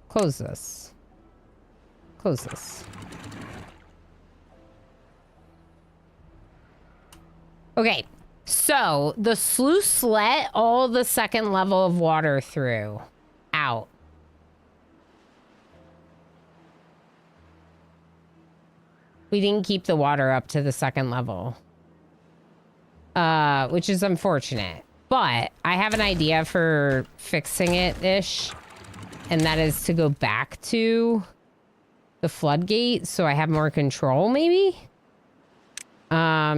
Speaker 1: Close this. Close this. Okay, so the sluice let all the second level of water through. Out. We didn't keep the water up to the second level. Which is unfortunate. But I have an idea for fixing it-ish. And that is to go back to the floodgate so I have more control, maybe?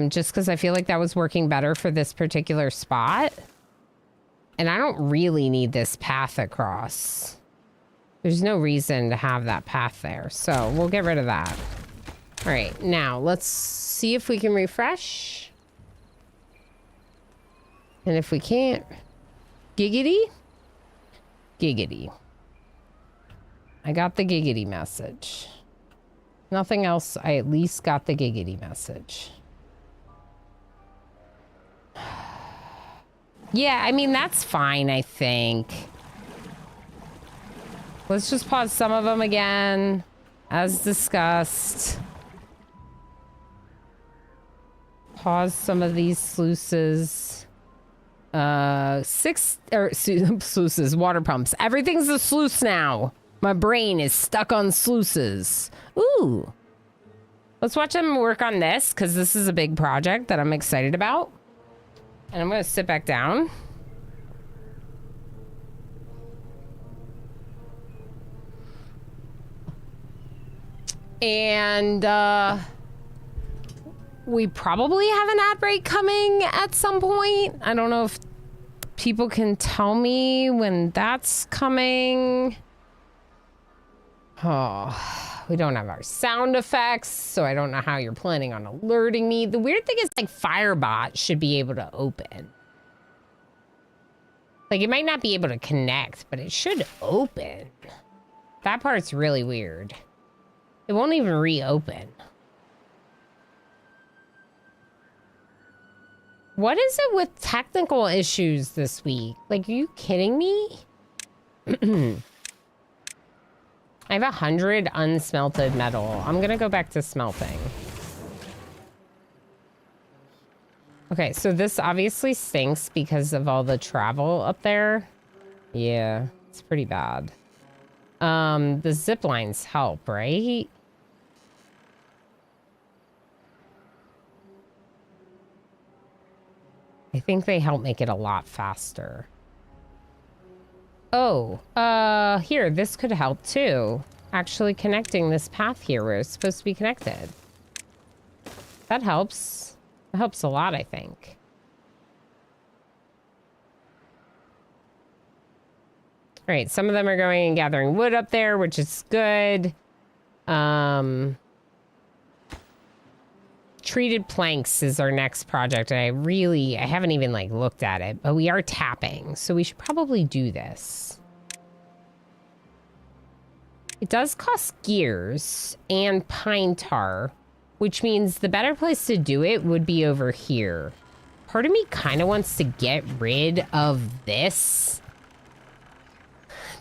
Speaker 1: Just because I feel like that was working better for this particular spot. And I don't really need this path across. There's no reason to have that path there. So we'll get rid of that. All right, now let's see if we can refresh. And if we can't, giggity. Giggity. I got the giggity message. Nothing else, I at least got the giggity message. Yeah, I mean, that's fine, I think. Let's just pause some of them again, as discussed. Pause some of these sluices. Sluices, water pumps. Everything's a sluice now. My brain is stuck on sluices. Ooh. Let's watch them work on this, because this is a big project that I'm excited about. And I'm going to sit back down. And, we probably have an ad break coming at some point. I don't know if people can tell me when that's coming. Oh, we don't have our sound effects, so I don't know how you're planning on alerting me. The weird thing is, like, Firebot should be able to open. Like, it might not be able to connect, but it should open. That part's really weird. It won't even reopen. What is it with technical issues this week? Like, are you kidding me? I have 100 unsmelted metal. I'm gonna go back to smelting. Okay, so this obviously stinks because of all the travel up there. Yeah, it's pretty bad. The zip lines help, right? I I think they help make it a lot faster. Oh, here, this could help too. Actually connecting this path here where it's supposed to be connected. That helps. It helps a lot, I think. All right, some of them are going and gathering wood up there, which is good. Treated planks is our next project. I haven't even like looked at it, but we are tapping, so we should probably do this. It does cost gears and pine tar, which means the better place to do it would be over here. Part of me kind of wants to get rid of this.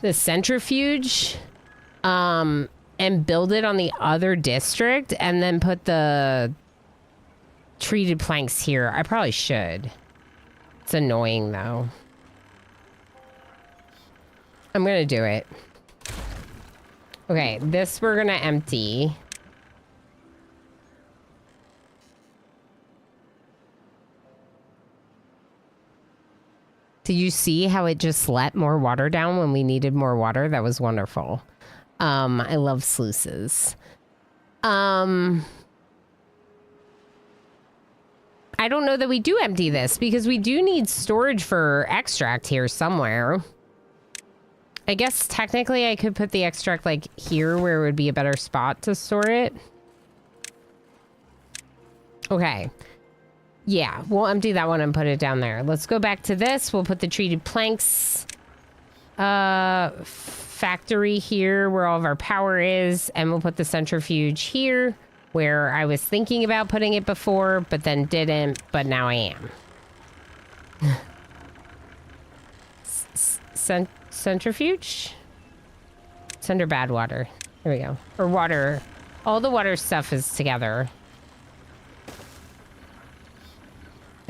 Speaker 1: The centrifuge, and build it on the other district and then put the treated planks here. I probably should. It's annoying though. I'm gonna do it. Okay, this we're gonna empty. Did you see how it just let more water down when we needed more water? That was wonderful. I love sluices. I don't know that we do empty this because we do need storage for extract here somewhere. I guess technically I could put the extract like here where it would be a better spot to store it. Okay. Yeah, we'll empty that one and put it down there. Let's go back to this. We'll put the treated planks factory here where all of our power is, and we'll put the centrifuge here where I was thinking about putting it before, but then didn't, but now I am. Centrifuge? It's under bad water. Here we go. Or water. All the water stuff is together.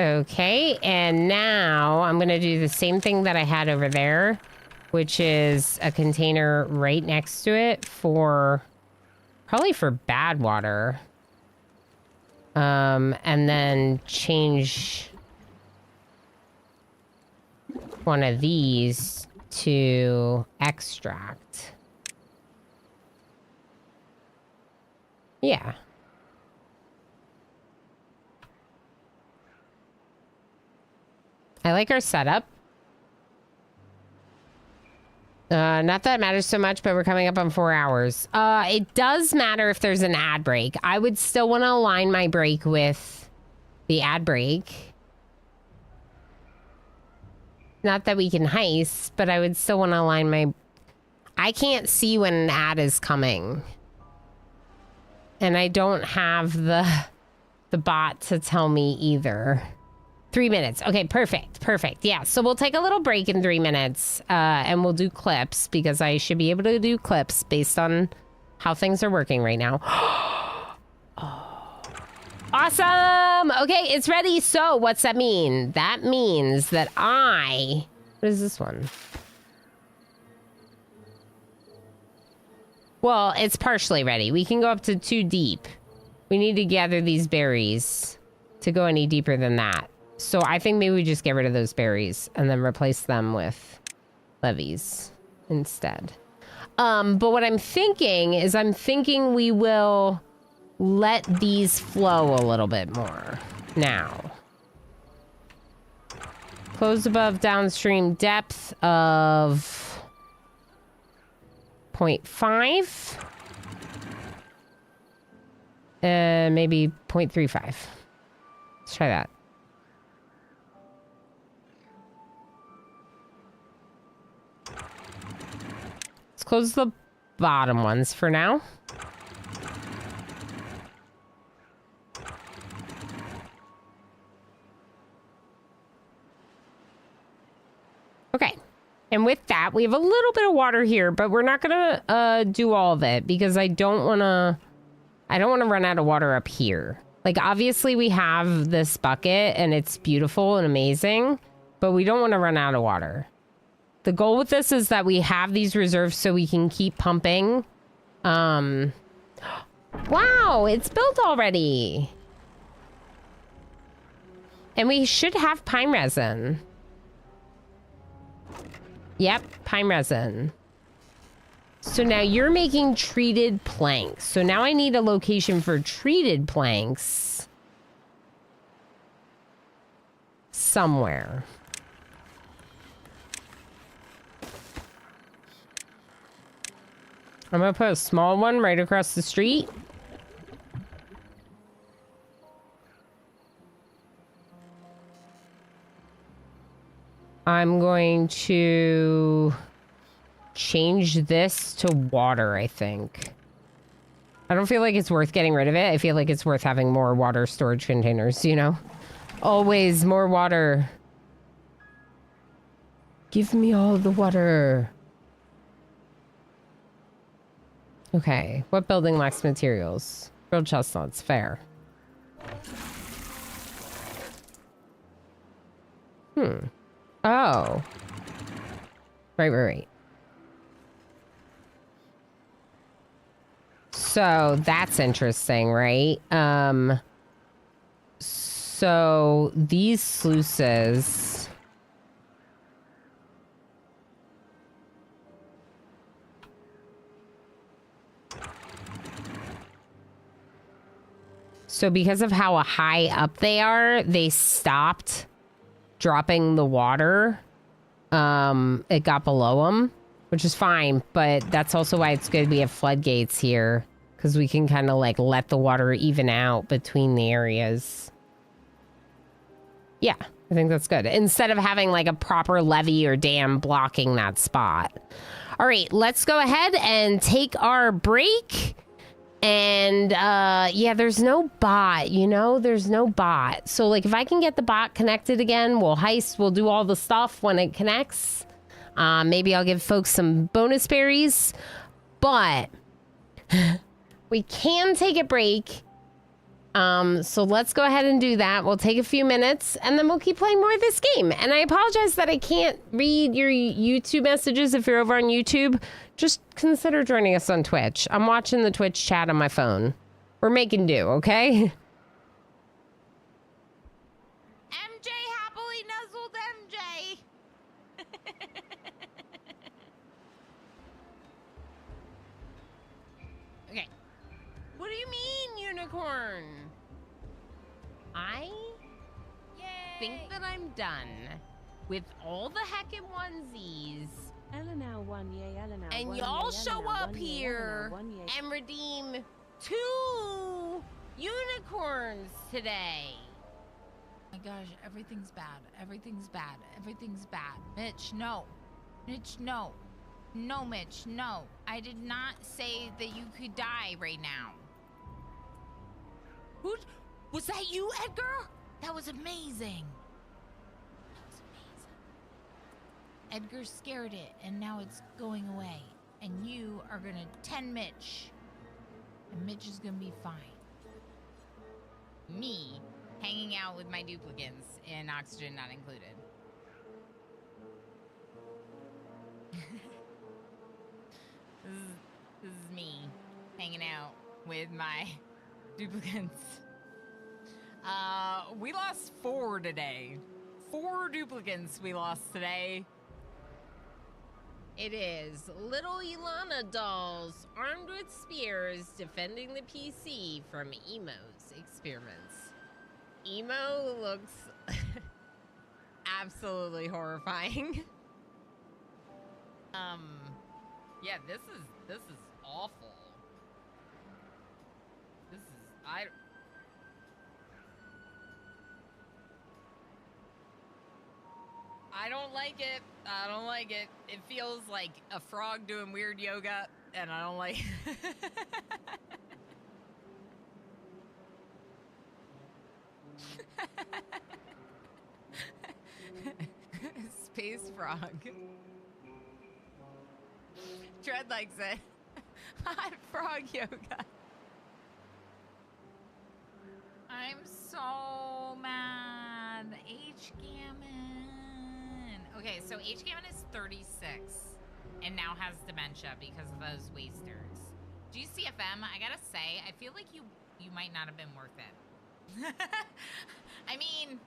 Speaker 1: Okay, and now I'm going to do the same thing that I had over there, which is a container right next to it for, probably for bad water. And then change one of these to extract. Yeah. I like our setup. Not that it matters so much, but we're coming up on 4 hours. It does matter if there's an ad break. I would still want to align my break with the ad break. Not that we can heist, but I would still want to align my... I can't see when an ad is coming. And I don't have the bot to tell me either. 3 minutes. Okay, perfect. Perfect. Yeah, so we'll take a little break in 3 minutes, and we'll do clips because I should be able to do clips based on how things are working right now. Oh. Awesome! Okay, it's ready. So what's that mean? That means that what is this one? Well, it's partially ready. We can go up to 2 deep. We need to gather these berries to go any deeper than that. So I think maybe we just get rid of those berries and then replace them with levees instead. But what I'm thinking is we will let these flow a little bit more now. Close above downstream depth of 0.5. Maybe 0.35. Let's try that. Let's close the bottom ones for now. Okay. And with that, we have a little bit of water here, but we're not gonna do all of it because I don't wanna run out of water up here. Like, obviously we have this bucket and it's beautiful and amazing, but we don't want to run out of water. The goal with this is that we have these reserves so we can keep pumping. Wow, it's built already. And we should have pine resin. Yep, pine resin. So now you're making treated planks. So now I need a location for treated planks. Somewhere. I'm gonna put a small one right across the street. I'm going to change this to water, I think. I don't feel like it's worth getting rid of it. I feel like it's worth having more water storage containers, you know? Always more water. Give me all the water. Okay, what building lacks materials? Grilled chestnuts, fair. Oh. Right. So that's interesting, right? So these sluices. So because of how high up they are, they stopped dropping the water. It got below them, which is fine, but that's also why it's good we have floodgates here, because we can kind of like let the water even out between the areas. Yeah, I think that's good. Instead of having like a proper levee or dam blocking that spot. All right, let's go ahead and take our break. And yeah, there's no bot, you know, there's no bot. So like if I can get the bot connected again, we'll heist, we'll do all the stuff when it connects. Maybe I'll give folks some bonus berries, but we can take a break. So let's go ahead and do that. We'll take a few minutes and then we'll keep playing more of this game. And I apologize that I can't read your YouTube messages if you're over on YouTube. Just consider joining us on Twitch. I'm watching the Twitch chat on my phone. We're making do, okay?
Speaker 6: MJ happily nuzzled MJ. Okay. What do you mean, unicorn? I think that I'm done with all the heckin' onesies. And y'all show up here and redeem 2 unicorns today. Oh my gosh, everything's bad. Everything's bad. Everything's bad. Mitch, no. Mitch, no. No, Mitch, no. I did not say that you could die right now. Who? Was that you, Edgar? That was amazing. Edgar scared it, and now it's going away. And you are gonna tend Mitch. And Mitch is gonna be fine. Me hanging out with my duplicants and oxygen not included. This is me hanging out with my duplicants. We lost 4 today. 4 duplicants we lost today. It is little Ilana dolls armed with spears defending the PC from Emo's experiments. Emo looks absolutely horrifying. Yeah, this is awful. This is I don't like it. I don't like it. It feels like a frog doing weird yoga, and I don't like Space frog. Tread likes it. Hot frog yoga. I'm so mad. H. Gammon. Okay, so H. Gammon is 36 and now has dementia because of those wasters. GCFM, I gotta say, I feel like you might not have been worth it. I mean,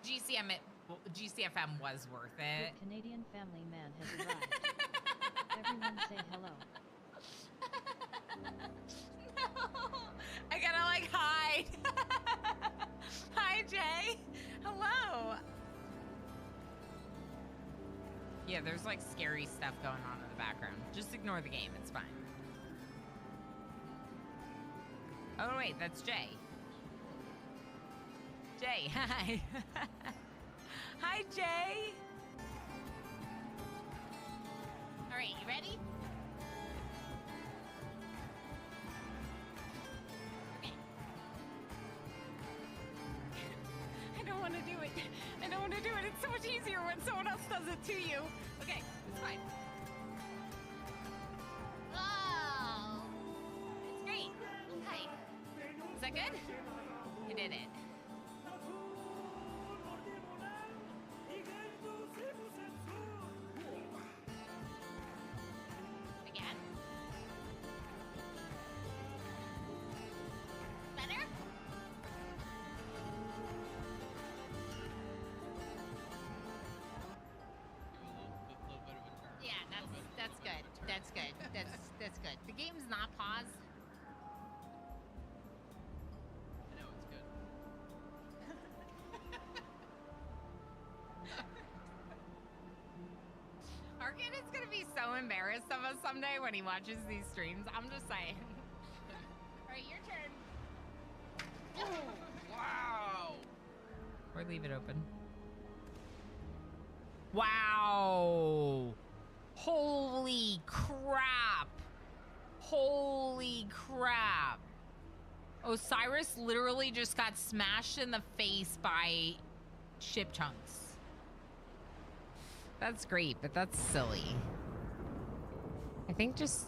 Speaker 6: GCFM was worth it.
Speaker 4: The Canadian family man has arrived. Everyone say hello.
Speaker 6: No, I gotta like hide. Hi, Jay. Hello. Yeah, there's like scary stuff going on in the background. Just ignore the game. It's fine. Oh, wait, that's Jay. Jay, hi. Hi, Jay. All right, you ready? Okay. I don't want to do it. I don't want to do it. It's so much easier when someone else does it to you. Okay, it's fine. Oh, it's great. Hi. Is that good? You did it. Again? Better? Yeah, that's good. That's good. That's good. The game's not paused.
Speaker 3: I know, it's good.
Speaker 6: Arkin is gonna be so embarrassed of us someday when he watches these streams. I'm just saying. All right, your turn.
Speaker 3: Wow!
Speaker 6: Or leave it open. Wow! Holy crap! Holy crap! Osiris literally just got smashed in the face by ship chunks. That's great, but that's silly. I think just...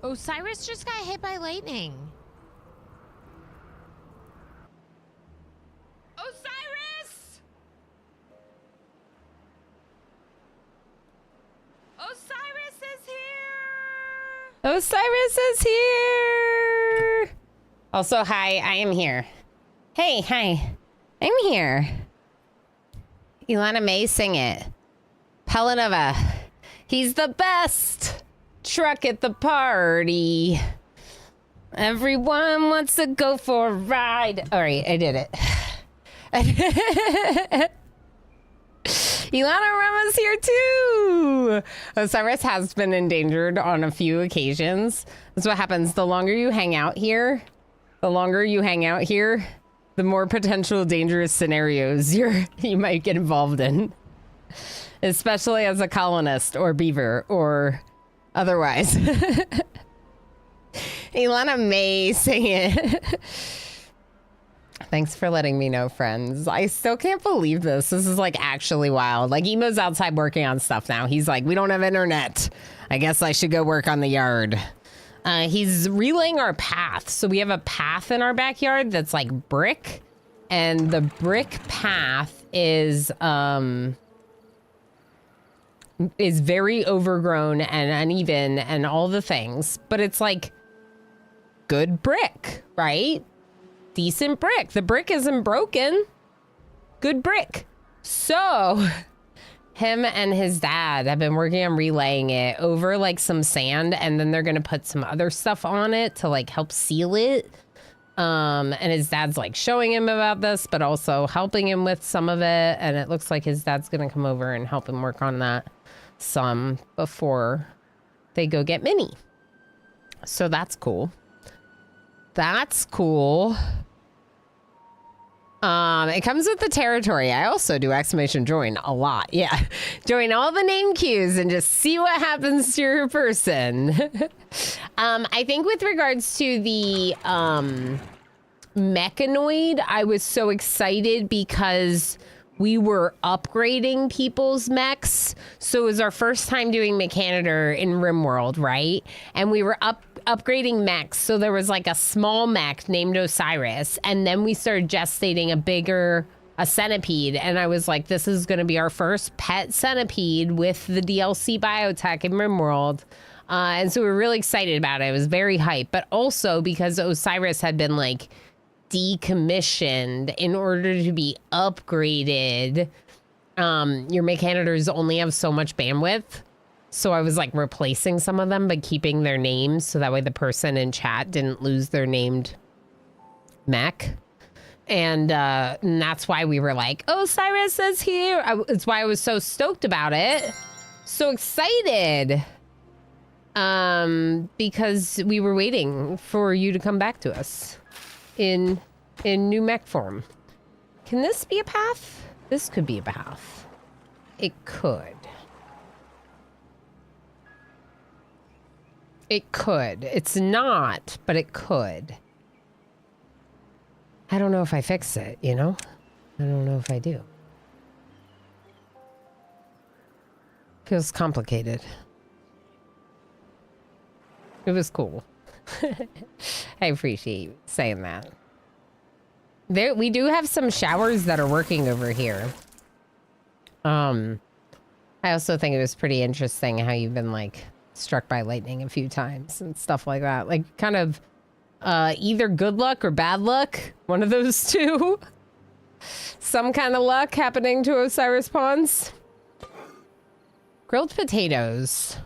Speaker 6: Osiris just got hit by lightning. Osiris! Osiris is here!
Speaker 1: Osiris is here. Also, hi, I am here. Hey, hi. I'm here. Ilana May, sing it. Pelanova. He's the best. Truck at the party. Everyone wants to go for a ride. All right, I did it. Ilana Rama's here too. Osiris has been endangered on a few occasions. That's what happens. The longer you hang out here, the more potential dangerous scenarios you might get involved in. Especially as a colonist or beaver or otherwise. Ilana may sing it. Thanks for letting me know, friends. I still can't believe this. This is like actually wild. Like Emo's outside working on stuff now. He's like, we don't have internet. I guess I should go work on the yard. He's relaying our path. So we have a path in our backyard that's like brick. And the brick path is very overgrown and uneven and all the things. But it's like good brick, right? Decent brick. The brick isn't broken. Good brick. So him and his dad have been working on relaying it over like some sand, and then they're gonna put some other stuff on it to like help seal it. And his dad's like showing him about this, but also helping him with some of it. And it looks like his dad's gonna come over and help him work on that some before they go get Minnie. So that's cool. That's cool. It comes with the territory. I also do ! Join a lot. Yeah. Join all the name queues and just see what happens to your person. I think with regards to the mechanoid, I was so excited because we were upgrading people's mechs. So it was our first time doing Mechanitor in RimWorld, right? And we were upgrading mechs. So there was like a small mech named Osiris. And then we started gestating a centipede. And I was like, this is going to be our first pet centipede with the DLC biotech in RimWorld. And so we were really excited about it. It was very hype. But also because Osiris had been like decommissioned in order to be upgraded. Your mechanicers only have so much bandwidth. So I was like replacing some of them, but keeping their names so that way the person in chat didn't lose their named mech. And that's why we were like, oh, Cyrus is here. It's why I was so stoked about it. So excited. Because we were waiting for you to come back to us in new mech form. Can this be a path? This could be a path. It could. It could. It's not, but it could. I don't know if I fix it, you know? I don't know if I do. Feels complicated. It was cool. I appreciate you saying that. We do have some showers that are working over here. I also think it was pretty interesting how you've been like struck by lightning a few times and stuff like that. Like kind of either good luck or bad luck. One of those two. Some kind of luck happening to Osiris Pawns. Grilled potatoes.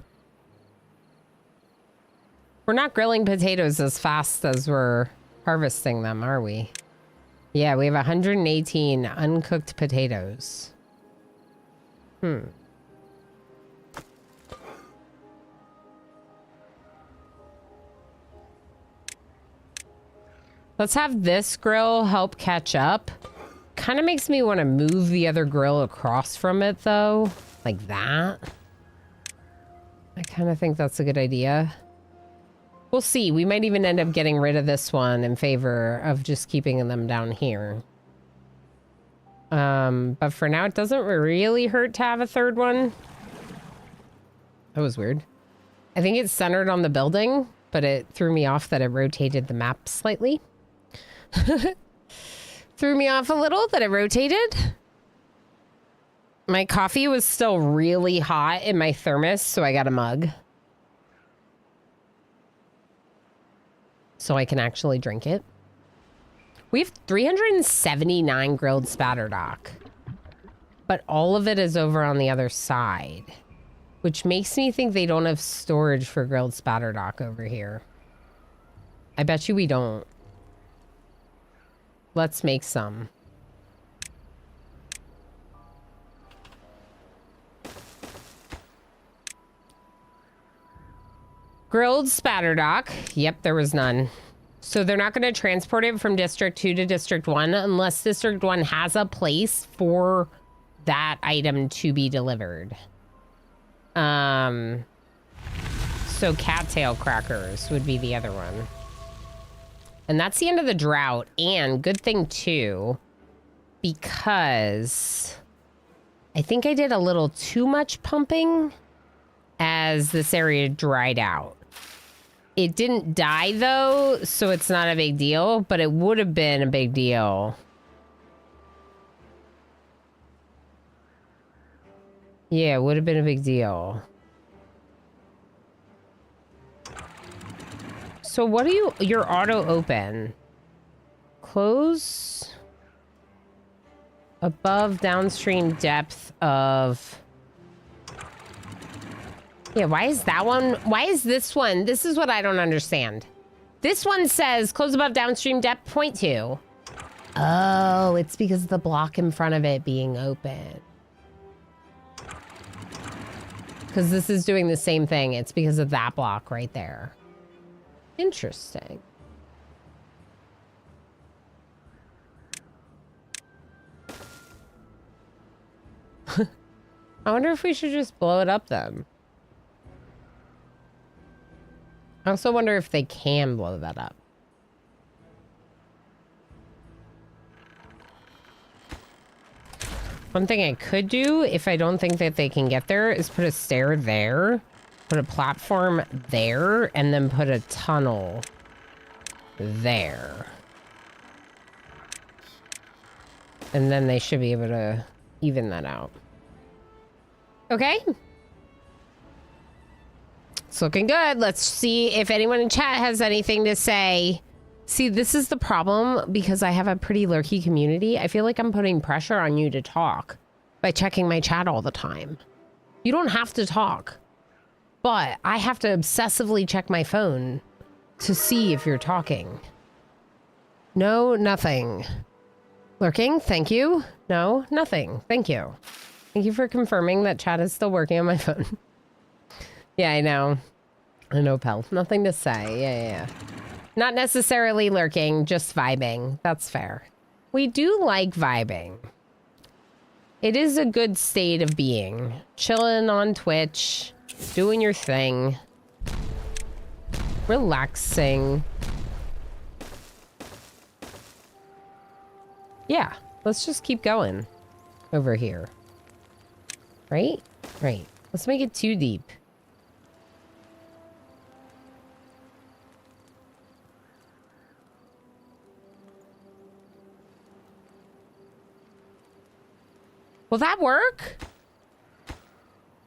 Speaker 1: We're not grilling potatoes as fast as we're harvesting them, are we? Yeah, we have 118 uncooked potatoes. Let's have this grill help catch up. Kind of makes me want to move the other grill across from it, though. Like that. I kind of think that's a good idea. We'll see. We might even end up getting rid of this one in favor of just keeping them down here. But for now, it doesn't really hurt to have a third one. That was weird. I think it's centered on the building, but it threw me off that it rotated the map slightly. Threw me off a little that it rotated. My coffee was still really hot in my thermos, so I got a mug. So I can actually drink it. We have 379 grilled spatterdock. But all of it is over on the other side. Which makes me think they don't have storage for grilled spatterdock over here. I bet you we don't. Let's make some. Grilled spatterdock. Yep, there was none. So they're not going to transport it from District 2 to District 1 unless District 1 has a place for that item to be delivered. So cattail crackers would be the other one. And that's the end of the drought. And good thing too, because I think I did a little too much pumping as this area dried out. It didn't die though, so it's not a big deal, but it would have been a big deal. Yeah, it would have been a big deal. So what do your auto open? Close above downstream depth of... Yeah, why is that one? Why is this one? This is what I don't understand. This one says close above downstream depth 0.2. Oh, it's because of the block in front of it being open. Because this is doing the same thing. It's because of that block right there. Interesting. I wonder if we should just blow it up then. I also wonder if they can blow that up. One thing I could do, if I don't think that they can get there, is put a stair there, put a platform there, and then put a tunnel there. And then they should be able to even that out. Okay? It's looking good. Let's see if anyone in chat has anything to say. See, this is the problem because I have a pretty lurky community. I feel like I'm putting pressure on you to talk by checking my chat all the time. You don't have to talk, but I have to obsessively check my phone to see if you're talking. No, nothing. Lurking, thank you. No, nothing. Thank you. Thank you for confirming that chat is still working on my phone. Yeah, I know. I know, Pel. Nothing to say. Yeah. Not necessarily lurking, just vibing. That's fair. We do like vibing. It is a good state of being. Chilling on Twitch, doing your thing, relaxing. Yeah, let's just keep going over here. Right? Right. Let's make it too deep. Will that work?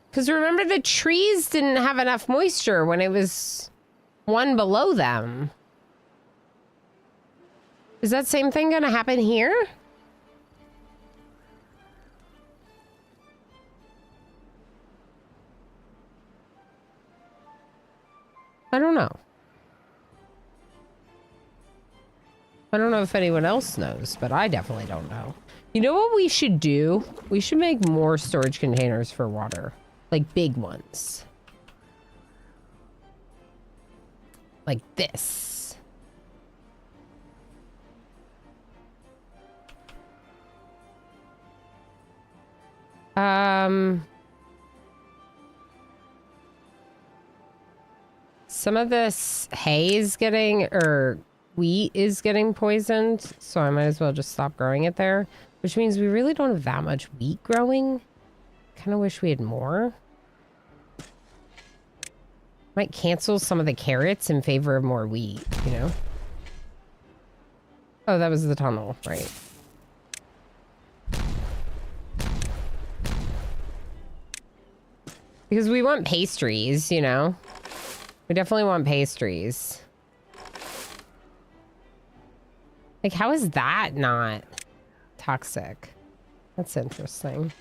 Speaker 1: Because remember, the trees didn't have enough moisture when it was one below them. Is that same thing gonna happen here? I don't know. I don't know if anyone else knows, but I definitely don't know. You know what we should do? We should make more storage containers for water. Like big ones. Like this. Some of this hay is getting, or wheat is getting poisoned, so I might as well just stop growing it there. Which means we really don't have that much wheat growing. Kind of wish we had more. Might cancel some of the carrots in favor of more wheat, you know? Oh, that was the tunnel, right. Because we want pastries, you know? We definitely want pastries. Like, how is that not toxic? That's interesting.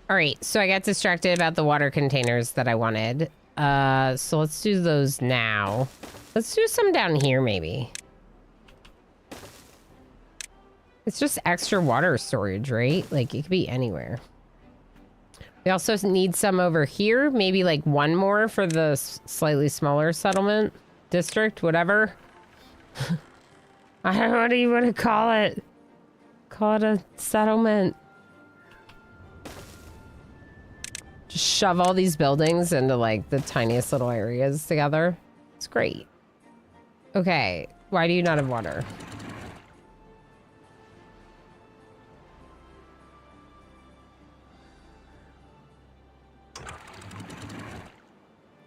Speaker 1: All right, so I got distracted about the water containers that I wanted. So let's do those now. Let's do some down here, maybe. It's just extra water storage, right? Like, it could be anywhere. We also need some over here. Maybe like one more for the slightly smaller settlement district, whatever. I don't know, what do you want to call it? Call it a settlement. Just shove all these buildings into like the tiniest little areas together. It's great. Okay, why do you not have water?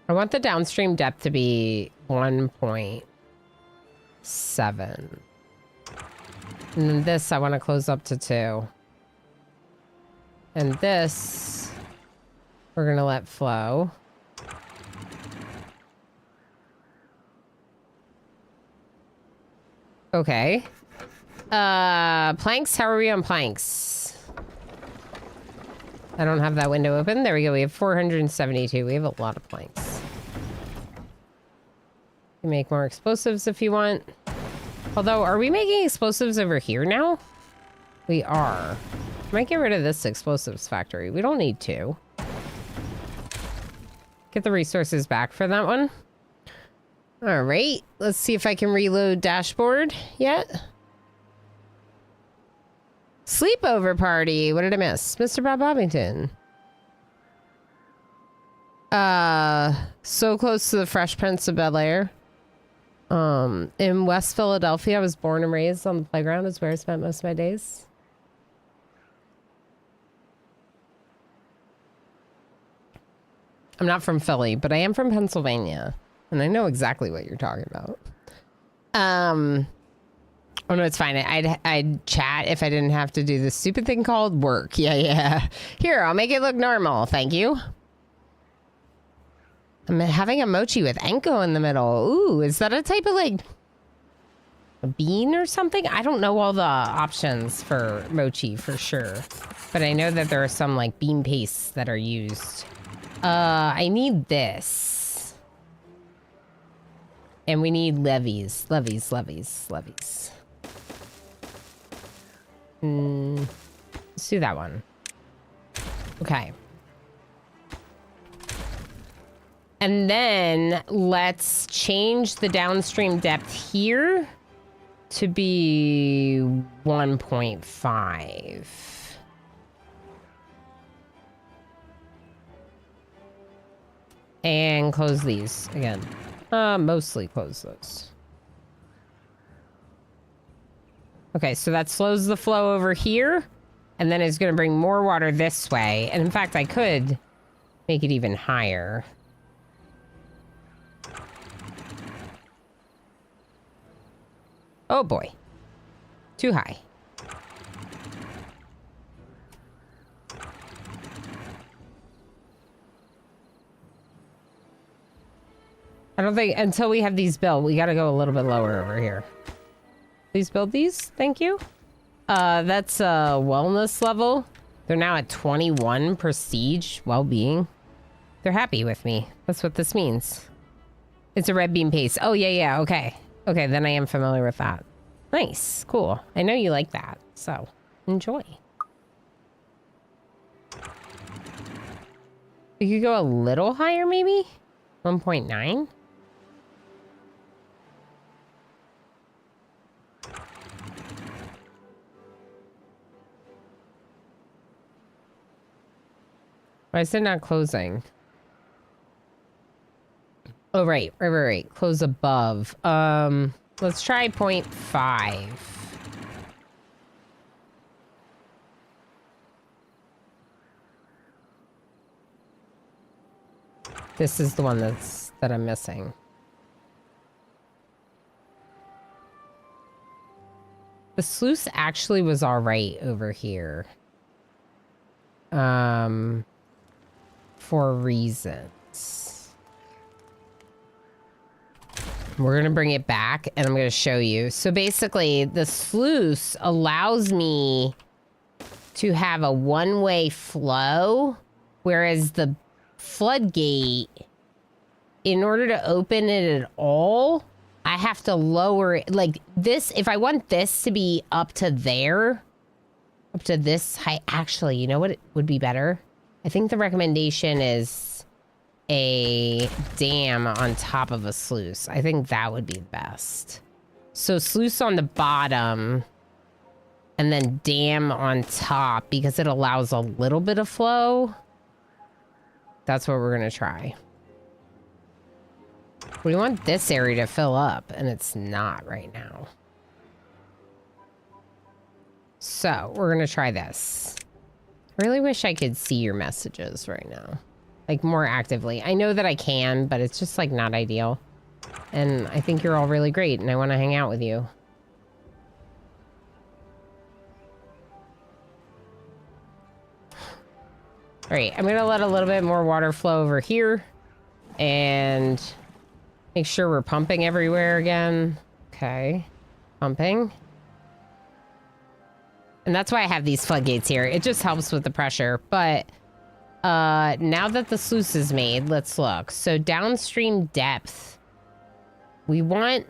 Speaker 1: I want the downstream depth to be 1.7. And then this I want to close up to 2. And this we're going to let flow. Okay. Planks, how are we on planks? I don't have that window open. There we go. We have 472. We have a lot of planks. You make more explosives if you want. Although, are we making explosives over here now? We are. Might get rid of this explosives factory. We don't need to. Get the resources back for that one. All right. Let's see if I can reload dashboard yet. Sleepover party. What did I miss? Mr. Bob Bobbington. So close to the Fresh Prince of Bel-Air. In West Philadelphia. I was born and raised on the playground is where I spent most of my days. I'm not from Philly, but I am from Pennsylvania. And I know exactly what you're talking about. Oh, no, it's fine. I'd chat if I didn't have to do this stupid thing called work. Yeah. Here, I'll make it look normal. Thank you. I'm having a mochi with Enko in the middle. Ooh, is that a type of, like, a bean or something. I don't know all the options for mochi for sure, but I know that there are some like bean pastes that are used. I need this. And we need levies. Let's do that one. Okay. And then let's change the downstream depth here to be 1.5. And close these again. Mostly close those. Okay, so that slows the flow over here, and then it's going to bring more water this way. And in fact, I could make it even higher. Oh boy. Too high. I don't think until we have these built, we got to go a little bit lower over here. Please build these. Thank you. That's a wellness level. They're now at 21 prestige well-being. They're happy with me. That's what this means. It's a red bean paste. Oh, yeah. Okay. Okay, then I am familiar with that. Nice. Cool. I know you like that. So, enjoy. We could go a little higher, maybe? 1.9? Why is it not closing? Oh, right. Close above. Let's try 0.5. This is the one that I'm missing. The sluice actually was all right over here. For reasons. We're going to bring it back and I'm going to show you. So basically, the sluice allows me to have a one-way flow, whereas the floodgate, in order to open it at all, I have to lower it. Like this, if I want this to be up to there, up to this height, actually, you know what would be better? I think the recommendation is a dam on top of a sluice. I think that would be best. So sluice on the bottom and then dam on top because it allows a little bit of flow. That's what we're going to try. We want this area to fill up and it's not right now. So we're going to try this. I really wish I could see your messages right now. Like more actively. I know that I can, but it's just like not ideal. And I think you're all really great and I want to hang out with you. All right, I'm going to let a little bit more water flow over here and make sure we're pumping everywhere again. Okay, pumping. And that's why I have these floodgates here. It just helps with the pressure. But now that the sluice is made, let's look. So downstream depth, we want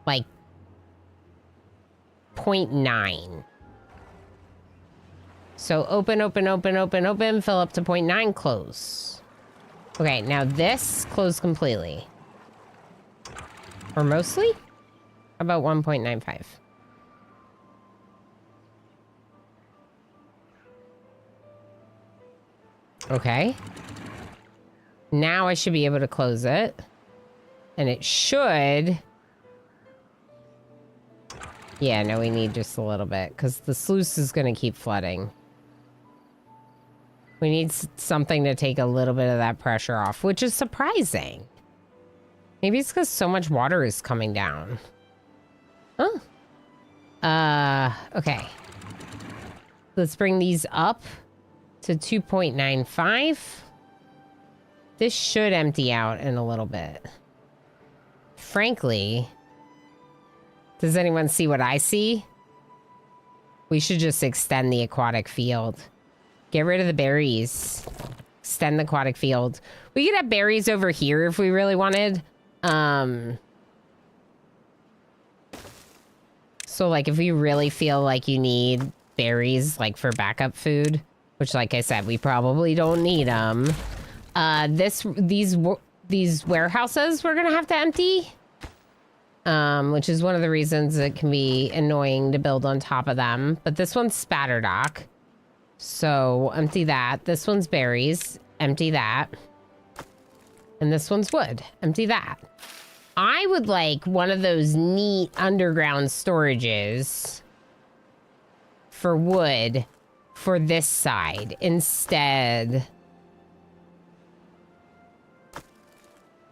Speaker 1: like 0.9. So open, fill up to 0.9, close. Okay, now this, close completely. Or mostly? How about 1.95? Okay. Now I should be able to close it. And it should... Yeah, no, we need just a little bit, because the sluice is going to keep flooding. We need something to take a little bit of that pressure off, which is surprising. Maybe it's because so much water is coming down. Huh? Okay. Let's bring these up to 2.95. This should empty out in a little bit. Frankly, Does anyone see what I see? We should just extend the aquatic field. Get rid of the berries. Extend the aquatic field. We could have berries over here if we really wanted. So, like, if you really feel like you need berries, like, for backup food, which, like I said, we probably don't need them. These warehouses we're gonna have to empty. Which is one of the reasons it can be annoying to build on top of them. But this one's spatter dock. So empty that. This one's berries. Empty that. And this one's wood. Empty that. I would like one of those neat underground storages for wood for this side instead.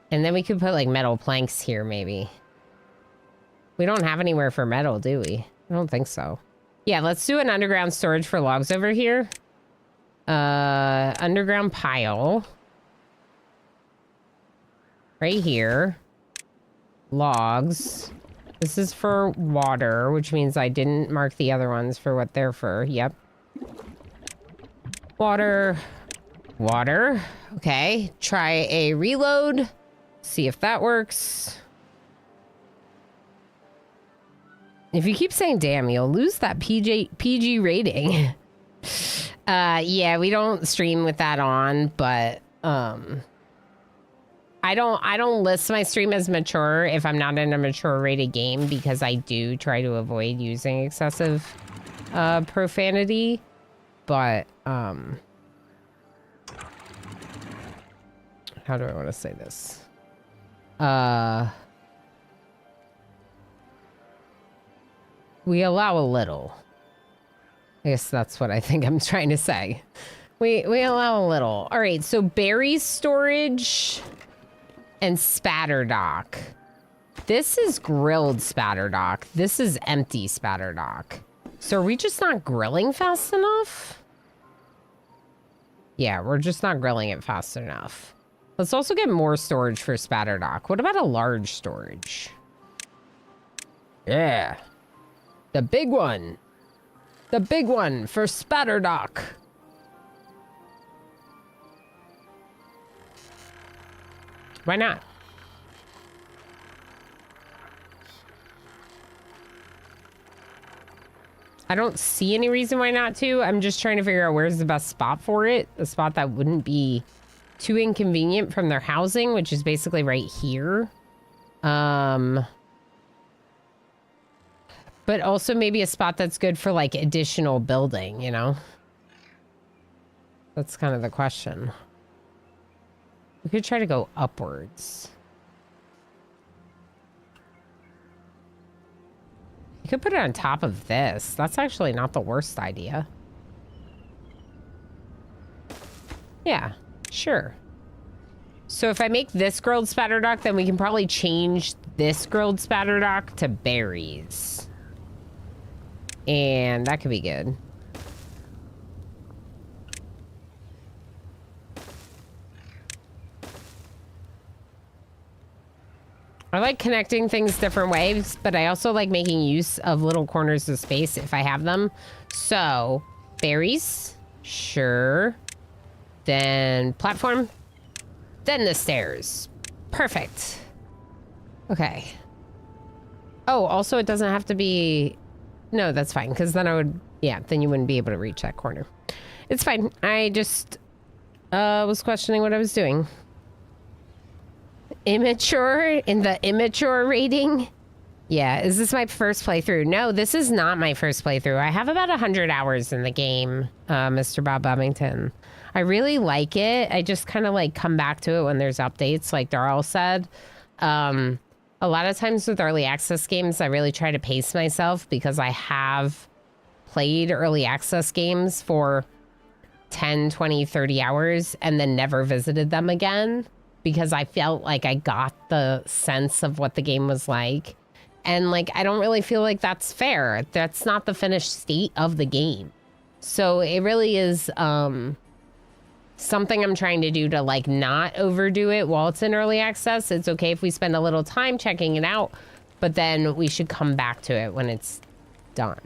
Speaker 1: And then we could put like metal planks here maybe. We don't have anywhere for metal, do we? I don't think so. Yeah, let's do an underground storage for logs over here. Underground pile. Right here. Logs. This is for water, which means I didn't mark the other ones for what they're for. Yep. Water. Water. Okay. Try a reload. See if that works. If you keep saying damn, you'll lose that PG rating. Yeah, we don't stream with that on, but I don't list my stream as mature if I'm not in a mature rated game because I do try to avoid using excessive profanity. But how do I want to say this? We allow a little. I guess that's what I think I'm trying to say. We allow a little. All right, so berry storage and spatter dock. This is grilled spatter dock. This is empty spatter dock. So are we just not grilling fast enough? Yeah, we're just not grilling it fast enough. Let's also get more storage for spatter dock. What about a large storage? Yeah. The big one. The big one for spatter dock. Why not? I don't see any reason why not to. I'm just trying to figure out where's the best spot for it. A spot that wouldn't be too inconvenient from their housing, which is basically right here. But also maybe a spot that's good for like additional building, you know? That's kind of the question. We could try to go upwards. You could put it on top of this. That's actually not the worst idea. Yeah, sure. So if I make this grilled spatter dock, then we can probably change this grilled spatter dock to berries. And that could be good. I like connecting things different ways, but I also like making use of little corners of space if I have them. So, berries. Sure. Then platform. Then the stairs. Perfect. Okay. Oh, also it doesn't have to be... No, that's fine, because then I would... Yeah, then you wouldn't be able to reach that corner. It's fine. I just was questioning what I was doing. Immature? In the immature rating? Yeah, is this my first playthrough? No, this is not my first playthrough. I have about 100 hours in the game, Mr. Bob Bummington. I really like it. I just kind of like come back to it when there's updates, like Darrell said. A lot of times with early access games, I really try to pace myself because I have played early access games for 10, 20, 30 hours and then never visited them again because I felt like I got the sense of what the game was like. And like, I don't really feel like that's fair. That's not the finished state of the game. So it really is something I'm trying to do to like not overdo it while it's in early access. It's okay if we spend a little time checking it out, but then we should come back to it when it's done.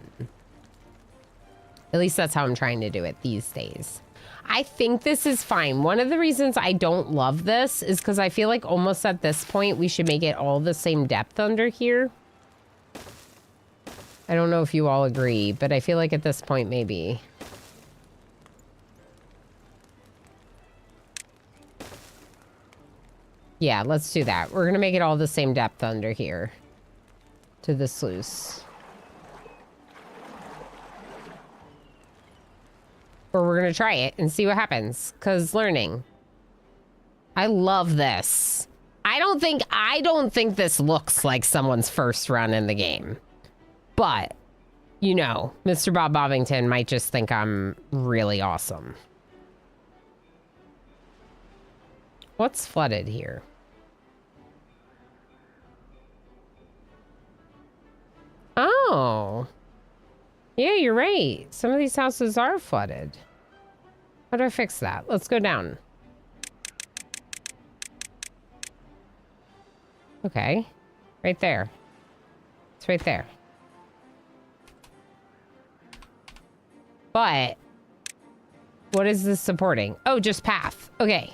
Speaker 1: At least that's how I'm trying to do it these days. I think this is fine. One of the reasons I don't love this is because I feel like almost at this point we should make it all the same depth under here. I don't know if you all agree, but I feel like at this point maybe. Yeah, let's do that. We're going to make it all the same depth under here to the sluice. Or we're going to try it and see what happens. Because learning. I love this. I don't think this looks like someone's first run in the game. But, you know, Mr. Bob Bobbington might just think I'm really awesome. What's flooded here? Oh. Yeah, you're right. Some of these houses are flooded. How do I fix that? Let's go down. Okay. Right there. It's right there. But what is this supporting? Oh, just path. Okay.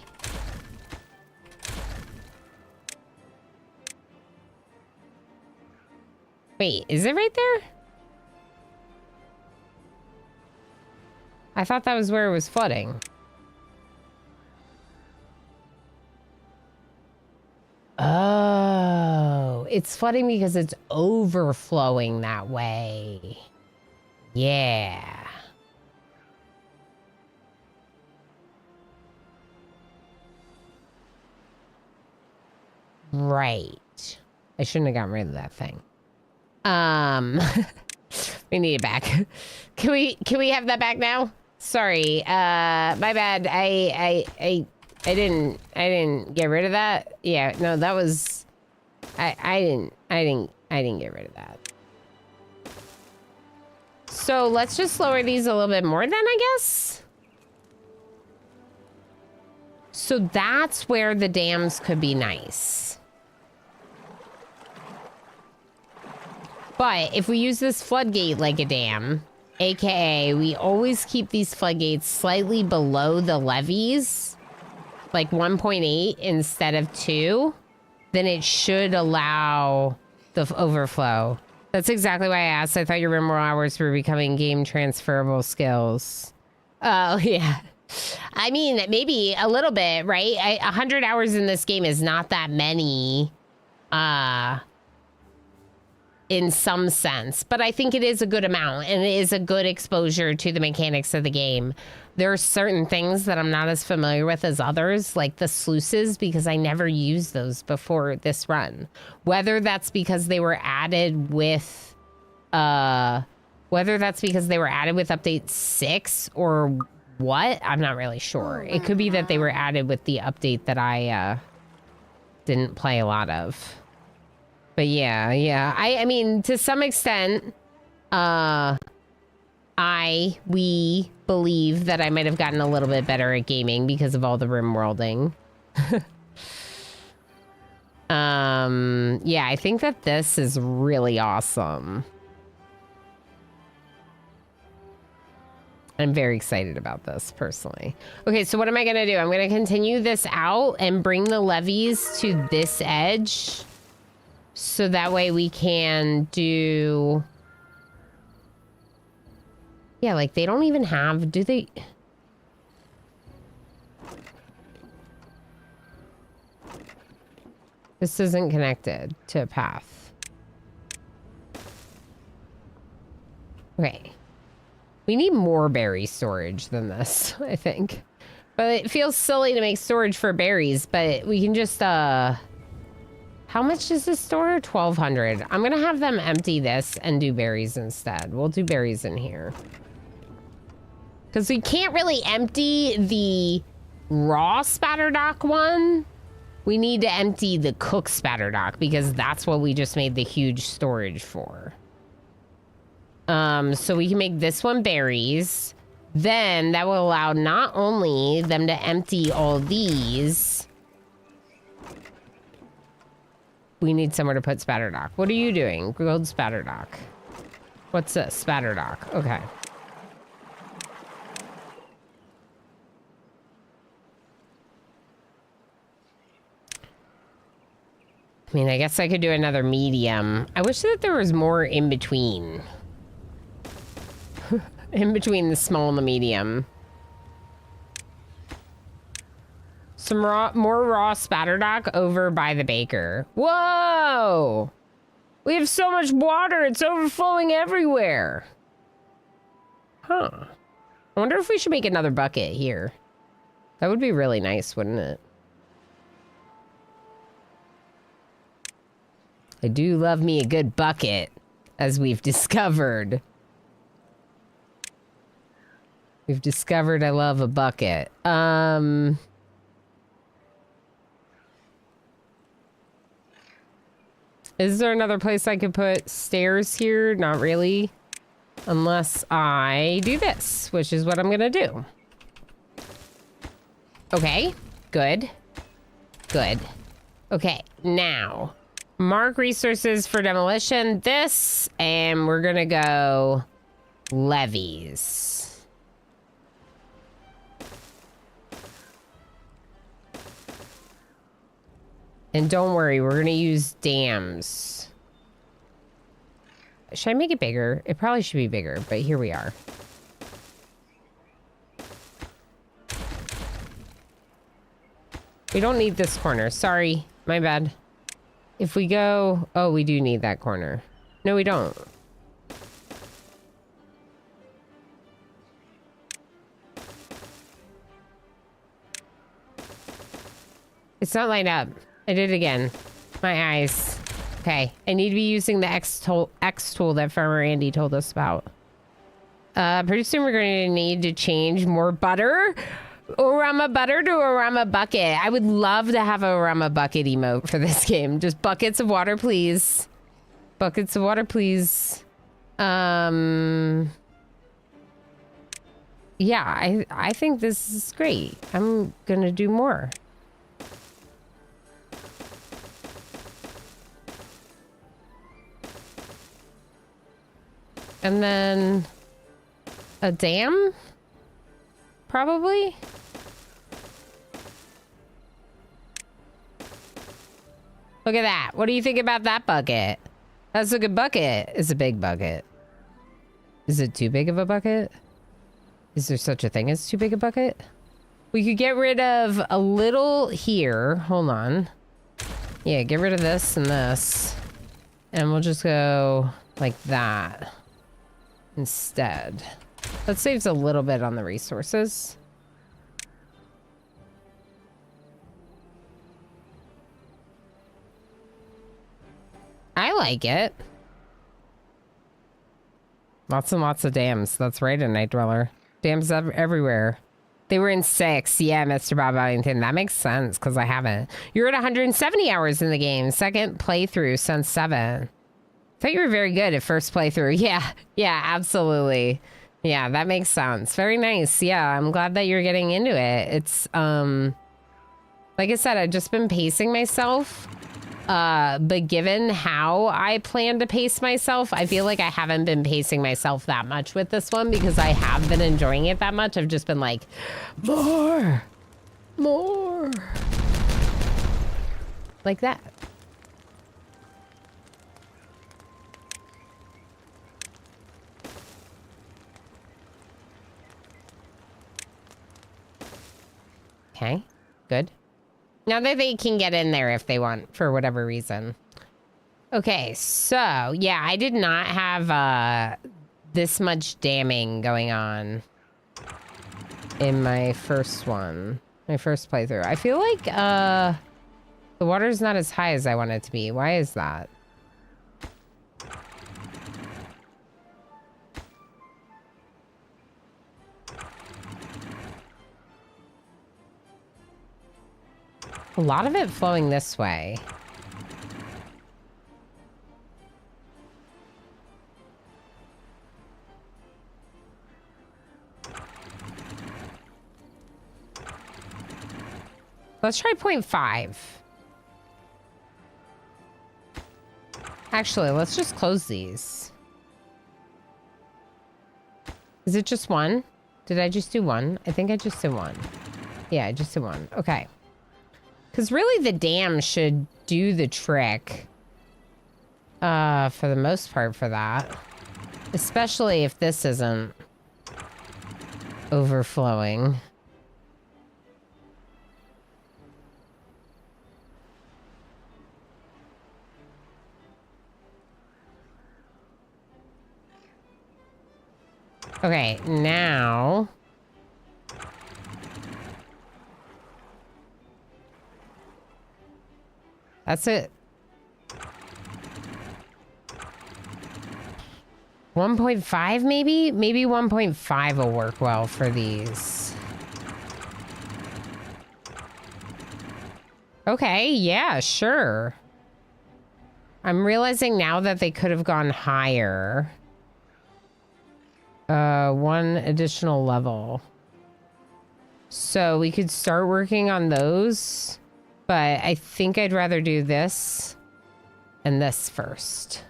Speaker 1: Wait, is it right there? I thought that was where it was flooding. Oh, it's flooding because it's overflowing that way. Yeah. Right. I shouldn't have gotten rid of that thing. We need it back. Can we have that back now? Sorry. My bad. I didn't get rid of that. Yeah, no, that was I didn't get rid of that. So let's just lower these a little bit more then, I guess. So that's where the dams could be nice. But if we use this floodgate like a dam, aka we always keep these floodgates slightly below the levees, like 1.8 instead of 2, then it should allow the overflow. That's exactly why I asked. I thought your rimroll hours were becoming game transferable skills. Oh, yeah. I mean, maybe a little bit, right? 100 hours in this game is not that many, in some sense, but I think it is a good amount and it is a good exposure to the mechanics of the game. There are certain things that I'm not as familiar with as others, like the sluices, because I never used those before this run. Whether that's because they were added with, update 6 or what, I'm not really sure. It could be that they were added with the update that I didn't play a lot of. But yeah. I mean, to some extent, we believe that I might have gotten a little bit better at gaming because of all the rim worlding. Yeah, I think that this is really awesome. I'm very excited about this, personally. Okay, so what am I going to do? I'm going to continue this out and bring the levees to this edge. So that way we can do... Yeah, like they don't even have... Do they... This isn't connected to a path. Okay. We need more berry storage than this, I think. But it feels silly to make storage for berries, but we can just, how much does this store? 1,200. I'm gonna have them empty this and do berries instead. We'll do berries in here. Because we can't really empty the raw spatterdock one. We need to empty the cooked spatterdock because that's what we just made the huge storage for. So we can make this one berries. Then that will allow not only them to empty all these, we need somewhere to put Spatterdock. What are you doing? Grilled Spatterdock. What's this? Spatterdock. Okay. I mean, I guess I could do another medium. I wish that there was more in between. In between the small and the medium. Some more raw Spatterdock over by the baker. Whoa! We have so much water, it's overflowing everywhere. Huh. I wonder if we should make another bucket here. That would be really nice, wouldn't it? I do love me a good bucket, as we've discovered. We've discovered I love a bucket. Is there another place I could put stairs here? Not really. Unless I do this, which is what I'm gonna do. Okay, good. Good. Okay, now, mark resources for demolition. This, and we're gonna go levees. And don't worry, we're gonna use dams. Should I make it bigger? It probably should be bigger, but here we are. We don't need this corner. Sorry, my bad. If we go... Oh, we do need that corner. No, we don't. It's not lined up. I did it again. My eyes. Okay, I need to be using the X tool that Farmer Andy told us about. Pretty soon we're going to need to change more butter. Orama butter to Orama bucket. I would love to have a Orama bucket emote for this game. Just buckets of water, please. Buckets of water, please. Yeah, I think this is great. I'm gonna do more. And then a dam, probably. Look at that. What do you think about that bucket? That's a good bucket. It's a big bucket. Is it too big of a bucket? Is there such a thing as too big a bucket? We could get rid of a little here. Hold on. Yeah, get rid of this and this. And we'll just go like that instead. That saves a little bit on the resources. I like it. Lots and lots of dams. That's right, a Night Dweller. Dams everywhere. They were in 6. Yeah, Mr. Bob Ellington. That makes sense, because I haven't. You're at 170 hours in the game. Second playthrough since 7. Thought you were very good at first playthrough. Yeah, absolutely. Yeah, that makes sense. Very nice. Yeah, I'm glad that you're getting into it. It's, like I said, I've just been pacing myself. But given how I plan to pace myself, I feel like I haven't been pacing myself that much with this one because I have been enjoying it that much. I've just been like, more. Like that. Okay, good. Now that they can get in there if they want, for whatever reason. Okay, so, yeah, I did not have this much damming going on in my first one. My first playthrough. I feel like the water's not as high as I want it to be. Why is that? A lot of it flowing this way. Let's try 0.5. Actually, let's just close these. Is it just one? Did I just do one? I think I just did one. Yeah, I just did one. Okay. Because really the dam should do the trick. For the most part for that. Especially if this isn't overflowing. Okay, now... That's it. 1.5 maybe? Maybe 1.5 will work well for these. Okay, yeah, sure. I'm realizing now that they could have gone higher. One additional level. So we could start working on those. But I think I'd rather do this and this first.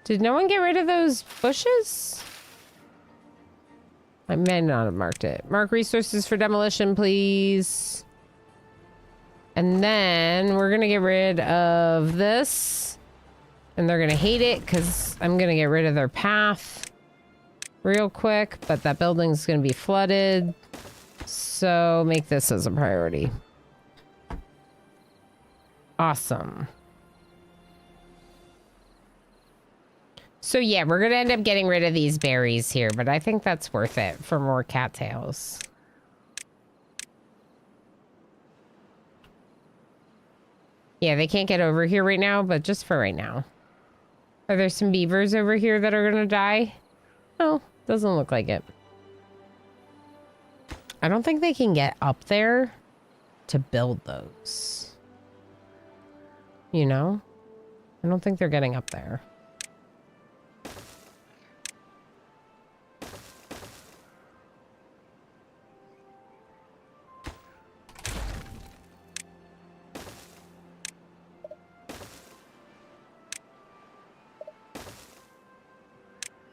Speaker 1: Did no one get rid of those bushes? I may not have marked it. Mark resources for demolition, please. And then we're going to get rid of this. And they're going to hate it because I'm going to get rid of their path real quick. But that building's going to be flooded. So make this as a priority. Awesome. So yeah, we're going to end up getting rid of these berries here, but I think that's worth it for more cattails. Yeah, they can't get over here right now, but just for right now. Are there some beavers over here that are going to die? No, doesn't look like it. I don't think they can get up there to build those. You know? I don't think they're getting up there.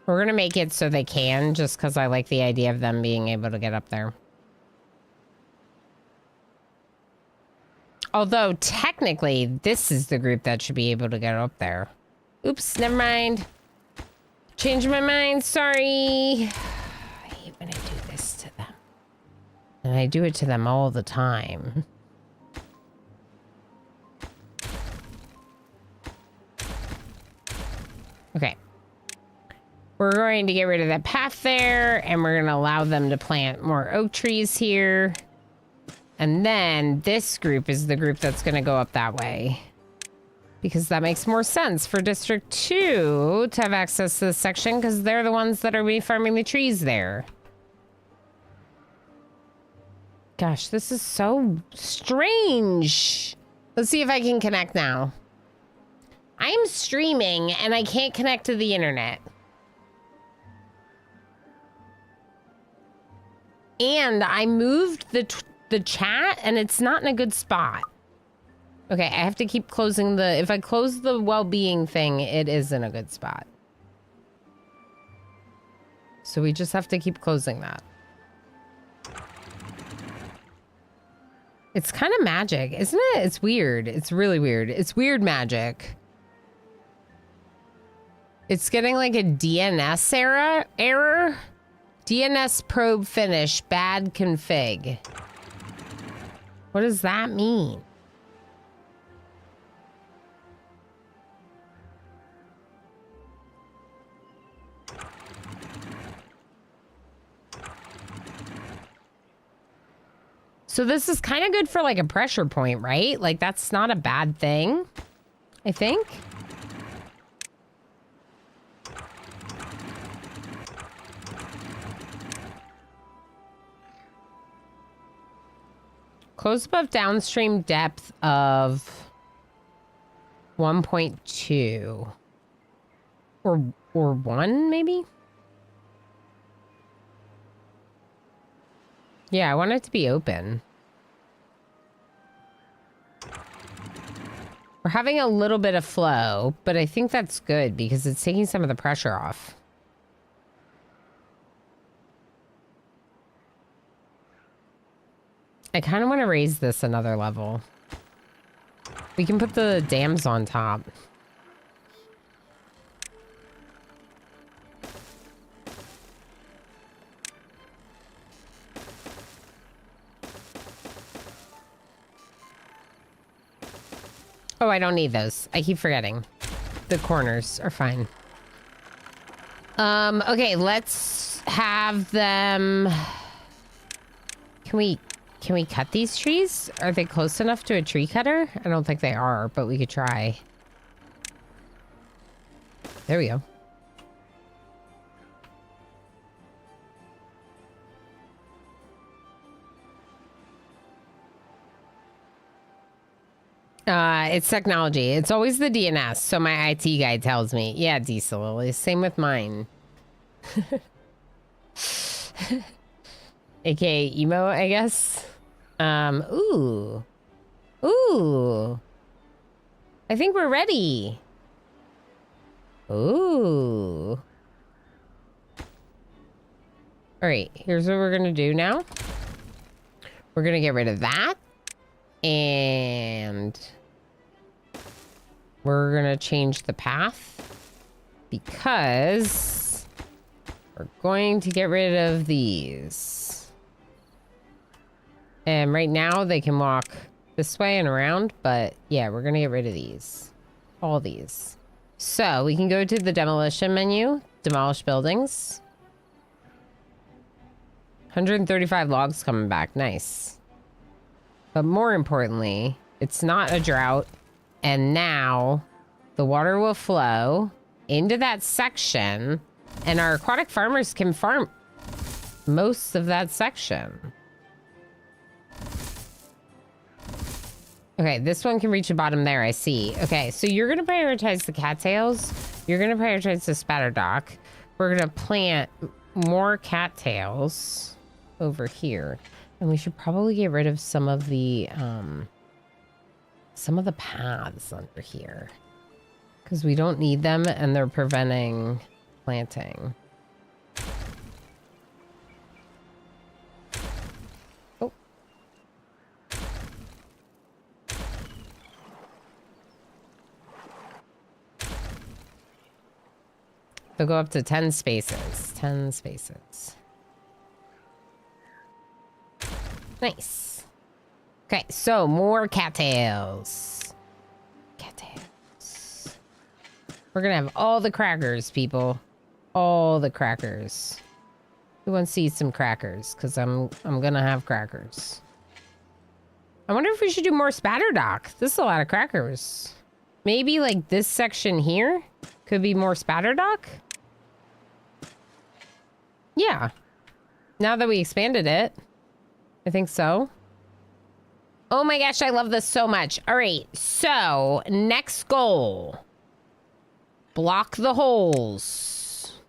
Speaker 1: We're gonna make it so they can, just because I like the idea of them being able to get up there. Although, technically, this is the group that should be able to get up there. Oops, never mind. Changed my mind, sorry. I hate when I do this to them. And I do it to them all the time. Okay. We're going to get rid of that path there, and we're going to allow them to plant more oak trees here. And then this group is the group that's going to go up that way. Because that makes more sense for District 2 to have access to this section, because they're the ones that are farming the trees there. Gosh, this is so strange. Let's see if I can connect now. I'm streaming, and I can't connect to the internet. And I moved the chat, and it's not in a good spot. Okay, I have to keep closing the... If I close the well-being thing, it is in a good spot. So we just have to keep closing that. It's kind of magic, isn't it? It's weird. It's really weird. It's weird magic. It's getting like a DNS error. DNS probe finish, bad config. What does that mean? So this is kind of good for like a pressure point, right? Like that's not a bad thing, I think. Close above downstream depth of 1.2 or 1 maybe? Yeah, I want it to be open. We're having a little bit of flow, but I think that's good because it's taking some of the pressure off. I kind of want to raise this another level. We can put the dams on top. Oh, I don't need those. I keep forgetting. The corners are fine. Okay, let's have them... Can we cut these trees? Are they close enough to a tree cutter? I don't think they are, but we could try. There we go. It's technology. It's always the DNS, so my IT guy tells me. Yeah, Diesel Lily. Same with mine. AKA emo, I guess. Ooh. Ooh. I think we're ready. Ooh. All right, here's what we're gonna do now. We're gonna get rid of that. And we're gonna change the path because we're going to get rid of these. And right now they can walk this way and around, but yeah, we're gonna get rid of these. All these. So we can go to the demolition menu, demolish buildings. 135 logs coming back, nice. But more importantly, it's not a drought. And now the water will flow into that section and our aquatic farmers can farm most of that section. Okay, this one can reach the bottom there, I see. Okay, so you're going to prioritize the cattails. You're going to prioritize the spatter dock. We're going to plant more cattails over here. And we should probably get rid of some of the paths under here. Because we don't need them and they're preventing planting. Oh. They'll go up to 10 spaces. 10 spaces. Nice. Okay, so more cattails. Cattails. We're gonna have all the crackers, people. All the crackers. Who wants to eat some crackers? Because I'm gonna have crackers. I wonder if we should do more spatter dock. This is a lot of crackers. Maybe like this section here could be more spatter dock? Yeah. Now that we expanded it. I think so. Oh my gosh, I love this so much. All right, so next goal. Block the holes.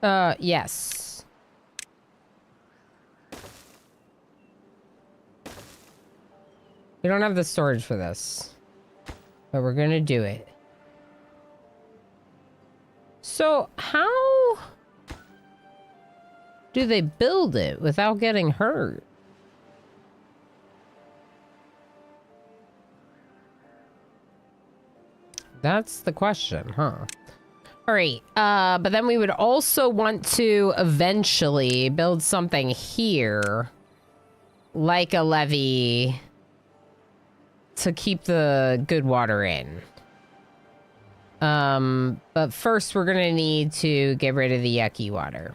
Speaker 1: Yes. We don't have the storage for this, but we're gonna do it. So how do they build it without getting hurt? That's the question, huh? All right, but then we would also want to eventually build something here, like a levee, to keep the good water in. But first we're gonna need to get rid of the yucky water.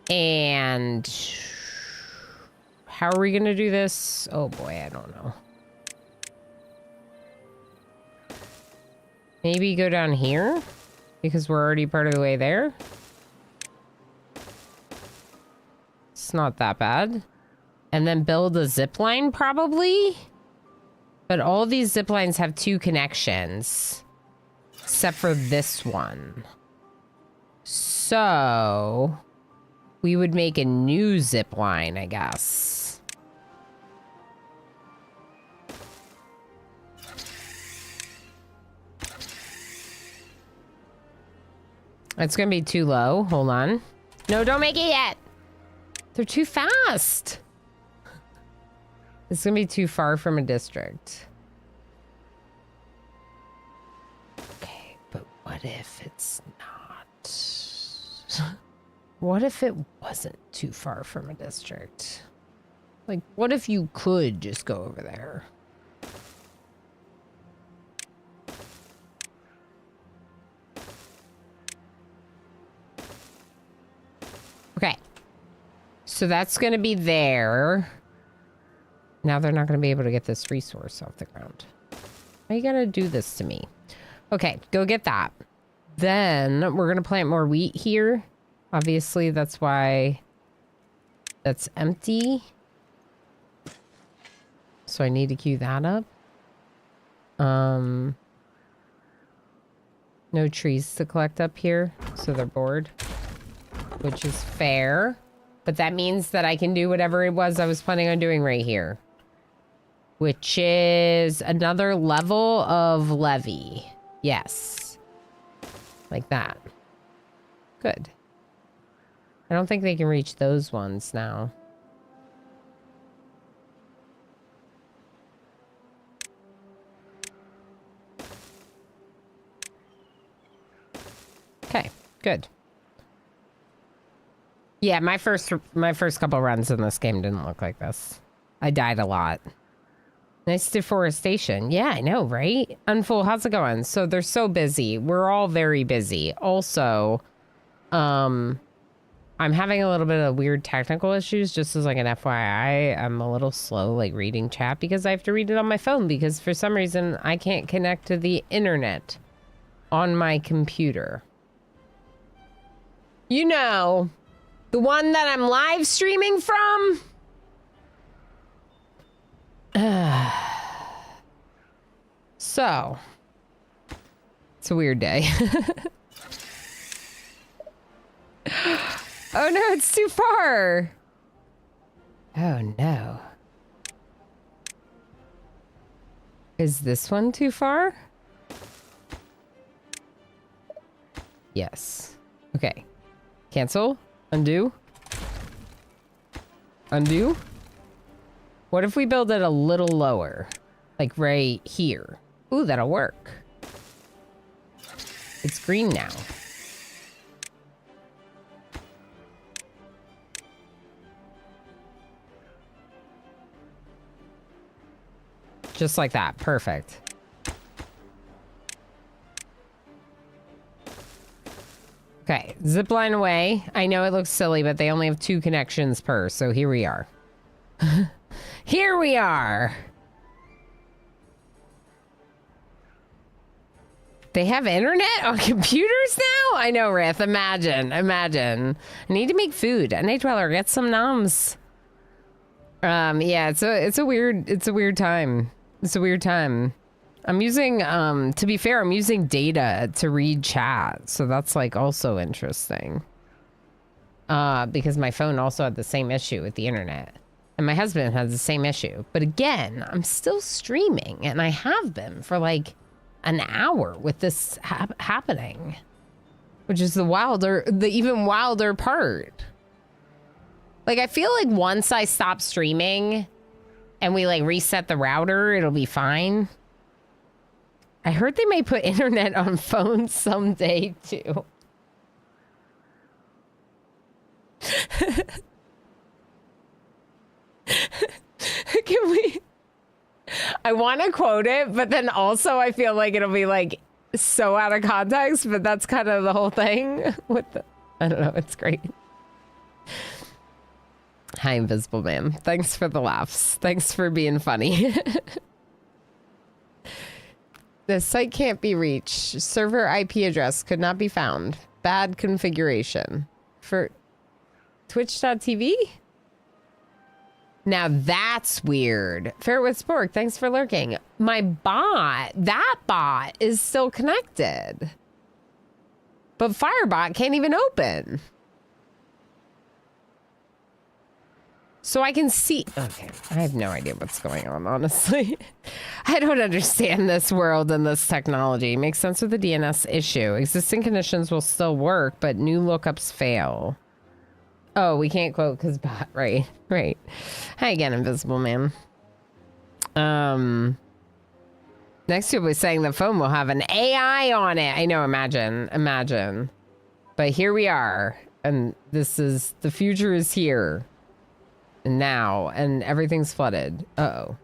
Speaker 1: And how are we gonna do this? Oh boy, I don't know. Maybe go down here because we're already part of the way there. It's not that bad. And then build a zip line probably. But all these zip lines have 2 connections. Except for this one. So we would make a new zip line, I guess. It's gonna be too low. Hold on. No, don't make it yet. They're too fast. It's gonna be too far from a district. Okay, but what if it's not? What if it wasn't too far from a district? Like, what if you could just go over there? Okay. So that's going to be there. Now they're not going to be able to get this resource off the ground. Why are you going to do this to me? Okay, go get that. Then we're going to plant more wheat here. Obviously, that's why that's empty. So I need to queue that up. No trees to collect up here, so they're bored. Which is fair. But that means that I can do whatever it was I was planning on doing right here. Which is another level of levy. Yes. Like that. Good. I don't think they can reach those ones now. Okay, good. Yeah, my first couple runs in this game didn't look like this. I died a lot. Nice deforestation. Yeah, I know, right? Unfull, how's it going? So they're so busy. We're all very busy. Also, I'm having a little bit of weird technical issues, just as like an FYI. I'm a little slow like reading chat because I have to read it on my phone because for some reason I can't connect to the internet on my computer. You know, the one that I'm live streaming from? So, it's a weird day. Oh no, it's too far. Oh no. Is this one too far? Yes. Okay. Cancel. Undo. Undo. What if we build it a little lower? Like right here. Ooh, that'll work. It's green now. Just like that. Perfect. Okay, zip line away. I know it looks silly, but they only have 2 connections per, so here we are. Here we are! They have internet on computers now? I know, Rith. Imagine. Imagine. I need to make food. Night Dweller, get some noms. Yeah, it's a weird time. It's a weird time. I'm using, to be fair, I'm using data to read chat. So that's like also interesting. Because my phone also had the same issue with the internet. And my husband has the same issue. But again, I'm still streaming and I have been for like an hour with this happening. Which is the even wilder part. Like, I feel like once I stop streaming and we like reset the router, it'll be fine. I heard they may put internet on phones someday too. Can we? I want to quote it, but then also I feel like it'll be like so out of context, but that's kind of the whole thing with the, I don't know, it's great. Hi, Invisible Man. Thanks for the laughs. Thanks for being funny. The site can't be reached. Server IP address could not be found. Bad configuration. For Twitch.tv? Now that's weird. Fairwith Spork, thanks for lurking. My bot, that bot is still connected. But Firebot can't even open. So I can see. Okay, I have no idea what's going on, honestly. I don't understand this world and this technology. Makes sense with the DNS issue. Existing conditions will still work, but new lookups fail. Oh, we can't quote because bot. Right. Hi again, Invisible Man. Next year was saying the phone will have an AI on it. I know, imagine. But here we are. And this is, the future is here. And now, and everything's flooded. Uh-oh.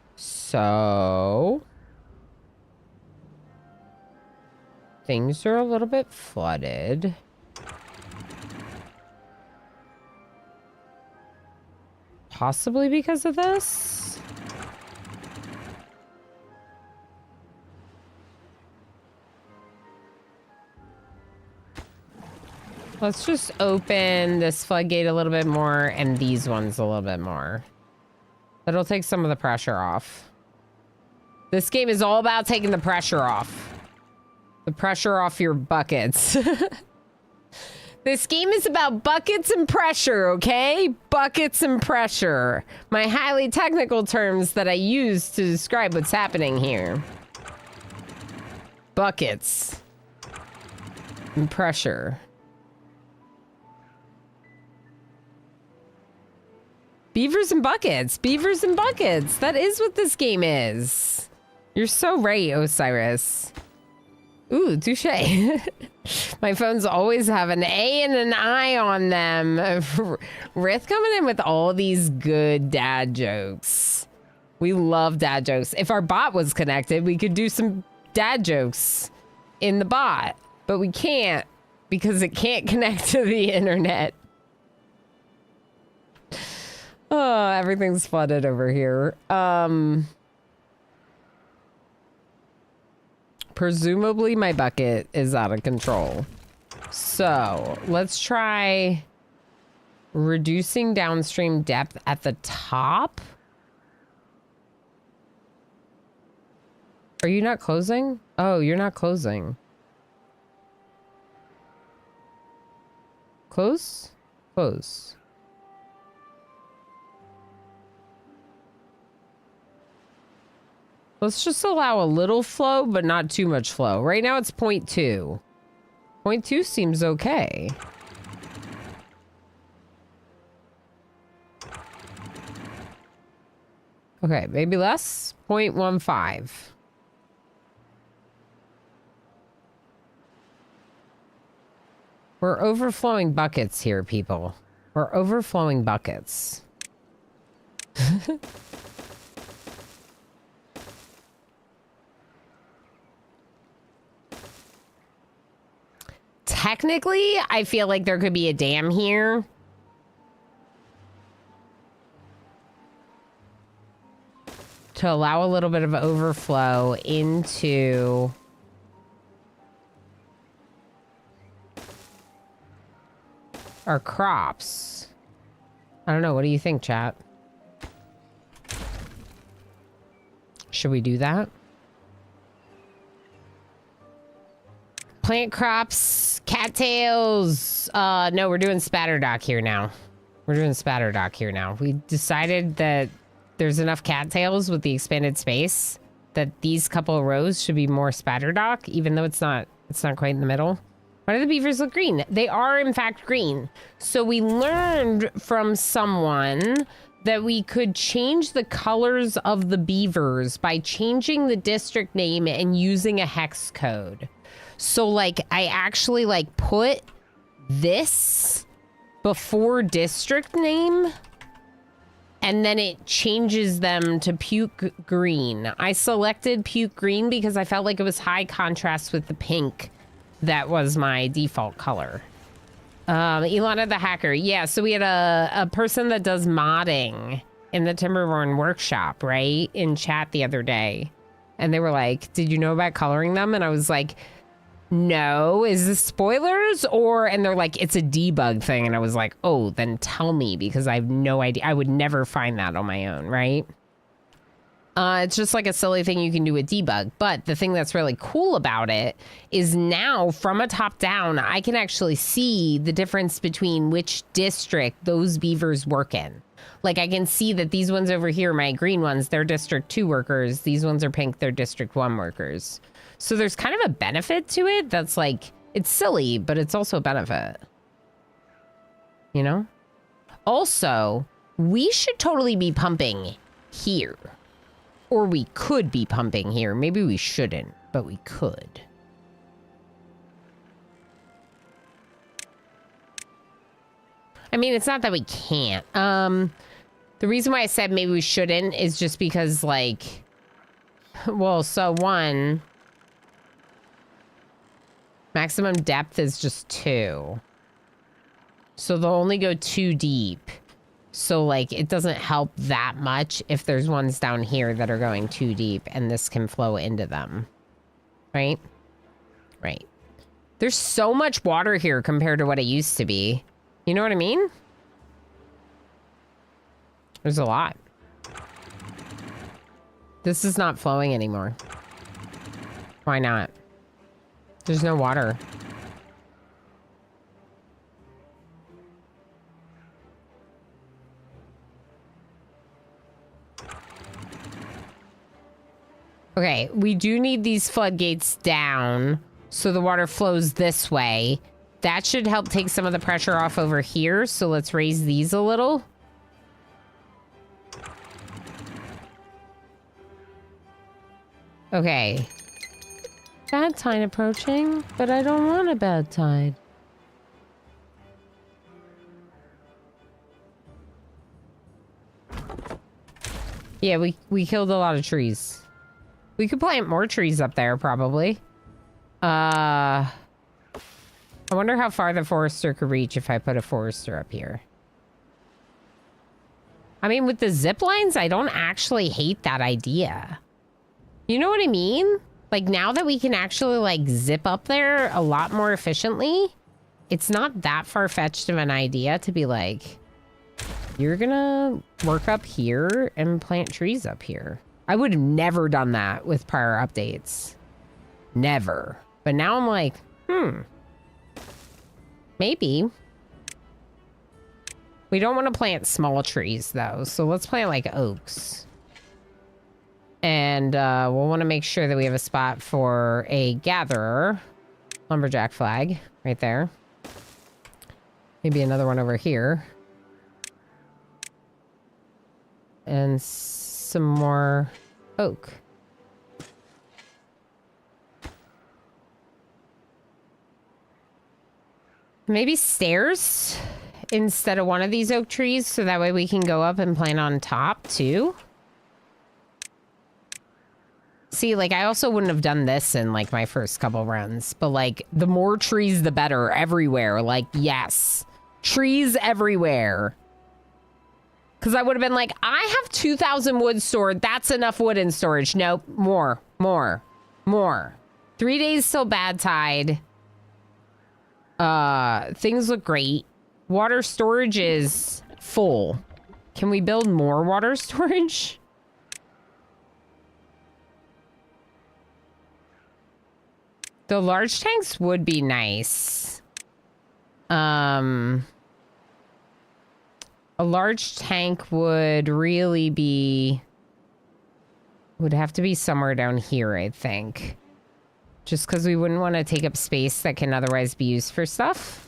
Speaker 1: So things are a little bit flooded. Possibly because of this. Let's just open this floodgate a little bit more and these ones a little bit more. That'll take some of the pressure off. This game is all about taking the pressure off. The pressure off your buckets. This game is about buckets and pressure, okay? Buckets and pressure. My highly technical terms that I use to describe what's happening here. Buckets. And pressure. Beavers and buckets. Beavers and buckets. That is what this game is. You're so right, Osiris. Ooh, touche. My phones always have an A and an I on them. Rith coming in with all these good dad jokes. We love dad jokes. If our bot was connected, we could do some dad jokes in the bot. But we can't because it can't connect to the internet. Oh, everything's flooded over here. Presumably my bucket is out of control. So let's try reducing downstream depth at the top. Are you not closing? Oh, you're not closing. Close? Close. Let's just allow a little flow, but not too much flow. Right now it's 0.2. 0.2 seems okay. Okay, maybe less. 0.15. We're overflowing buckets here, people. We're overflowing buckets. Technically, I feel like there could be a dam here. To allow a little bit of overflow into our crops. I don't know. What do you think, chat? Should we do that? Plant crops, cattails. No, we're doing spatterdock here now. We're doing spatterdock here now. We decided that there's enough cattails with the expanded space that these couple of rows should be more spatterdock, even though it's not quite in the middle. Why do the beavers look green? They are in fact green. So we learned from someone that we could change the colors of the beavers by changing the district name and using a hex code. So like I actually like put this before district name and then it changes them to puke green. I selected puke green because I felt like it was high contrast with the pink that was my default color. Ilana the hacker. Yeah, so we had a person that does modding in the Timberborn workshop, right? In chat the other day. And they were like, did you know about coloring them? And I was like, no, is this spoilers? And they're like, it's a debug thing. And I was like, oh, then tell me, because I have no idea. I would never find that on my own, right? It's just like a silly thing you can do with debug. But the thing that's really cool about it is now from a top down, I can actually see the difference between which district those beavers work in. Like I can see that these ones over here, my green ones, they're District 2 workers. These ones are pink, they're District 1 workers. So there's kind of a benefit to it that's like, it's silly, but it's also a benefit. You know? Also, we should totally be pumping here. Or we could be pumping here. Maybe we shouldn't, but we could. I mean, it's not that we can't. The reason why I said maybe we shouldn't is just because, like, well, so one, maximum depth is just 2. So they'll only go 2 deep. So, like, it doesn't help that much if there's ones down here that are going 2 deep and this can flow into them. Right? Right. There's so much water here compared to what it used to be. You know what I mean? There's a lot. This is not flowing anymore. Why not? There's no water. Okay, we do need these floodgates down so the water flows this way. That should help take some of the pressure off over here. So let's raise these a little. Okay. Bad tide approaching, but I don't want a bad tide. Yeah, we killed a lot of trees. We could plant more trees up there, probably. I wonder how far the forester could reach if I put a forester up here. I mean, with the zip lines, I don't actually hate that idea. You know what I mean? Like, now that we can actually, like, zip up there a lot more efficiently, it's not that far-fetched of an idea to be like, you're gonna work up here and plant trees up here. I would have never done that with prior updates. Never. But now I'm like, maybe. We don't want to plant small trees, though. So let's plant, like, oaks. And we'll want to make sure that we have a spot for a gatherer. Lumberjack flag right there. Maybe another one over here. And some more oak. Maybe stairs instead of one of these oak trees, so that way we can go up and plant on top too. See, like, I also wouldn't have done this in, like, my first couple runs, but, like, the more trees, the better everywhere. Like, yes, trees everywhere. Because I would have been like, I have 2,000 wood stored. That's enough wood in storage. Nope. More. 3 days till bad tide. Things look great. Water storage is full. Can we build more water storage? The large tanks would be nice. A large tank would really be... would have to be somewhere down here, I think. Just because we wouldn't want to take up space that can otherwise be used for stuff.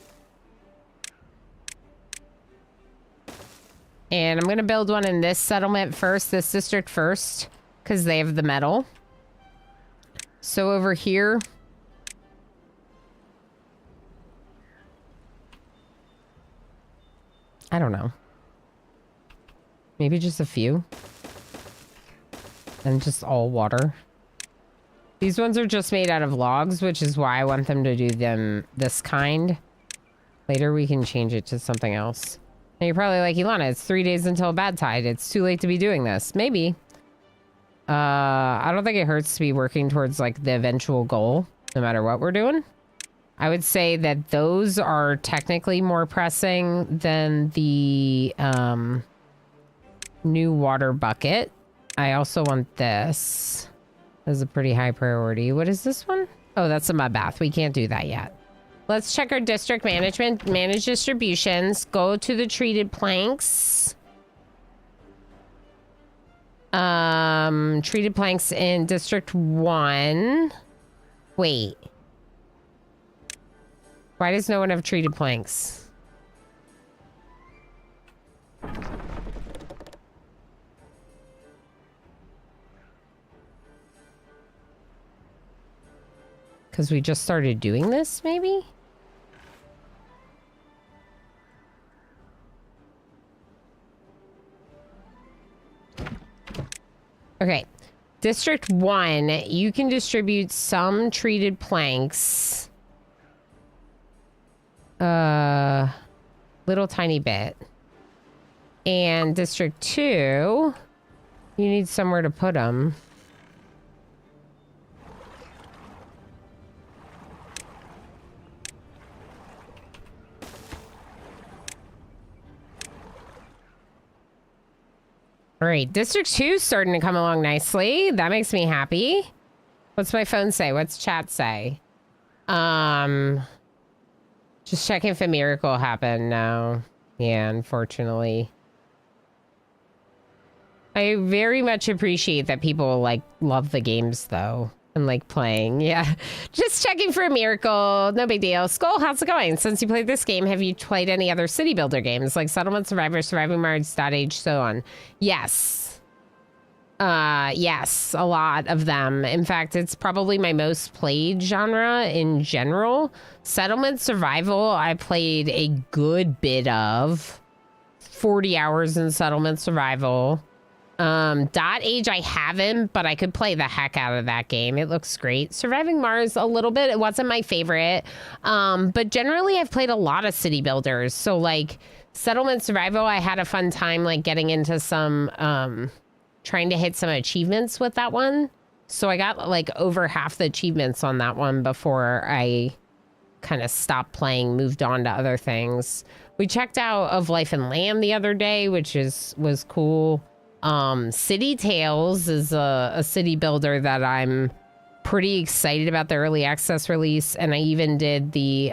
Speaker 1: And I'm going to build one in this settlement first, this district first, because they have the metal. So over here... I don't know. Maybe just a few. And just all water. These ones are just made out of logs, which is why I want them to do them this kind. Later we can change it to something else. And you're probably like, Ilana, it's 3 days until bad tide. It's too late to be doing this. Maybe. I don't think it hurts to be working towards, like, the eventual goal. no matter what we're doing. I would say that those are technically more pressing than the new water bucket. I also want this as a pretty high priority. What is this one? Oh, that's a mud bath. We can't do that yet. Let's check our district management. Manage distributions. Go to the treated planks. Treated planks in District 1. Wait. Why does no one have treated planks? Because we just started doing this, maybe? Okay. District 1, you can distribute some treated planks. Little tiny bit. And District 2, you need somewhere to put them. All right, District 2 is starting to come along nicely. That makes me happy. What's my phone say? What's chat say? Just checking if a miracle happened. No. Yeah, unfortunately. I very much appreciate that people, like, love the games, though. And, like, playing. Yeah. Just checking for a miracle. No big deal. Skull, how's it going? Since you played this game, have you played any other city builder games? Like Settlement, Survivor, Surviving Mars, Age, so on. Yes. Yes, a lot of them. In fact, it's probably my most played genre in general. Settlement Survival, I played a good bit of. 40 hours in Settlement Survival. Age I haven't, but I could play the heck out of that game. It looks great. Surviving Mars, a little bit. It wasn't my favorite. But generally, I've played a lot of city builders. So, like, Settlement Survival, I had a fun time, like, getting into some, trying to hit some achievements with that one. So I got like over half the achievements on that one before I kind of stopped playing, moved on to other things. We checked out Of Life and Lamb the other day, which was cool. City Tales is a city builder that I'm pretty excited about the early access release. And I even did the,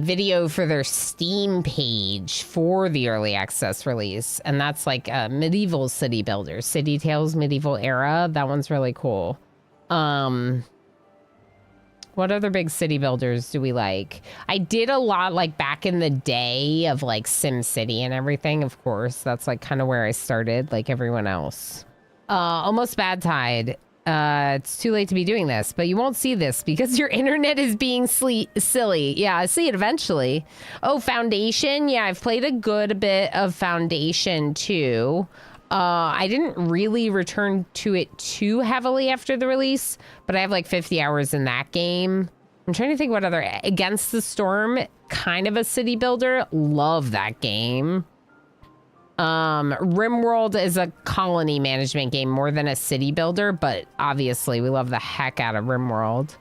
Speaker 1: video for their Steam page for the early access release. And that's like a medieval city builder. City Tales Medieval Era. That one's really cool. What other big city builders do we like? I did a lot like back in the day of like Sim City and everything, of course. That's like kind of where I started, like everyone else. Almost Bad Tide. It's too late to be doing this, but you won't see this because your internet is being silly. Yeah, I see it eventually. Oh, Foundation. Yeah, I've played a good bit of Foundation too. I didn't really return to it too heavily after the release, but I have like 50 hours in that game. I'm trying to think what other... Against the Storm, kind of a city builder. Love that game. RimWorld is a colony management game more than a city builder, but obviously we love the heck out of RimWorld.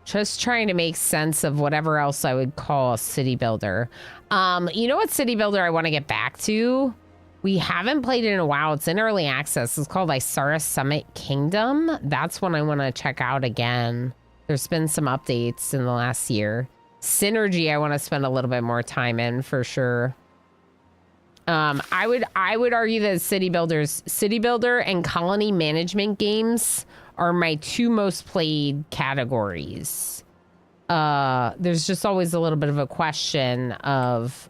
Speaker 1: Just trying to make sense of whatever else I would call a city builder. You know what city builder I want to get back to? We haven't played it in a while. It's in early access. It's called Isara Summit Kingdom. That's one I want to check out again. There's been some updates in the last year. Synergy I want to spend a little bit more time in for sure. I would argue that city builder and colony management games are my two most played categories. There's just always a little bit of a question of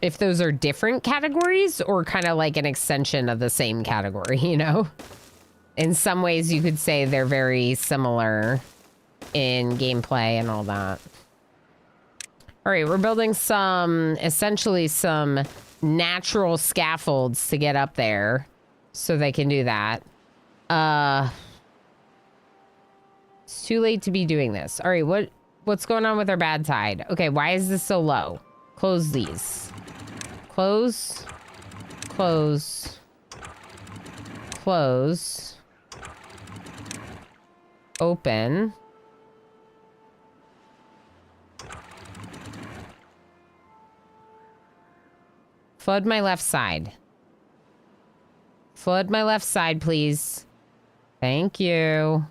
Speaker 1: if those are different categories or kind of like an extension of the same category, you know? In some ways you could say they're very similar in gameplay and all that. All right, we're building essentially some natural scaffolds to get up there so they can do that. It's too late to be doing this. All right, what's going on with our Bad Tide? Okay, why is this so low? Close these. Close. Close. Close. Open. Flood my left side. Flood my left side, please. Thank you.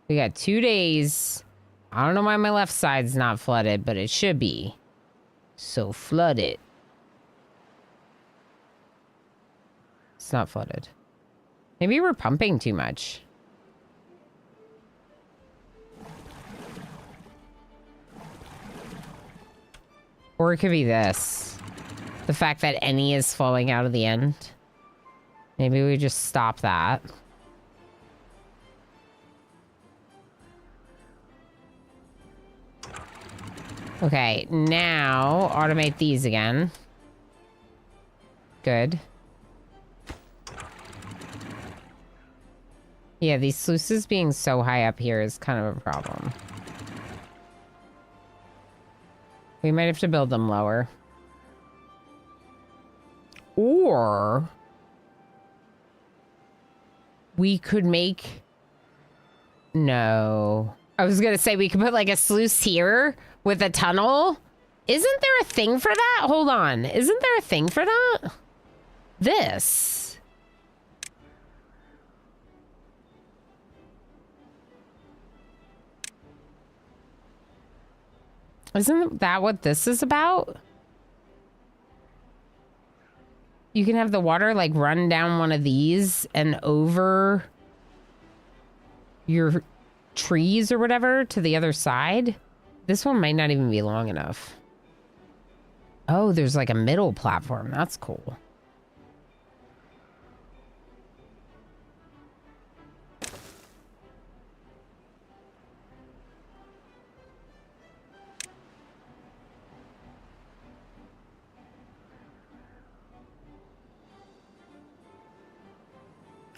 Speaker 1: We got 2 days. I don't know why my left side's not flooded, but it should be. So flood it. It's not flooded. Maybe we're pumping too much. Or it could be this. The fact that any is flowing out of the end. Maybe we just stop that. Okay, now automate these again. Good. Yeah, these sluices being so high up here is kind of a problem. We might have to build them lower. Or we could make... No. I was going to say we could put like a sluice here with a tunnel. Isn't there a thing for that? Hold on. Isn't there a thing for that? This. Isn't that what this is about? You can have the water like run down one of these and over your trees or whatever to the other side. This one might not even be long enough. Oh, there's like a middle platform. That's cool.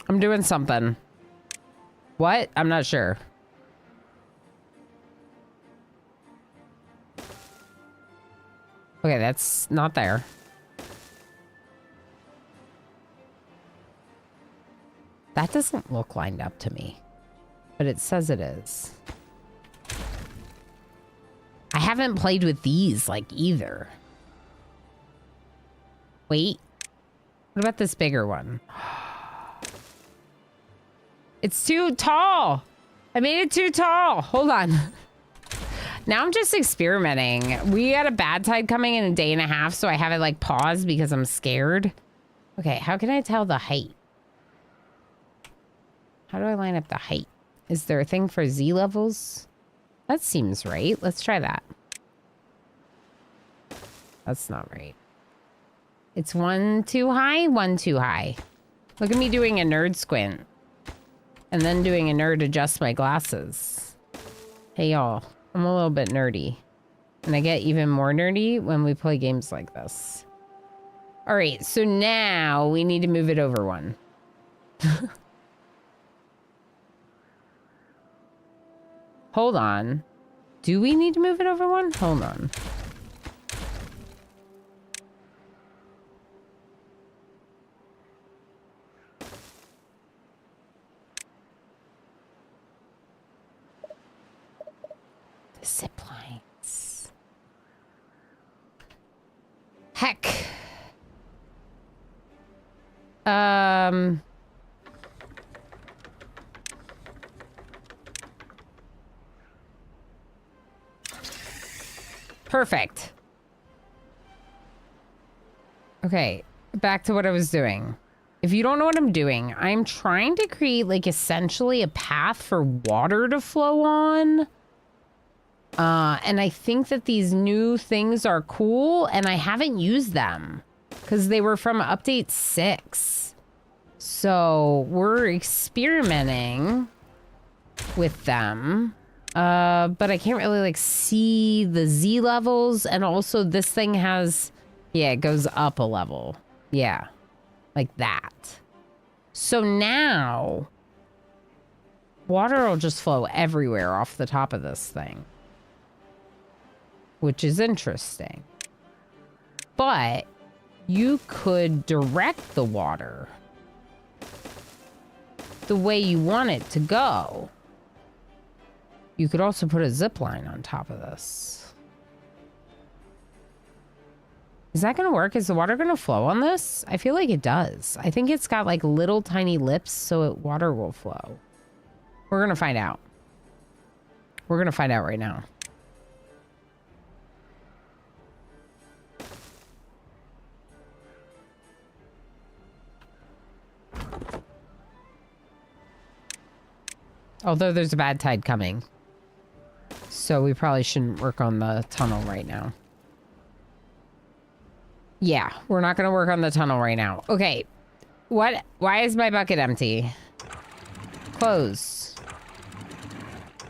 Speaker 1: I'm doing something. What? I'm not sure. Okay, that's not there. That doesn't look lined up to me, but it says it is. I haven't played with these like either. Wait, what about this bigger one? It's too tall. I made it too tall. Hold on. Now I'm just experimenting. We had a bad tide coming in a day and a half, so I have it like paused because I'm scared. Okay, how can I tell the height? How do I line up the height? Is there a thing for Z levels? That seems right. Let's try that. That's not right. It's one too high, one too high. Look at me doing a nerd squint. And then doing a nerd adjust my glasses. Hey y'all, I'm a little bit nerdy. And I get even more nerdy when we play games like this. All right, so now we need to move it over one. Hold on. Do we need to move it over one? Hold on. Zip lines. Heck. Perfect. Okay, back to what I was doing. If you don't know what I'm doing, I'm trying to create like essentially a path for water to flow on. And I think that these new things are cool, and I haven't used them because they were from update 6. So we're experimenting with them. But I can't really like see the Z levels, and also this thing has, yeah, it goes up a level. Yeah, like that. So now water will just flow everywhere off the top of this thing. which is interesting. But you could direct the water the way you want it to go. You could also put a zip line on top of this. Is that going to work? Is the water going to flow on this? I feel like it does. I think it's got like little tiny lips so water will flow. We're going to find out. We're going to find out right now. Although there's a bad tide coming. So we probably shouldn't work on the tunnel right now. Yeah, we're not going to work on the tunnel right now. Okay. What? Why is my bucket empty? Close.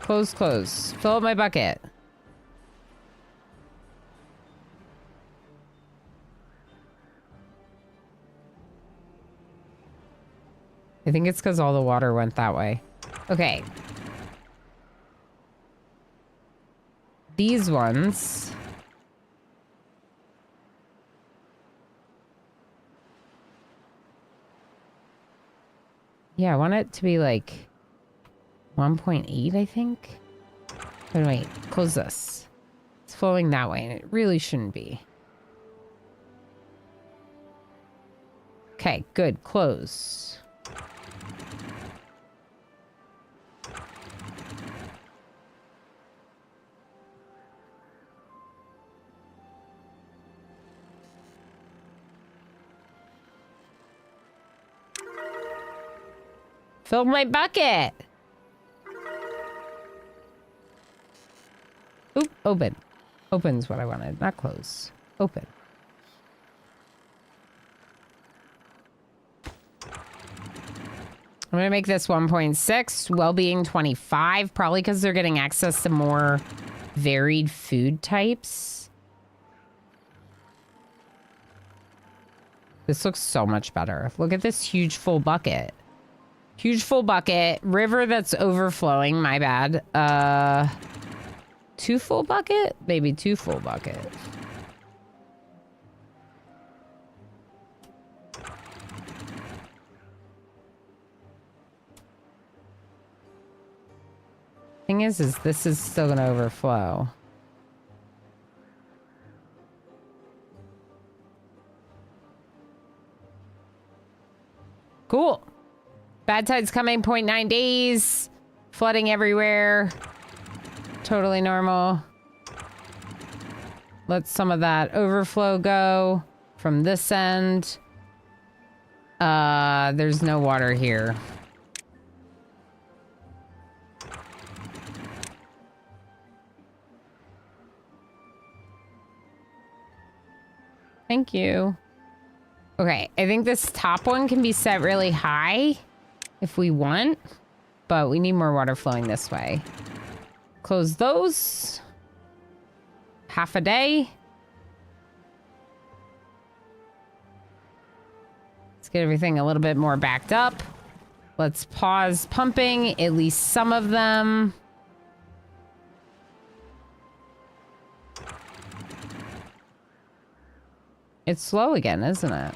Speaker 1: Close, close. Fill up my bucket. I think it's because all the water went that way. Okay. These ones. Yeah, I want it to be like 1.8, I think. Wait, close this. It's flowing that way, and it really shouldn't be. Okay, good. Close. Fill my bucket. Oop, open. Open's what I wanted, not close. Open. I'm gonna make this 1.6, well-being 25, probably because they're getting access to more varied food types. This looks so much better. Look at this huge full bucket. Huge full bucket. River that's overflowing. My bad. 2 full bucket? Maybe 2 full bucket. Thing is this is still gonna overflow. Cool. Bad tide's coming, 0.9 days. Flooding everywhere. Totally normal. Let some of that overflow go from this end. There's no water here. Thank you. Okay, I think this top one can be set really high if we want, but we need more water flowing this way. Close those. Half a day. Let's get everything a little bit more backed up. Let's pause pumping, at least some of them. It's slow again, isn't it?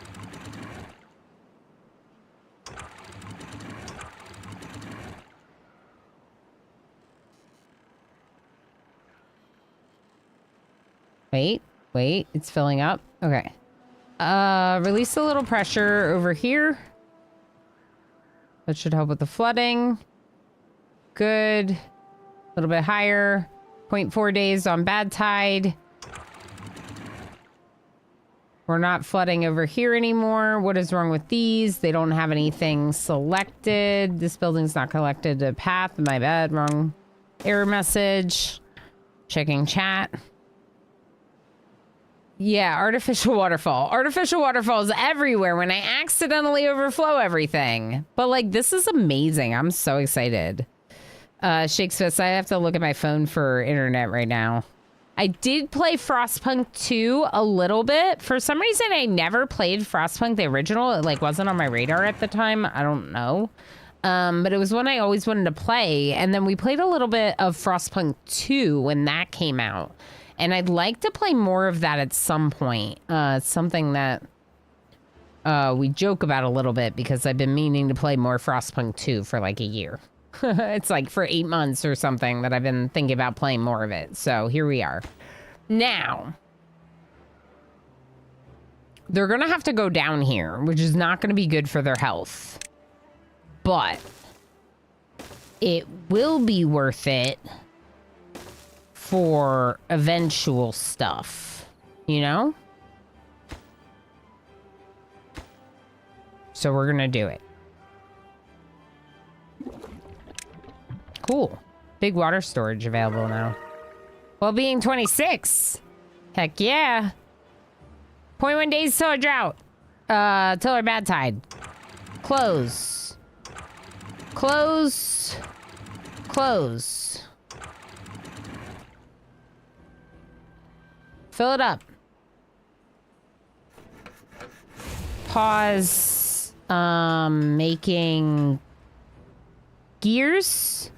Speaker 1: Wait, it's filling up. Okay. Release a little pressure over here. That should help with the flooding. Good. A little bit higher. 0.4 days on bad tide. We're not flooding over here anymore. What is wrong with these? They don't have anything selected. This building's not collected a path. My bad. Wrong error message. Checking chat. Yeah, artificial waterfall. Artificial waterfalls everywhere when I accidentally overflow everything. But like, this is amazing. I'm so excited. Shakes Fist, I have to look at my phone for internet right now. I did play Frostpunk 2 a little bit. For some reason, I never played Frostpunk, the original. It like wasn't on my radar at the time. I don't know. But it was one I always wanted to play. And then we played a little bit of Frostpunk 2 when that came out. And I'd like to play more of that at some point. It's something that we joke about a little bit because I've been meaning to play more Frostpunk 2 for like a year. It's like for 8 months or something that I've been thinking about playing more of it. So here we are. Now, they're going to have to go down here, which is not going to be good for their health. But it will be worth it for eventual stuff, you know? So we're gonna do it. Cool. Big water storage available now. Well-being 26. Heck yeah. 0.1 days till a drought. Till our bad tide. Close. Close. Close. Fill it up. Pause. Making gears.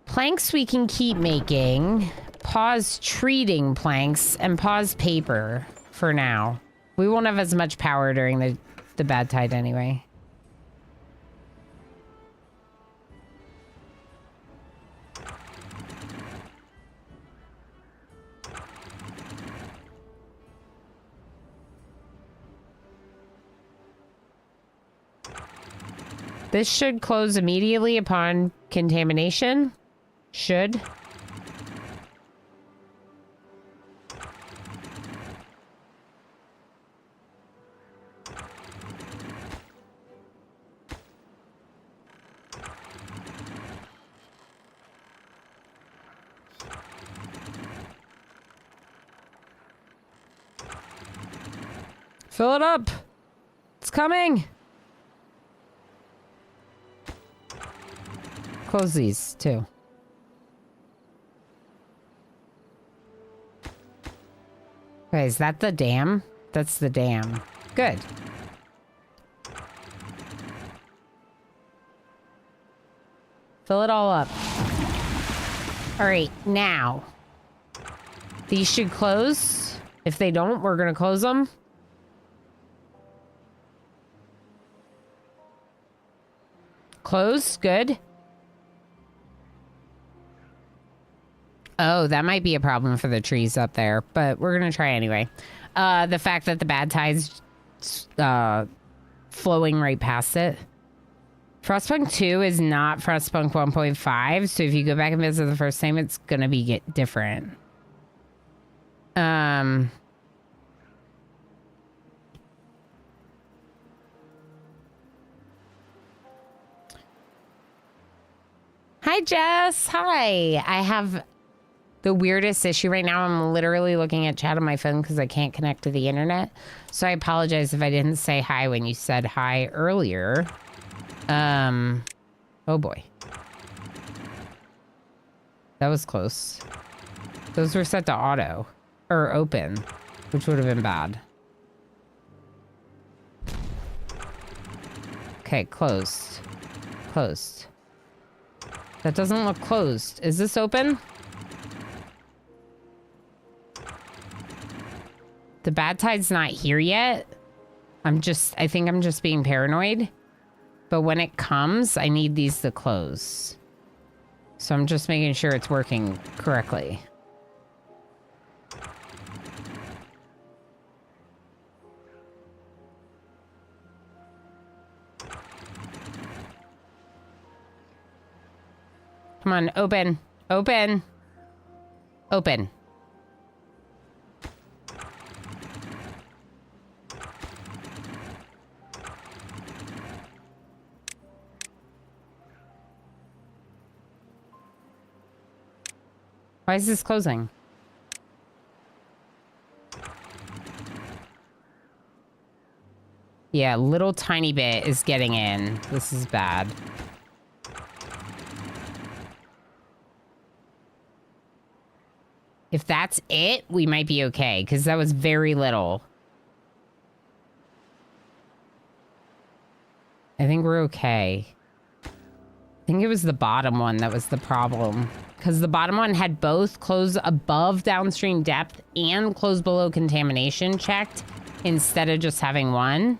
Speaker 1: Planks we can keep making. Pause treating planks and pause paper for now. We won't have as much power during the bad tide anyway. This should close immediately upon contamination. Should. Fill it up. It's coming. Close these too. Okay, is that the dam? That's the dam. Good. Fill it all up. All right, now. These should close. If they don't, we're gonna close them. Close, good. Oh, that might be a problem for the trees up there, but we're going to try anyway. The fact that the bad tide's flowing right past it. Frostpunk 2 is not Frostpunk 1.5, so if you go back and visit the first time, it's going to be different. Hi, Jess. Hi. I have the weirdest issue right now. I'm literally looking at chat on my phone because I can't connect to the internet. So I apologize if I didn't say hi when you said hi earlier. Oh boy. That was close. Those were set to auto. Or open. Which would have been bad. Okay, closed. Closed. That doesn't look closed. Is this open? The bad tide's not here yet. I think I'm just being paranoid. But when it comes, I need these to close. So I'm just making sure it's working correctly. Come on, open. Open. Open. Why is this closing? Yeah, little tiny bit is getting in. This is bad. If that's it, we might be okay, because that was very little. I think we're okay. I think it was the bottom one that was the problem, because the bottom one had both close above downstream depth and close below contamination checked instead of just having one.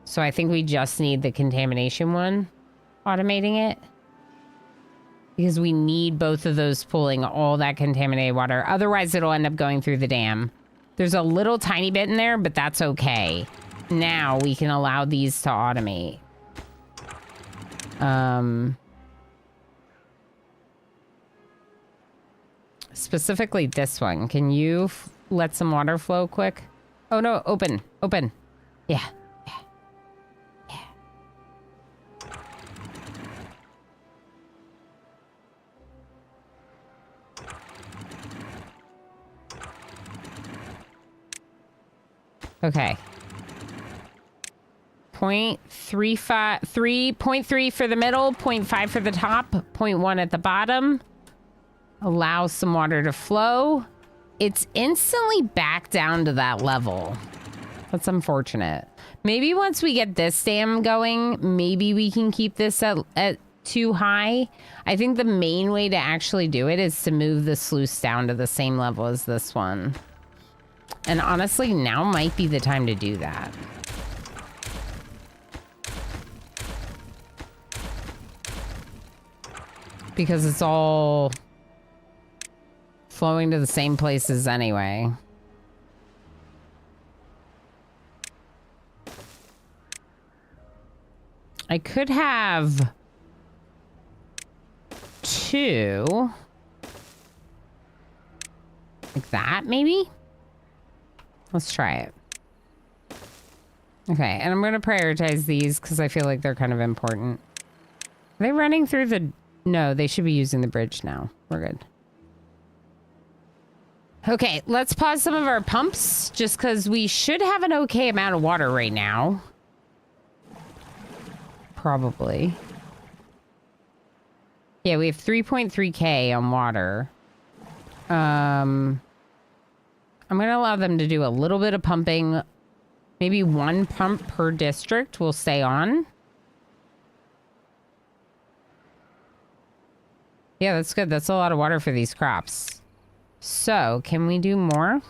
Speaker 1: So I think we just need the contamination one automating it. Because we need both of those pulling all that contaminated water. Otherwise, it'll end up going through the dam. There's a little tiny bit in there, but that's okay. Now we can allow these to automate. Specifically this one. Can you let some water flow quick? Oh no, open, open. Yeah. Okay. 0.3 for the middle, 0.5 for the top, 0.1 at the bottom. Allow some water to flow. It's instantly back down to that level. That's unfortunate. Maybe once we get this dam going, maybe we can keep this at too high. I think the main way to actually do it is to move the sluice down to the same level as this one. And honestly, now might be the time to do that. Because it's all flowing to the same places anyway. I could have two. Like that, maybe? Let's try it. Okay, and I'm going to prioritize these because I feel like they're kind of important. Are they running through the... No, they should be using the bridge now. We're good. Okay, let's pause some of our pumps just because we should have an okay amount of water right now. Probably. Yeah, we have 3.3K on water. I'm going to allow them to do a little bit of pumping. Maybe one pump per district will stay on. Yeah, that's good. That's a lot of water for these crops. So, can we do more?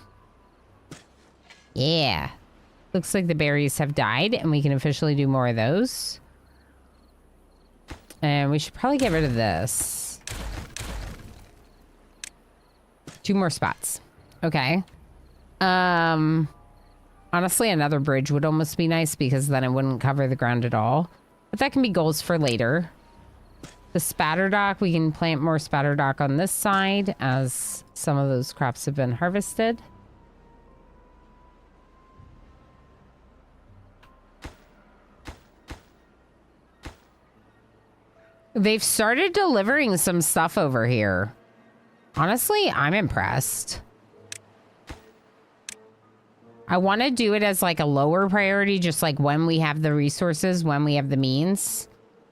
Speaker 1: Yeah. Looks like the berries have died, and we can officially do more of those. And we should probably get rid of this. 2 more spots. Okay. Honestly, another bridge would almost be nice because then it wouldn't cover the ground at all. But that can be goals for later. The spatter dock, we can plant more spatter dock on this side as some of those crops have been harvested. They've started delivering some stuff over here. Honestly, I'm impressed. I want to do it as like a lower priority, just like when we have the resources, when we have the means.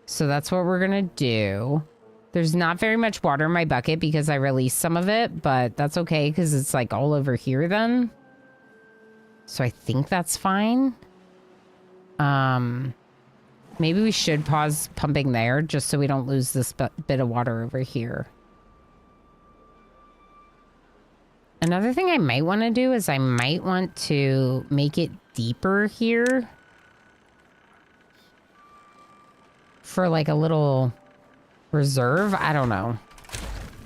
Speaker 1: So that's what we're going to do. There's not very much water in my bucket because I released some of it, but that's okay because it's like all over here then. So I think that's fine. Maybe we should pause pumping there just so we don't lose this bit of water over here. Another thing I might want to do is I might want to make it deeper here. For like a little reserve. I don't know.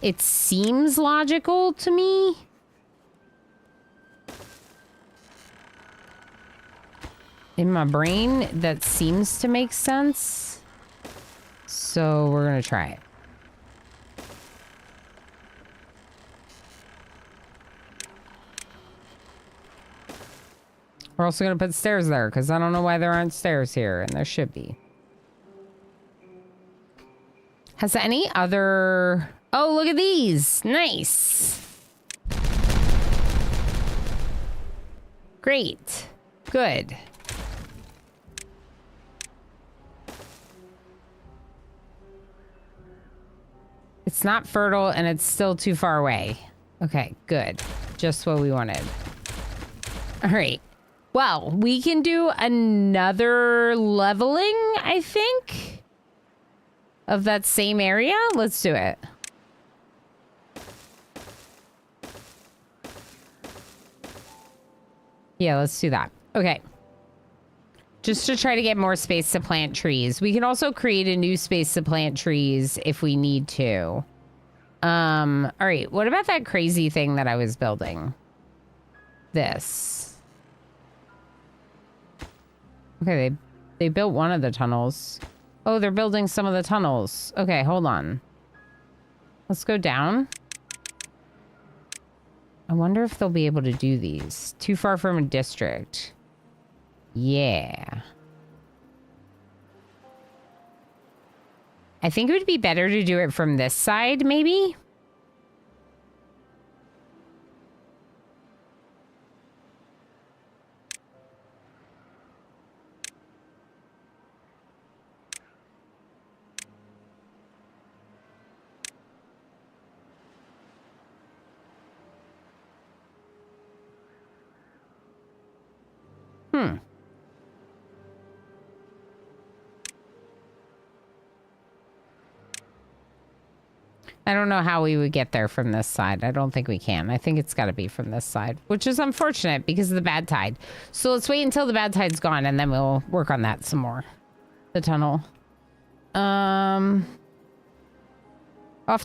Speaker 1: It seems logical to me. In my brain, that seems to make sense. So we're going to try it. We're also going to put stairs there because I don't know why there aren't stairs here, and there should be. Has any other... Oh, look at these. Nice. Great. Good. It's not fertile and it's still too far away. Okay, good. Just what we wanted. All right. Well, we can do another leveling, I think, of that same area. Let's do it. Yeah, let's do that. Okay. Just to try to get more space to plant trees. We can also create a new space to plant trees if we need to. All right. What about that crazy thing that I was building? This. Okay, they built one of the tunnels. Oh, they're building some of the tunnels. Okay, hold on. Let's go down. I wonder if they'll be able to do these. Too far from a district. Yeah. I think it would be better to do it from this side, maybe? I don't know how we would get there from this side. I don't think we can. I think it's got to be from this side, which is unfortunate because of the bad tide. So let's wait until the bad tide's gone and then we'll work on that some more. The tunnel. Off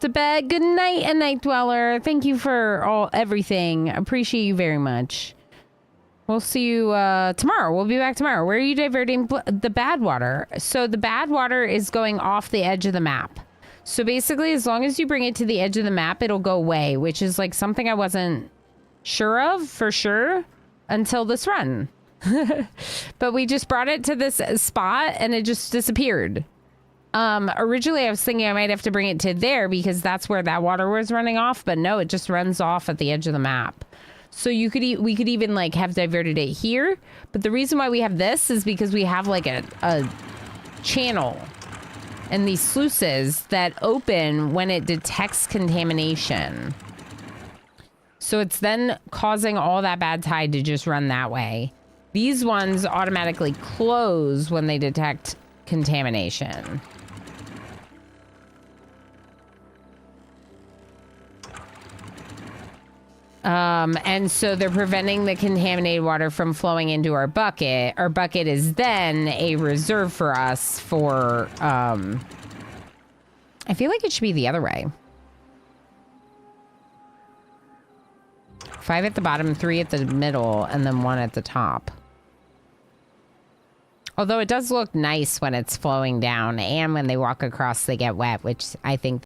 Speaker 1: to bed. Good night, a night dweller. Thank you for everything. Appreciate you very much. We'll see you tomorrow. We'll be back tomorrow. Where are you diverting the bad water? So the bad water is going off the edge of the map. So basically, as long as you bring it to the edge of the map, it'll go away, which is like something I wasn't sure of for sure until this run. But we just brought it to this spot and it just disappeared. Originally, I was thinking I might have to bring it to there because that's where that water was running off. But no, it just runs off at the edge of the map. So we could even like have diverted it here. But the reason why we have this is because we have like a channel and these sluices that open when it detects contamination. So it's then causing all that bad tide to just run that way. These ones automatically close when they detect contamination. And so they're preventing the contaminated water from flowing into our bucket. Our bucket is then a reserve for us for, I feel like it should be the other way. 5 at the bottom, 3 at the middle, and then 1 at the top. Although it does look nice when it's flowing down and when they walk across, they get wet, which I think